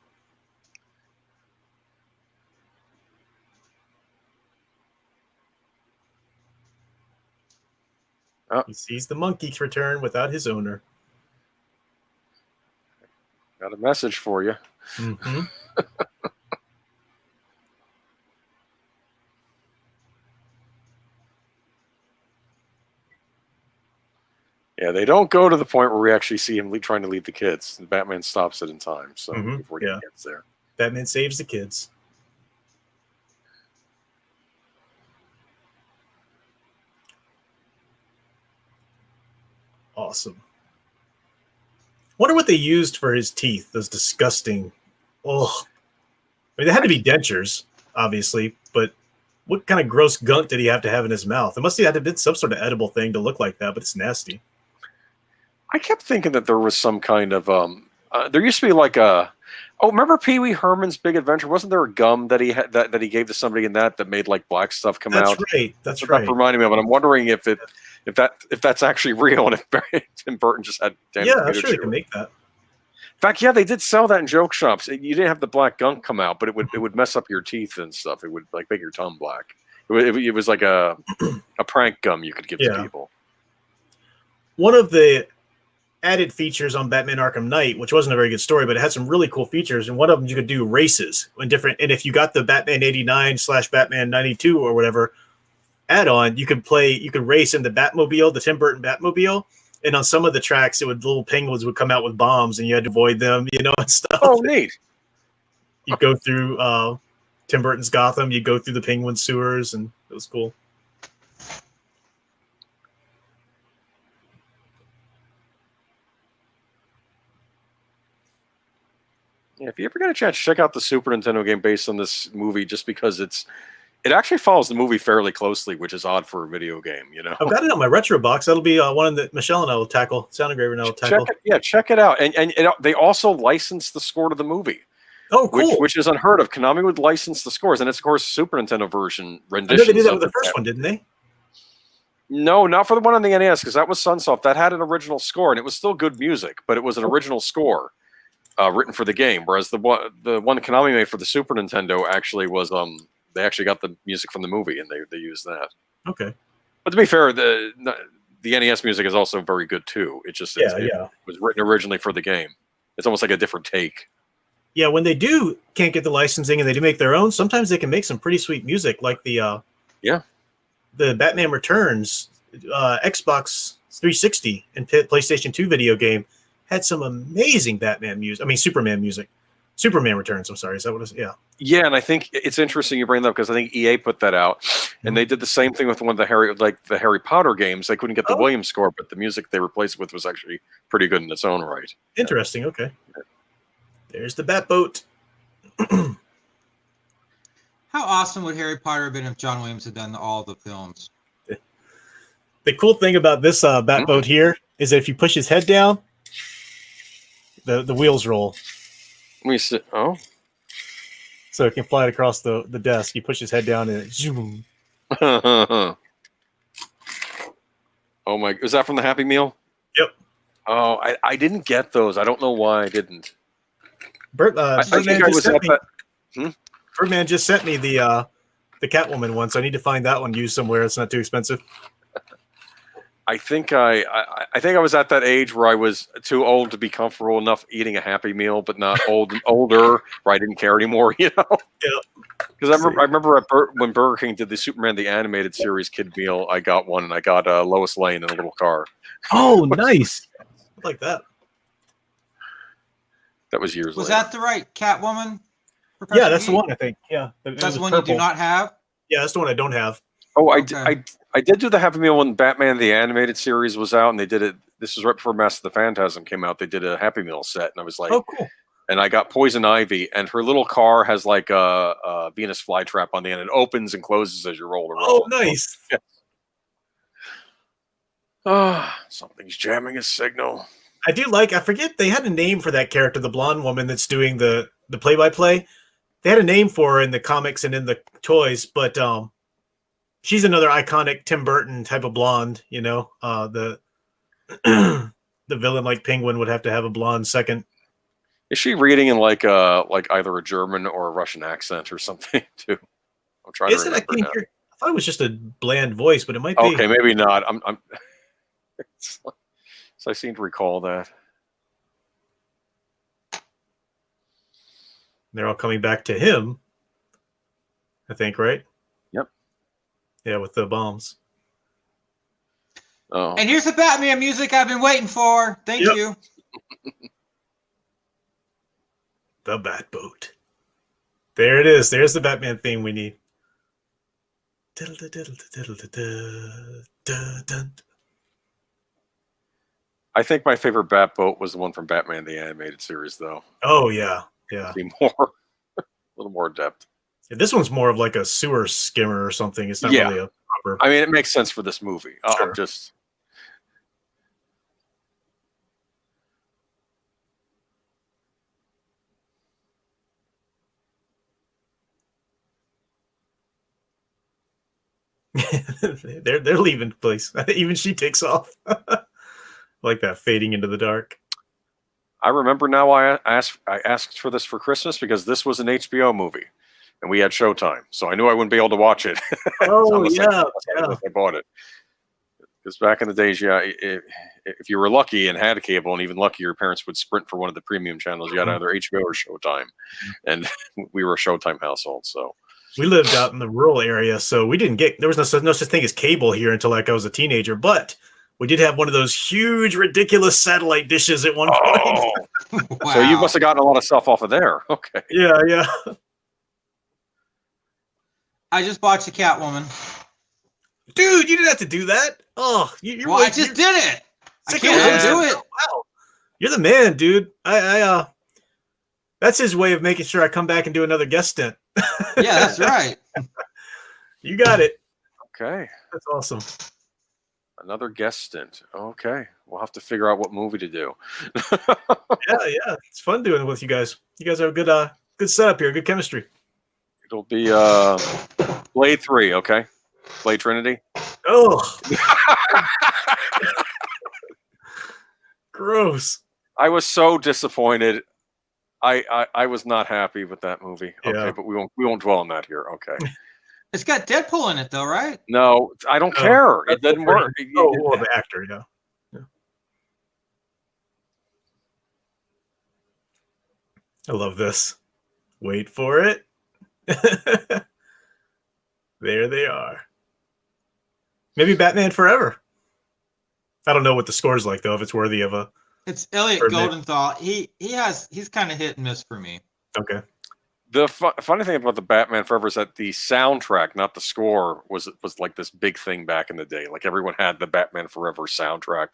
Oh. He sees the monkey return without his owner. Got a message for you. Mm-hmm. Yeah, they don't go to the point where we actually see him trying to lead the kids. The Batman stops it in time, so before he gets there. Batman saves the kids. Awesome. Wonder what they used for his teeth. Those disgusting. Oh, I mean, they had to be dentures, obviously, but what kind of gross gunk did he have to have in his mouth? It must have had to been some sort of edible thing to look like that, but it's nasty. I kept thinking that there was some kind of there used to be like a remember Pee Wee Herman's Big Adventure? Wasn't there a gum that he had that he gave to somebody in that made like black stuff come out? That's right. That's right. That reminded me of it. I'm wondering if that's actually real and if Tim Burton just had. Yeah, I'm sure they can make that. In fact, yeah, they did sell that in joke shops. You didn't have the black gunk come out, but it would mess up your teeth and stuff. It would like make your tongue black. It was like a prank gum you could give to people. One of the added features on Batman Arkham Knight, which wasn't a very good story, but it had some really cool features. And one of them, you could do races in different. And if you got the Batman 89/Batman 92 or whatever add-on, you could race in the Batmobile, the Tim Burton Batmobile. And on some of the tracks, little penguins would come out with bombs, and you had to avoid them, and stuff. Oh, neat! You go through Tim Burton's Gotham. You go through the penguin sewers, and it was cool. Yeah, if you ever get a chance, check out the Super Nintendo game based on this movie, just because it's It actually follows the movie fairly closely, which is odd for a video game. You know, I've got it on my retro box. That'll be one that Michelle and I will tackle. Sound Engraver and I will tackle. Check it out. And they also licensed the score to the movie. Oh, cool. Which is unheard of. Konami would license the scores, and it's of course Super Nintendo version rendition. I know they did that with the first one, didn't they? No, not for the one on the NES, because that was Sunsoft. That had an original score, and it was still good music, but it was an original score written for the game. Whereas the one Konami made for the Super Nintendo actually was they actually got the music from the movie, and they used that. Okay. But to be fair, the NES music is also very good too. It just it was written originally for the game. It's almost like a different take. Yeah, when they can't get the licensing and they do make their own, sometimes they can make some pretty sweet music, like the Batman Returns Xbox 360 and PlayStation 2 video game had some amazing Batman music. I mean, Superman music. Superman Returns. I'm sorry. Is that what it is? Yeah. Yeah, and I think it's interesting you bring that up because I think EA put that out, and they did the same thing with one of the Harry Potter games. They couldn't get the Williams score, but the music they replaced it with was actually pretty good in its own right. Interesting. Okay. There's the Batboat. How awesome would Harry Potter have been if John Williams had done all the films? The cool thing about this Batboat here is that if you push his head down, the wheels roll. Let me see. Oh. So it can fly it across the desk. You push his head down and it zoom. Oh my! Is that from the Happy Meal? Yep. Oh, I didn't get those. I don't know why I didn't. Birdman just sent me the Catwoman one, so I need to find that one used somewhere. It's not too expensive. I think I was at that age where I was too old to be comfortable enough eating a Happy Meal, but not older where I didn't care anymore. You know. Yeah. Because I remember when Burger King did the Superman the Animated Series kid meal, I got one and I got Lois Lane in a little car. Oh, nice! I like that. That was years. Was later. that the right Catwoman? Professor Geek? That's the one I think. Yeah, that's the one purple. You do not have. Yeah, that's the one I don't have. Oh, I did do the Happy Meal when Batman the Animated Series was out, and they did it. This was right before Master of the Phantasm came out. They did a Happy Meal set, and I was like, oh, cool. And I got Poison Ivy, and her little car has like a Venus flytrap on the end. It opens and closes as you roll. Oh, nice. Something's jamming his signal. I do like. I forget they had a name for that character, the blonde woman that's doing the play-by-play. They had a name for her in the comics and in the toys, but she's another iconic Tim Burton type of blonde. You know, the villain like Penguin would have to have a blonde second. Is she reading in like either a German or a Russian accent or something too? I'm trying to remember now. I thought it was just a bland voice, but it might be. Okay, maybe not. I'm so I seem to recall that. They're all coming back to him, I think, right? Yep. Yeah, with the bombs. Oh. And here's the Batman music I've been waiting for. Thank you. The Batboat. There it is. There's the Batman theme we need. I think my favorite Batboat was the one from Batman the Animated Series, though. Oh yeah, yeah. Be more, a little more depth. Yeah, this one's more of like a sewer skimmer or something. It's not really a proper. I mean, it makes sense for this movie. Sure. I'm just. they're leaving the place. Even she takes off. Like that fading into the dark. I remember now. I asked for this for Christmas because this was an HBO movie, and we had Showtime, so I knew I wouldn't be able to watch it. Oh yeah, I bought it because back in the days, if you were lucky and had a cable, and even lucky, your parents would sprint for one of the premium channels. You had either HBO or Showtime, and we were a Showtime household, so. We lived out in the rural area, so we didn't get. There was no such thing as cable here until like I was a teenager, but. We did have one of those huge, ridiculous satellite dishes at one point. Wow. So you must have gotten a lot of stuff off of there. Okay. Yeah, yeah. I just watched the Catwoman. Dude, you didn't have to do that. Oh, I just did it. I can't do it. Wow. You're the man, dude. I that's his way of making sure I come back and do another guest stint. Yeah, that's right. You got it. Okay. That's awesome. Another guest stint. Okay. We'll have to figure out what movie to do. Yeah. It's fun doing it with you guys. You guys have a good setup here, good chemistry. It'll be Blade 3, okay? Blade Trinity. Oh. Gross. I was so disappointed. I was not happy with that movie. Okay, Yeah. but we won't dwell on that here. Okay. It's got Deadpool in it, though, right? No, I don't care. It doesn't work. Oh, the actor, yeah. I love this. Wait for it. There they are. Maybe Batman Forever. I don't know what the score's like, though, if it's worthy of a... It's Elliot Goldenthal. He's kind of hit and miss for me. Okay. The funny thing about the Batman Forever is that the soundtrack, not the score, was like this big thing back in the day. Like everyone had the Batman Forever soundtrack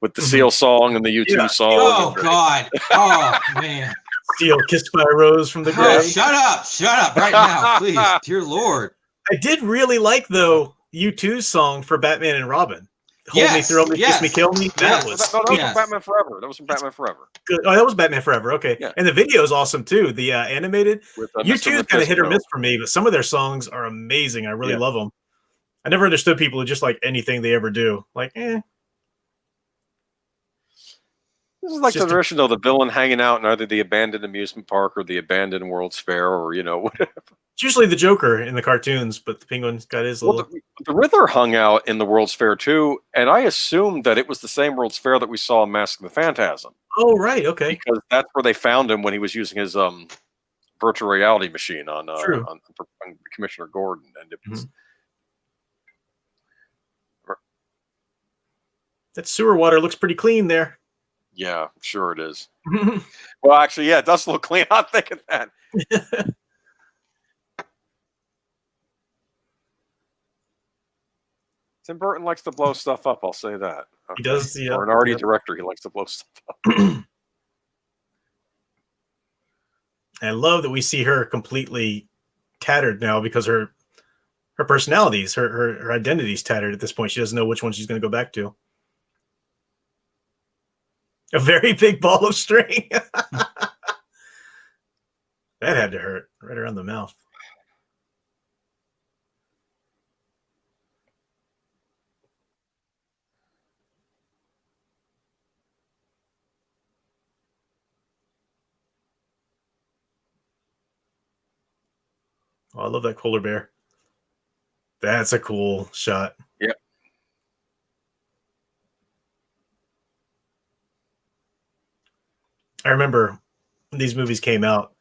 with the Seal song and the U2 song. Oh God! Oh man! Seal, Kissed by a Rose from the Grave. Oh, shut up right now, please, dear Lord. I did really like though U2's song for Batman and Robin. Hold me, throw me, kiss me, kill me. That was from Batman Forever. That was from Batman Forever. Good. Oh, that was Batman Forever. Okay. Yeah. And the video is awesome too. The animated. U2 kind of hit or miss for me, but some of their songs are amazing. I really love them. I never understood people who just like anything they ever do. Like, This is like the tradition of the villain hanging out in either the abandoned amusement park or the abandoned World's Fair or, whatever. It's usually the Joker in the cartoons, but the Penguin's got his little... The Riddler hung out in the World's Fair too, and I assumed that it was the same World's Fair that we saw in Mask of the Phantasm. Oh, right, okay. Because that's where they found him when he was using his virtual reality machine on Commissioner Gordon. And it was... That sewer water looks pretty clean there. Yeah, sure it is. Well, actually, yeah, it does look clean. I'm thinking that. Tim Burton likes to blow stuff up. I'll say that. Okay. He does. For an arty director, he likes to blow stuff up. I love that we see her completely tattered now because her personalities, her identity's tattered at this point. She doesn't know which one she's going to go back to. A very big ball of string. That had to hurt right around the mouth. Oh, I love that polar bear. That's a cool shot. Yep. I remember when these movies came out,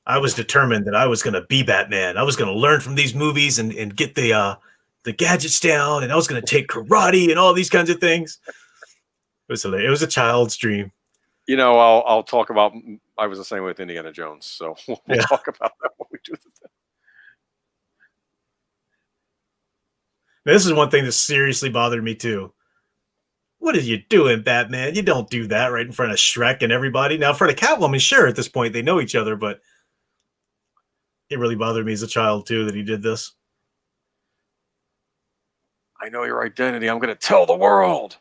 I was determined that I was going to be Batman. I was going to learn from these movies and get the gadgets down, and I was going to take karate and all these kinds of things. It was hilarious. It was a child's dream. I'll talk about. I was the same way with Indiana Jones, so we'll talk about that when we do the thing. This is one thing that seriously bothered me too. What are you doing, Batman? You don't do that right in front of Shrek and everybody. Now, in front of Catwoman, sure, at this point they know each other, but it really bothered me as a child too that he did this. I know your identity. I'm going to tell the world.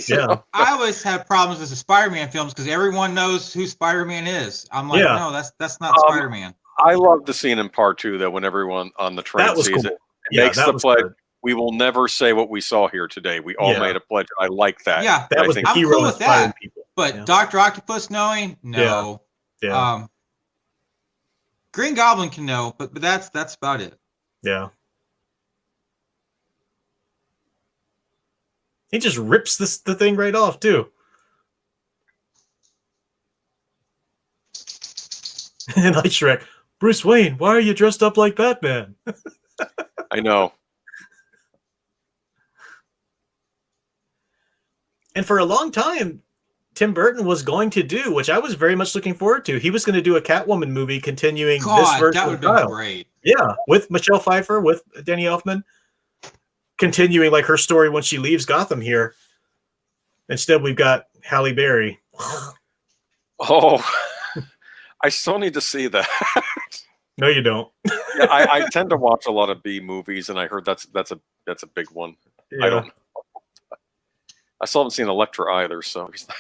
Yeah. I always have problems with the Spider-Man films because everyone knows who Spider-Man is. I'm like, no, that's not Spider-Man. I love the scene in part 2 that when everyone on the train sees it, makes the pledge. Good. We will never say what we saw here today. We all made a pledge. I like that. Yeah, that was the hero cool with that. People. But Dr. Octopus knowing, no. Yeah. Green Goblin can know, but that's about it. Yeah. He just rips the thing right off too. And like Shrek, Bruce Wayne, why are you dressed up like Batman? I know. And for a long time, Tim Burton was going to do, which I was very much looking forward to. He was going to do a Catwoman movie continuing this version. That would have been great. Yeah, with Michelle Pfeiffer, with Danny Elfman, continuing like her story when she leaves Gotham here. Instead, we've got Halle Berry. Oh, I still need to see that. No, you don't. Yeah, I tend to watch a lot of B movies, and I heard that's a big one. I Yeah. don't know. I still haven't seen Elektra either, so he's not.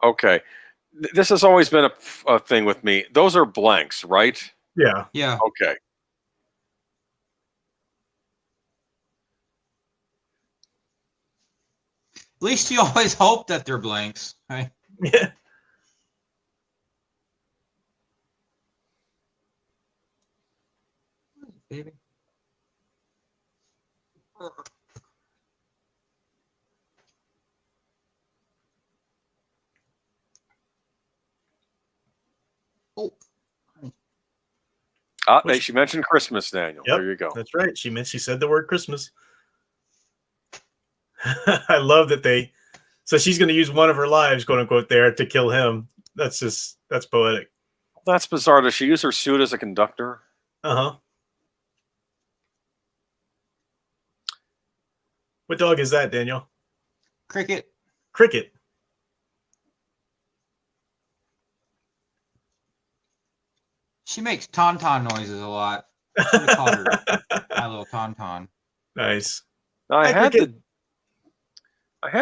Okay. This has always been a thing with me. Those are blanks, right? Yeah. Yeah. Okay. At least you always hope that they're blanks, right? Yeah. Baby. Oh. She mentioned Christmas, Daniel. Yep, There you go. that's right. She said the word Christmas. I love that so she's going to use one of her lives, quote unquote, there to kill him. That's poetic. That's bizarre. Does she use her suit as a conductor? Uh-huh. What dog is that, Daniel? Cricket. Cricket. She makes tauntaun noises a lot. We call her my little tauntaun. Nice. I had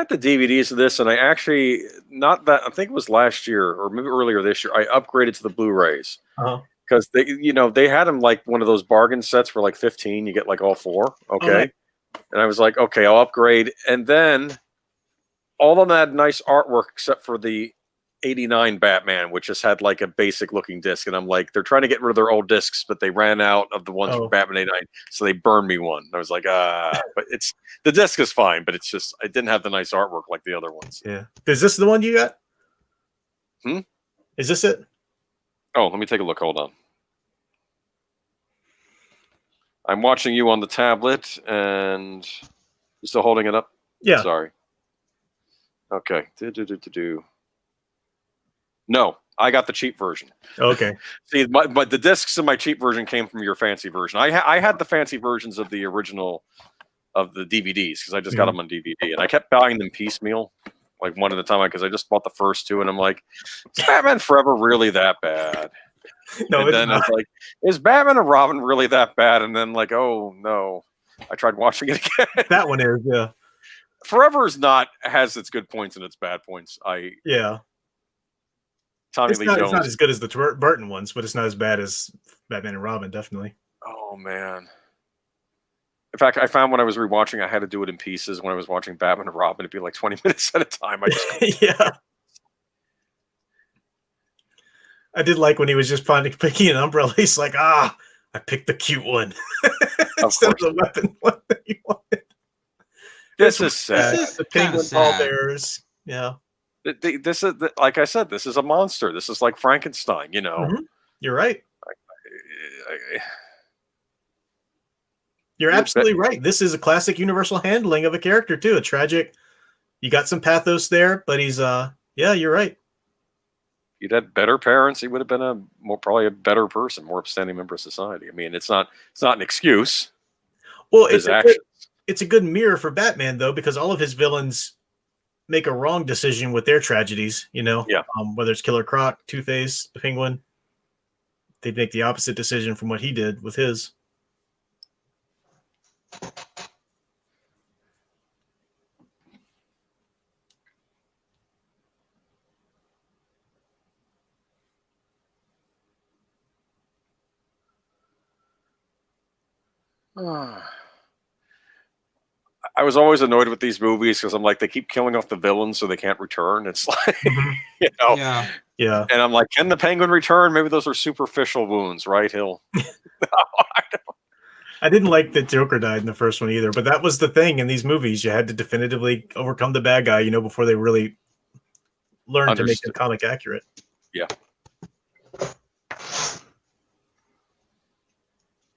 the DVDs of this, and I actually I think it was last year or maybe earlier this year. I upgraded to the Blu-rays because they had them like one of those bargain sets for like 15. You get like all 4. Okay, and I was like, okay, I'll upgrade, and then all of them had nice artwork except for the '89 Batman, which just had like a basic looking disc, and I'm like, they're trying to get rid of their old discs, but they ran out of the ones from Batman '89, so they burned me one. I was like, but the disc is fine, but it's just it didn't have the nice artwork like the other ones. Yeah. Is this the one you got? Is this it? Oh, let me take a look. Hold on. I'm watching you on the tablet, and you still holding it up? Yeah. Sorry. Okay. No, I got the cheap version. Okay. See, but the discs in my cheap version came from your fancy version. I had the fancy versions of the original of the DVDs because I just got them on DVD, and I kept buying them piecemeal, like one at a time, because I just bought the first 2, and I'm like, is Batman Forever really that bad? No, and then it's like, is Batman and Robin really that bad? And then like, oh no, I tried watching it again. That one is, yeah. Forever has its good points and its bad points. Yeah. Tommy It's Lee not Jones. as good as the Burton ones, but it's not as bad as Batman and Robin, definitely. Oh man. In fact, I found when I was rewatching, I had to do it in pieces. When I was watching Batman and Robin, it'd be like 20 minutes at a time. I just yeah. I did like when he was just picking an umbrella. He's like, I picked the cute one instead of the weapon one that he wanted. This is sad. The penguin pallbearers. Yeah. This is like I said. This is a monster. This is like Frankenstein. You're right. You're absolutely right. This is a classic Universal handling of a character too. A tragic. You got some pathos there, but he's yeah. You're right. If he'd had better parents, he would have been probably a better person, more upstanding member of society. I mean, it's not an excuse. Well, it's a good mirror for Batman though, because all of his villains make a wrong decision with their tragedies, Yeah. Whether it's Killer Croc, Two-Face, the Penguin, they make the opposite decision from what he did with his. I was always annoyed with these movies because I'm like, they keep killing off the villains so they can't return. It's like, Yeah. Yeah. And I'm like, can the Penguin return? Maybe those are superficial wounds, right? I didn't like that Joker died in the first one either, but that was the thing in these movies. You had to definitively overcome the bad guy, before they really learned to make the comic accurate. Yeah.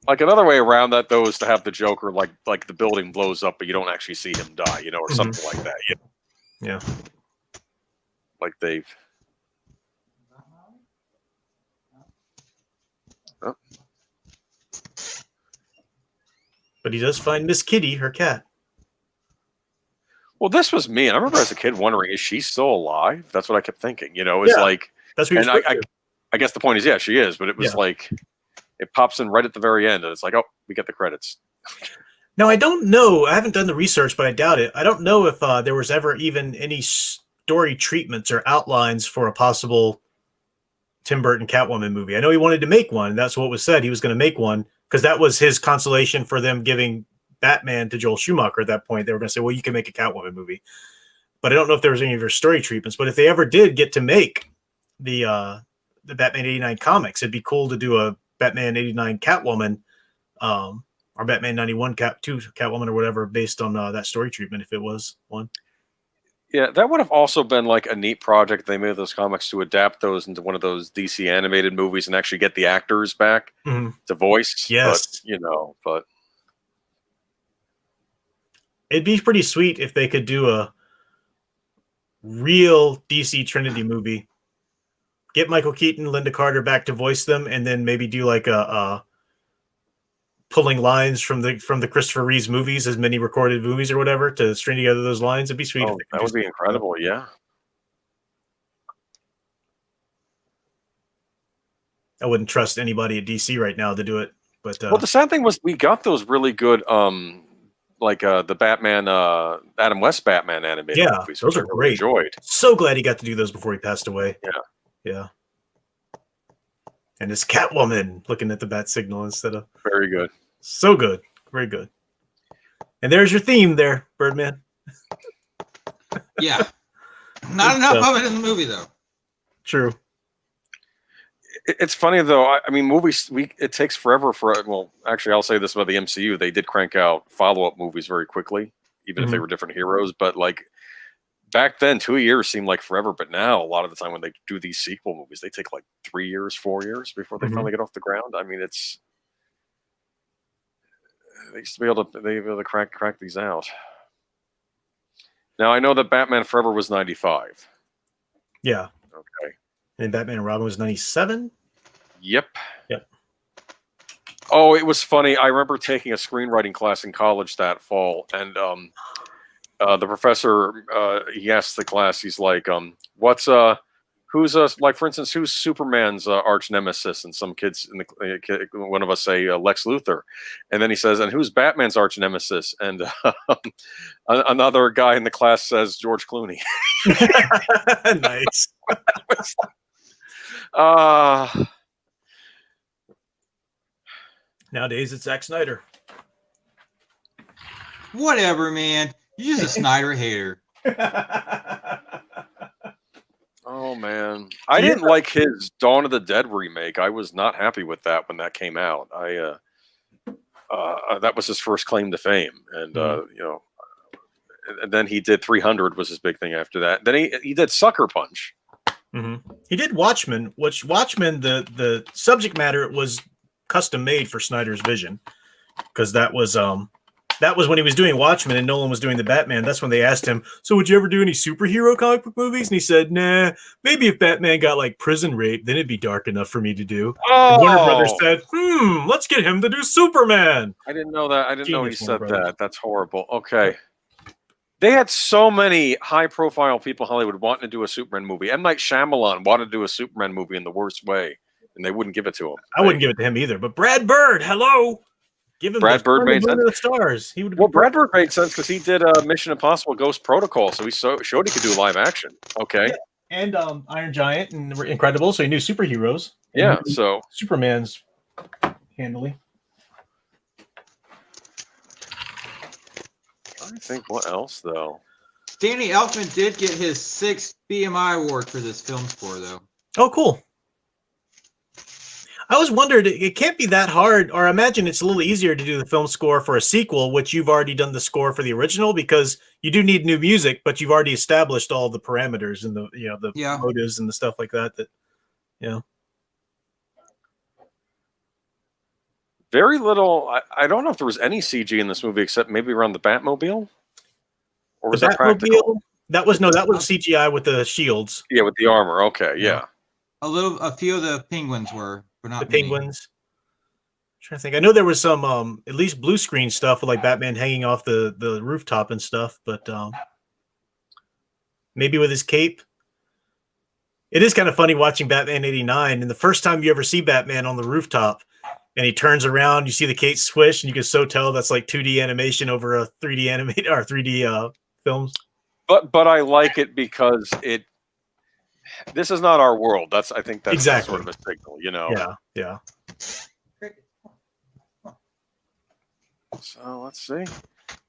Like another way around that, though, is to have the Joker like the building blows up, but you don't actually see him die, or something like that. Yeah. Like they've. Oh. But he does find Miss Kitty, her cat. Well, this was me. And I remember as a kid wondering, is she still alive? That's what I kept thinking. You know, it's like, that's what I guess the point is, yeah, she is. But it was like, it pops in right at the very end. And it's like, oh, we get the credits. Now, I don't know. I haven't done the research, but I doubt it. I don't know if there was ever even any story treatments or outlines for a possible Tim Burton Catwoman movie. I know he wanted to make one. That's what was said. He was going to make one because that was his consolation for them giving Batman to Joel Schumacher at that point. They were going to say, well, you can make a Catwoman movie. But I don't know if there was any of your story treatments. But if they ever did get to make the Batman 89 comics, it'd be cool to do a Batman 89 Catwoman or Batman 91 Catwoman or whatever based on that story treatment if it was one. Yeah, that would have also been like a neat project. They made those comics to adapt those into one of those DC animated movies and actually get the actors back to voice. Yes. But it'd be pretty sweet if they could do a real DC Trinity movie. Get Michael Keaton, Linda Carter back to voice them, and then maybe do like a pulling lines from the Christopher Reeves movies, as many recorded movies or whatever, to string together those lines. It'd be sweet. Oh, that would be incredible. Yeah. I wouldn't trust anybody at DC right now to do it. But well, the sad thing was we got those really good, like the Batman, Adam West Batman animated movies. Those are great. Enjoyed. So glad he got to do those before he passed away. Yeah. And it's Catwoman looking at the bat signal instead of... Very good. So good. Very good. And there's your theme there, Birdman. Yeah. Not enough of it in the movie, though. True. It's funny, though. I mean, movies, it takes forever for... Well, actually, I'll say this about the MCU. They did crank out follow-up movies very quickly, even if they were different heroes. But, like, back then, 2 years seemed like forever. But now, a lot of the time when they do these sequel movies, they take, like, 3 years, 4 years before they finally get off the ground. I mean, it's... They used to be able to crack these out. Now, I know that Batman Forever was 95. Yeah. Okay. And Batman and Robin was 97? Yep. Oh, it was funny. I remember taking a screenwriting class in college that fall, and the professor, he asked the class, he's like, who's like, for instance, who's Superman's arch nemesis? And some kids, one of us say Lex Luthor, and then he says, and who's Batman's arch nemesis? And another guy in the class says George Clooney. Nice. Nowadays it's Zack Snyder. Whatever, man. You're just a Snyder hater. Oh, man. I didn't like his Dawn of the Dead remake. I was not happy with that when that came out. That was his first claim to fame. And, and then he did 300 was his big thing after that. Then he did Sucker Punch. He did Watchmen, which Watchmen, the subject matter was custom made for Snyder's vision, because that was when he was doing Watchmen and Nolan was doing the Batman. That's when they asked him, so would you ever do any superhero comic book movies? And he said, nah, maybe if Batman got like prison rape, then it'd be dark enough for me to do. And Warner Brothers said, let's get him to do Superman. I didn't know that. I didn't know he said that. That's horrible. Okay. They had so many high-profile people in Hollywood wanting to do a Superman movie. M. Night Shyamalan wanted to do a Superman movie in the worst way, and they wouldn't give it to him. I wouldn't give it to him either. But Brad Bird, hello. Give him Brad Bird made sense. The stars. Brad Bird made sense because he did Mission Impossible: Ghost Protocol, so he showed he could do live action. Okay. Yeah. And Iron Giant and Incredible, so he knew superheroes. Yeah. So Superman's handily. I think what else though? Danny Elfman did get his 6th BMI award for this film score, though. Oh, cool. I always wondered, it can't be that hard, or I imagine it's a little easier to do the film score for a sequel, which you've already done the score for the original, because you do need new music, but you've already established all the parameters and the motives and the stuff like that. Very little. I don't know if there was any CG in this movie except maybe around the Batmobile. Or was that practical? That was CGI with the shields. Yeah, with the armor. Okay, yeah. A few of the penguins were, but not the penguins. trying to think. I know there was some at least blue screen stuff with like Batman hanging off the rooftop and stuff, but maybe with his cape. It is kind of funny watching Batman 89, and the first time you ever see Batman on the rooftop and he turns around, you see the cape swish, and you can so tell that's like 2D animation over a 3D animated or 3D films. But I like it because this is not our world. I think that's exactly sort of a signal, you know. Yeah. So let's see.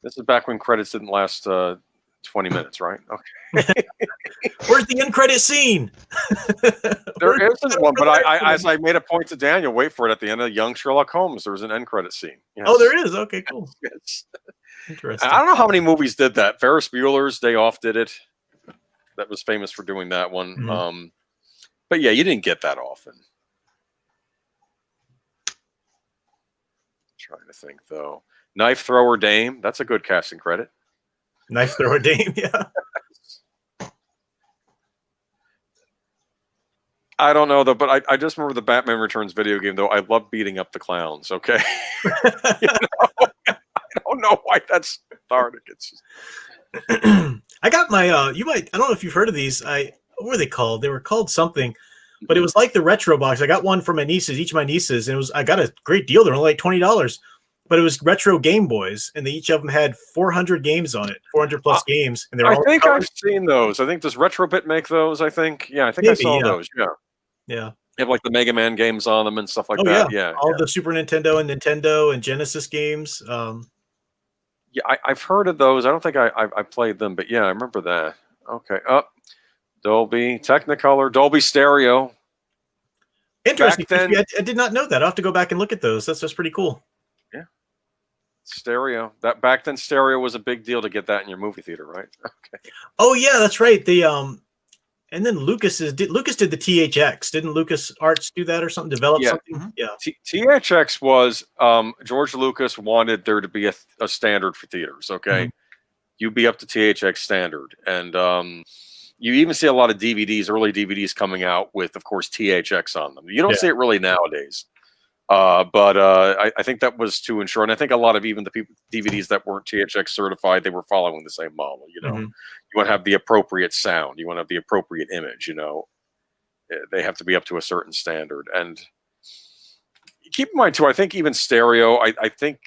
This is back when credits didn't last 20 minutes, right? Okay. Where's the end credit scene? There isn't one, but I as I made a point to Daniel, wait for it at the end of Young Sherlock Holmes. There was an end credit scene. Yes. Oh, there is. Okay, cool. Yes. Interesting. I don't know how many movies did that. Ferris Bueller's Day Off did it. That was famous for doing that one. Mm-hmm. But yeah, you didn't get that often. Trying to think though. Knife Thrower Dame. That's a good casting credit. Knife Thrower Dame. Yeah. I don't know though, but I just remember the Batman Returns video game though. I love beating up the clowns. Okay. I don't know why that's cathartic. It's just... I got my I don't know if you've heard of these. What were they called? They were called something, but it was like the retro box. I got one for my nieces, each of my nieces, and I got a great deal. They're only like $20, but it was retro Game Boys, and each of them had 400 games on it, 400 plus games. And I think I've seen those. I think does Retrobit make those? I think I think maybe, I saw those. Yeah. They have like the Mega Man games on them and stuff like that. Yeah. All the Super Nintendo and Nintendo and Genesis games. Yeah, I've heard of those. I don't think I played them, but yeah, I remember that. Okay. Dolby, Technicolor, Dolby Stereo. Interesting. I did not know that. I'll have to go back and look at those. That's just pretty cool. Yeah. Stereo. That back then stereo was a big deal to get that in your movie theater, right? Okay. Oh yeah, that's right. And then Lucas did the THX. Didn't Lucas Arts do that or something? Develop something? Mm-hmm. Yeah. THX was George Lucas wanted there to be a standard for theaters. Okay, you'd be up to THX standard, and you even see a lot of DVDs, early DVDs coming out with, of course, THX on them. You don't see it really nowadays, but I think that was to ensure, and I think a lot of even the DVDs that weren't THX certified, they were following the same model. You know. You want to have the appropriate sound. You want to have the appropriate image. You know, they have to be up to a certain standard. And keep in mind too, I think even stereo. I think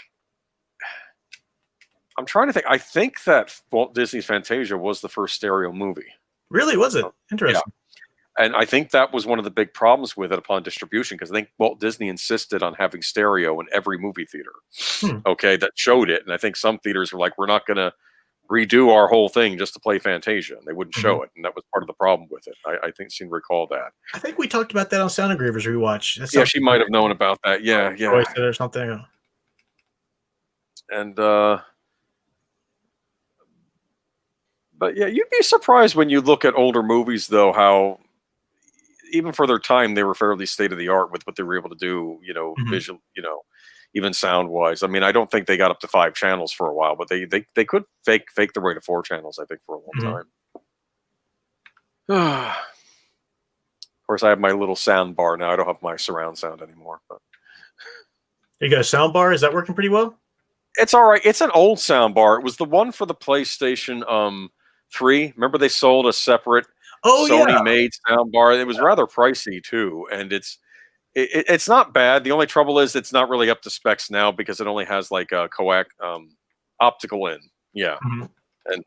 I'm trying to think. I think that Walt Disney's Fantasia was the first stereo movie. Really, was it? Interesting. Yeah. And I think that was one of the big problems with it upon distribution, because I think Walt Disney insisted on having stereo in every movie theater. Okay, that showed it, and I think some theaters were like, "We're not going to redo our whole thing just to play Fantasia," and they wouldn't show it, and that was part of the problem with it. I think seem to recall that. I think we talked about that on Sound Engravers Rewatch. Yeah, she might have known about that. Yeah. Or something. And but yeah, you'd be surprised when you look at older movies, though, how even for their time they were fairly state of the art with what they were able to do. You know, visual. You know. Even sound wise, I mean, I don't think they got up to 5 channels for a while, but they could fake their way to 4 channels, I think, for a long time. Of course, I have my little sound bar now. I don't have my surround sound anymore. But you got a sound bar? Is that working pretty well? It's all right. It's an old sound bar. It was the one for the PlayStation 3. Remember, they sold a separate Sony-made sound bar. It was rather pricey too, and it's not bad. The only trouble is it's not really up to specs now, because it only has like a optical in. Yeah. And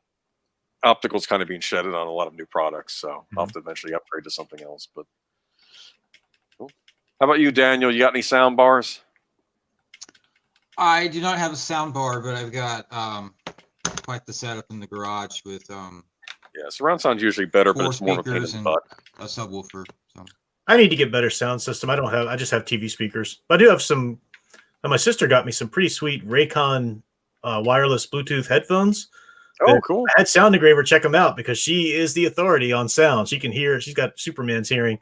optical's kind of being shedded on a lot of new products. So I'll have to eventually upgrade to something else. But cool. How about you, Daniel? You got any sound bars? I do not have a sound bar, but I've got quite the setup in the garage with yeah, surround sound's usually better, but it's more of a pain in the butt. A subwoofer. So. I need to get better sound system. I just have TV speakers. But I do have some. My sister got me some pretty sweet Raycon wireless Bluetooth headphones. Oh, cool. I had Sound Engraver check them out, because she is the authority on sound. She can hear. She's got Superman's hearing,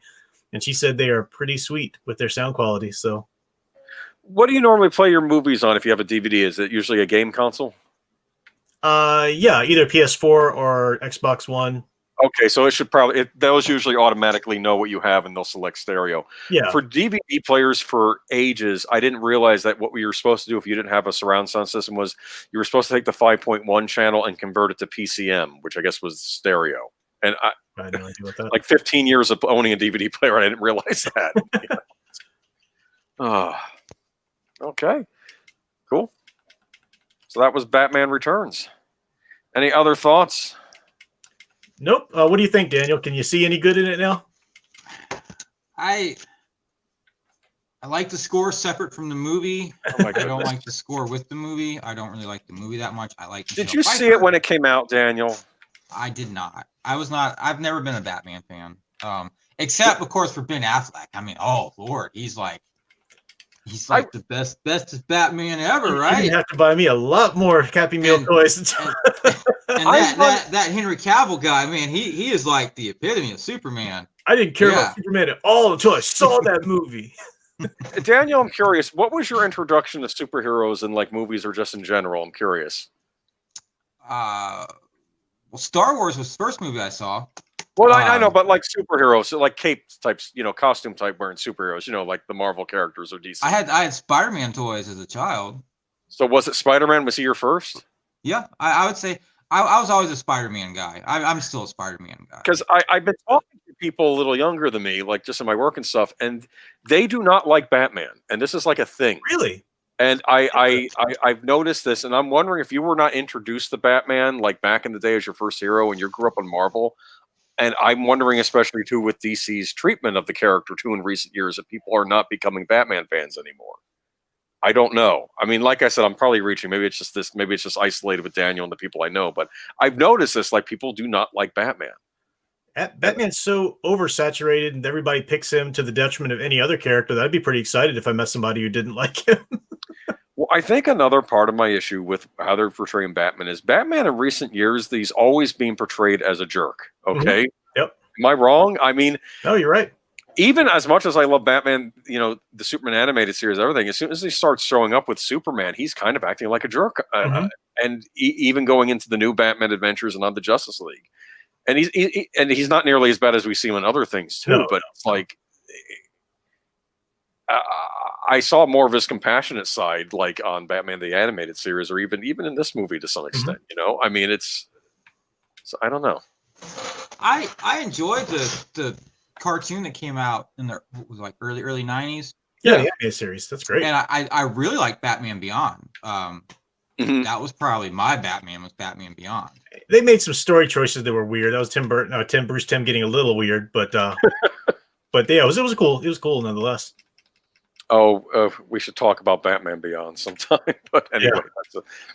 and she said they are pretty sweet with their sound quality. So, what do you normally play your movies on if you have a DVD? Is it usually a game console? Yeah, either PS4 or Xbox One. Okay, so it should probably those usually automatically know what you have and they'll select stereo. Yeah. For DVD players for ages, I didn't realize that what we were supposed to do if you didn't have a surround sound system was you were supposed to take the 5.1 channel and convert it to PCM, which I guess was stereo. And I had no idea what that. like 15 years of owning a DVD player, I didn't realize that. Oh, okay, cool. So that was Batman Returns. Any other thoughts? Nope. What do you think, Daniel? Can you see any good in it now? I like the score separate from the movie. Oh my I goodness. don't like the score with the movie. I don't really like the movie that much. I like. Did you see it when it came out, Daniel? I did not. I was not. I've never been a Batman fan. Except of course for Ben Affleck. I mean, oh Lord, he's like the bestest Batman ever, right? You have to buy me a lot more Happy Meal toys. And that Henry Cavill guy, man, he is like the epitome of Superman. I didn't care about Superman at all until I saw that movie. Daniel, I'm curious. What was your introduction to superheroes in like movies or just in general? I'm curious. Well, Star Wars was the first movie I saw. Well, I know, but like superheroes, so like cape types, costume type wearing superheroes, like the Marvel characters or DC. I had Spider-Man toys as a child. So was it Spider-Man? Was he your first? Yeah, I would say I was always a Spider-Man guy. I'm still a Spider-Man guy. Because I've been talking to people a little younger than me, like just in my work and stuff, and they do not like Batman. And this is like a thing. Really? And I've noticed this, and I'm wondering if you were not introduced to Batman like back in the day as your first hero and you grew up on Marvel. And I'm wondering, especially too, with DC's treatment of the character too in recent years, that people are not becoming Batman fans anymore. I don't know. I mean, like I said, I'm probably reaching. Maybe it's just this. Maybe it's just isolated with Daniel and the people I know. But I've noticed this. Like people do not like Batman. Batman's so oversaturated, and everybody picks him to the detriment of any other character. That I'd be pretty excited if I met somebody who didn't like him. Well, I think another part of my issue with how they're portraying Batman is Batman in recent years, he's always being portrayed as a jerk. Okay. Mm-hmm. Yep. Am I wrong? I mean, no, you're right. Even as much as I love Batman, the Superman animated series, everything, as soon as he starts showing up with Superman, he's kind of acting like a jerk. And even going into the new Batman adventures and on the Justice League. And he's not nearly as bad as we see him in other things too, No, but it's like, I saw more of his compassionate side, like on Batman the Animated Series, or even in this movie to some extent. I mean, I don't know. I enjoyed the cartoon that came out in the early 90s. Yeah, the animated series. That's great. And I really like Batman Beyond. That was probably my Batman, was Batman Beyond. They made some story choices that were weird. That was Bruce Timm getting a little weird, but yeah, it was cool. It was cool nonetheless. We should talk about Batman Beyond sometime. But anyway,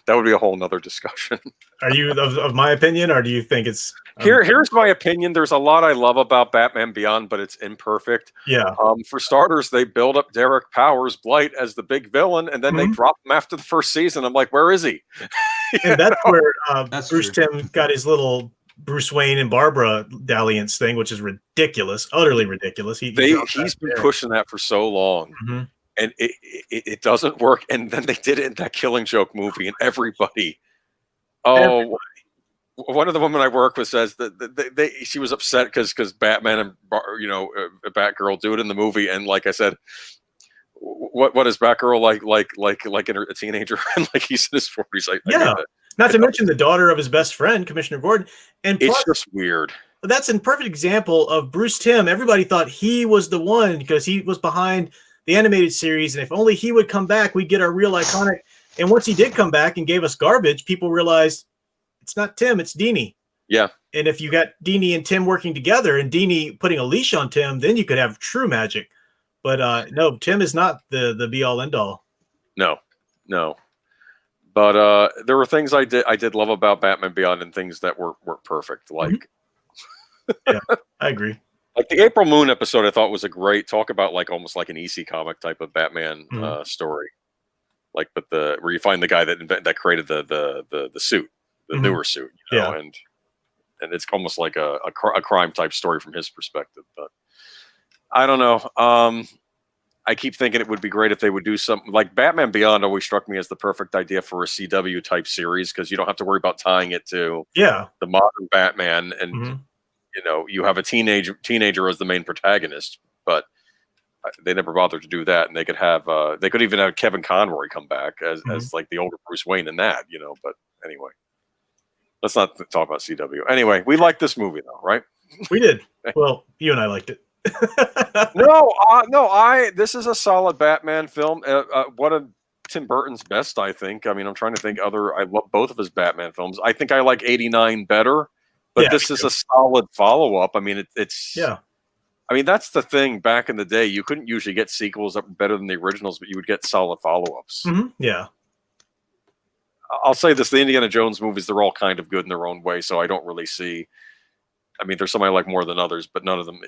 that would be a whole nother discussion. Are you of my opinion, or do you think it's Here's my opinion. There's a lot I love about Batman Beyond, but it's imperfect. Yeah. For starters, they build up Derek Powers, Blight, as the big villain, and then they drop him after the first season. I'm like, where is he? And that's where Bruce Timm got his little Bruce Wayne and Barbara dalliance thing, which is ridiculous, utterly ridiculous. He's been pushing that for so long, and it doesn't work. And then they did it in that Killing Joke movie, and everybody. One of the women I work with says that she was upset because Batman and Batgirl do it in the movie, and like I said, what is Batgirl like a teenager, and like he's in his 40s? Not to mention the daughter of his best friend, Commissioner Gordon, and plus, it's just weird. That's a perfect example of Bruce Timm. Everybody thought he was the one because he was behind the animated series, and if only he would come back, we'd get our real iconic. And once he did come back and gave us garbage, people realized it's not Tim, it's Dini. Yeah. And if you got Dini and Tim working together and Dini putting a leash on Tim, then you could have true magic. But no, Tim is not the be all end all. No. But there were things I did love about Batman Beyond, and things that were perfect. Like, yeah, I agree. Like the April Moon episode, I thought was a great talk about almost like an EC comic type of Batman story. Like, but where you find the guy that created the suit. The newer suit, and it's almost like a crime type story from his perspective. But I don't know. I keep thinking it would be great if they would do something like Batman Beyond. Always struck me as the perfect idea for a CW type series, because you don't have to worry about tying it to the modern Batman, and you have a teenager as the main protagonist, but they never bothered to do that. And they could even have Kevin Conroy come back as like the older Bruce Wayne in that, but anyway, let's not talk about CW. Anyway, we liked this movie though, right? We did. Well, you and I liked it. This is a solid Batman film. One of Tim Burton's best, I think. I mean, I'm trying to think I love both of his Batman films. I think I like 89 better, but this is a solid follow-up. I mean, it's I mean, that's the thing. Back in the day, you couldn't usually get sequels that were better than the originals, but you would get solid follow-ups. Yeah. I'll say this: the Indiana Jones movies, they're all kind of good in their own way, so I don't really see. I mean, there's some I like more than others, but none of them.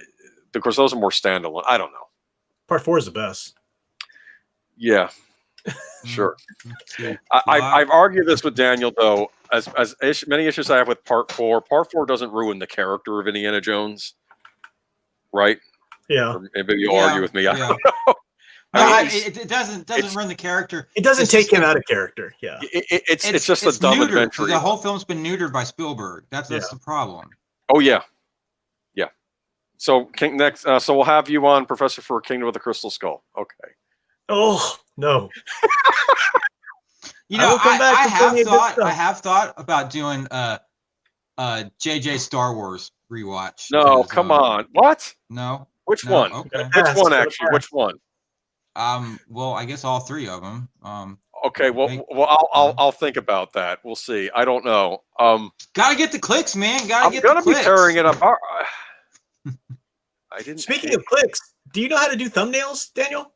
Of course, those are more standalone. I don't know. Part 4 is the best. Yeah, sure. I've argued this with Daniel, though. As many issues I have with Part 4, Part 4 doesn't ruin the character of Indiana Jones, right? Yeah. Or maybe you argue with me. I don't know. It doesn't ruin the character. It doesn't take him out of character. Yeah. It's just a dumb adventure. The whole film's been neutered by Spielberg. That's the problem. Oh yeah. So next, so we'll have you on, Professor, for Kingdom of the Crystal Skull. Okay. Oh no. I have thought about doing JJ Star Wars rewatch. No, come on. What? No. Which one? Okay. Which one actually? Which one? Well, I guess all three of them. Okay. Well, I'll think about that. We'll see. I don't know. Gotta get the clicks, man. I'm gonna be tearing it up. I didn't. Speaking of clicks, do you know how to do thumbnails, Daniel?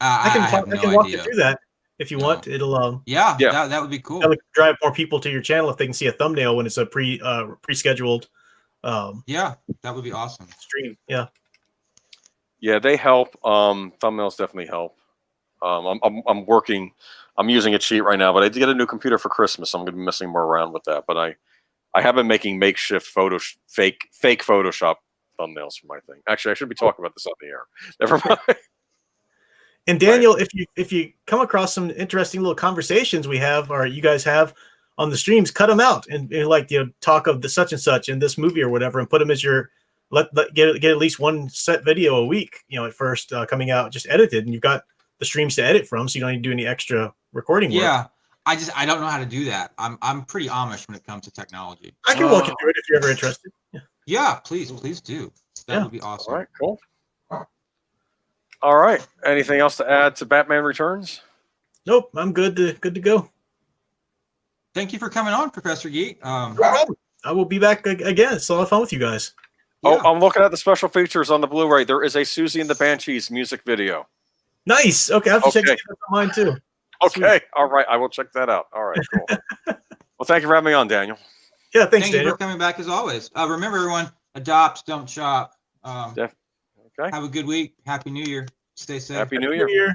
I can walk you through that if you want. It'll yeah. That would be cool. That would drive more people to your channel if they can see a thumbnail when it's a pre-scheduled. Yeah, that would be awesome. Stream. Yeah. Yeah, they help. Thumbnails definitely help. I'm working. I'm using a cheat right now, but I did get a new computer for Christmas. So I'm going to be messing more around with that. But I have been making makeshift fake Photoshop thumbnails for my thing. Actually, I should be talking about this on the air. Never mind. And Daniel, if you come across some interesting little conversations we have or you guys have on the streams, cut them out and like talk of the such and such in this movie or whatever, and put them as your get at least one set video a week. At first coming out just edited, and you've got the streams to edit from, so you don't need to do any extra recording work. Yeah, I don't know how to do that. I'm pretty Amish when it comes to technology. I can walk you through it if you're ever interested. Yeah, please do. That would be awesome. All right, cool. All right. Anything else to add to Batman Returns? Nope, I'm good to go. Thank you for coming on, Professor Geek. No problem. I will be back again. It's a lot of fun with you guys. Yeah. Oh, I'm looking at the special features on the Blu-ray. There is a Susie and the Banshees music video. Nice. Okay, I have to check that out on mine too. Okay. Sweet. All right. I will check that out. All right, cool. Well, thank you for having me on, Daniel. Yeah, thanks, Thank Daniel. you for coming back as always. Remember, everyone, adopt, don't shop. Okay. Have a good week. Happy New Year. Stay safe. Happy New Year.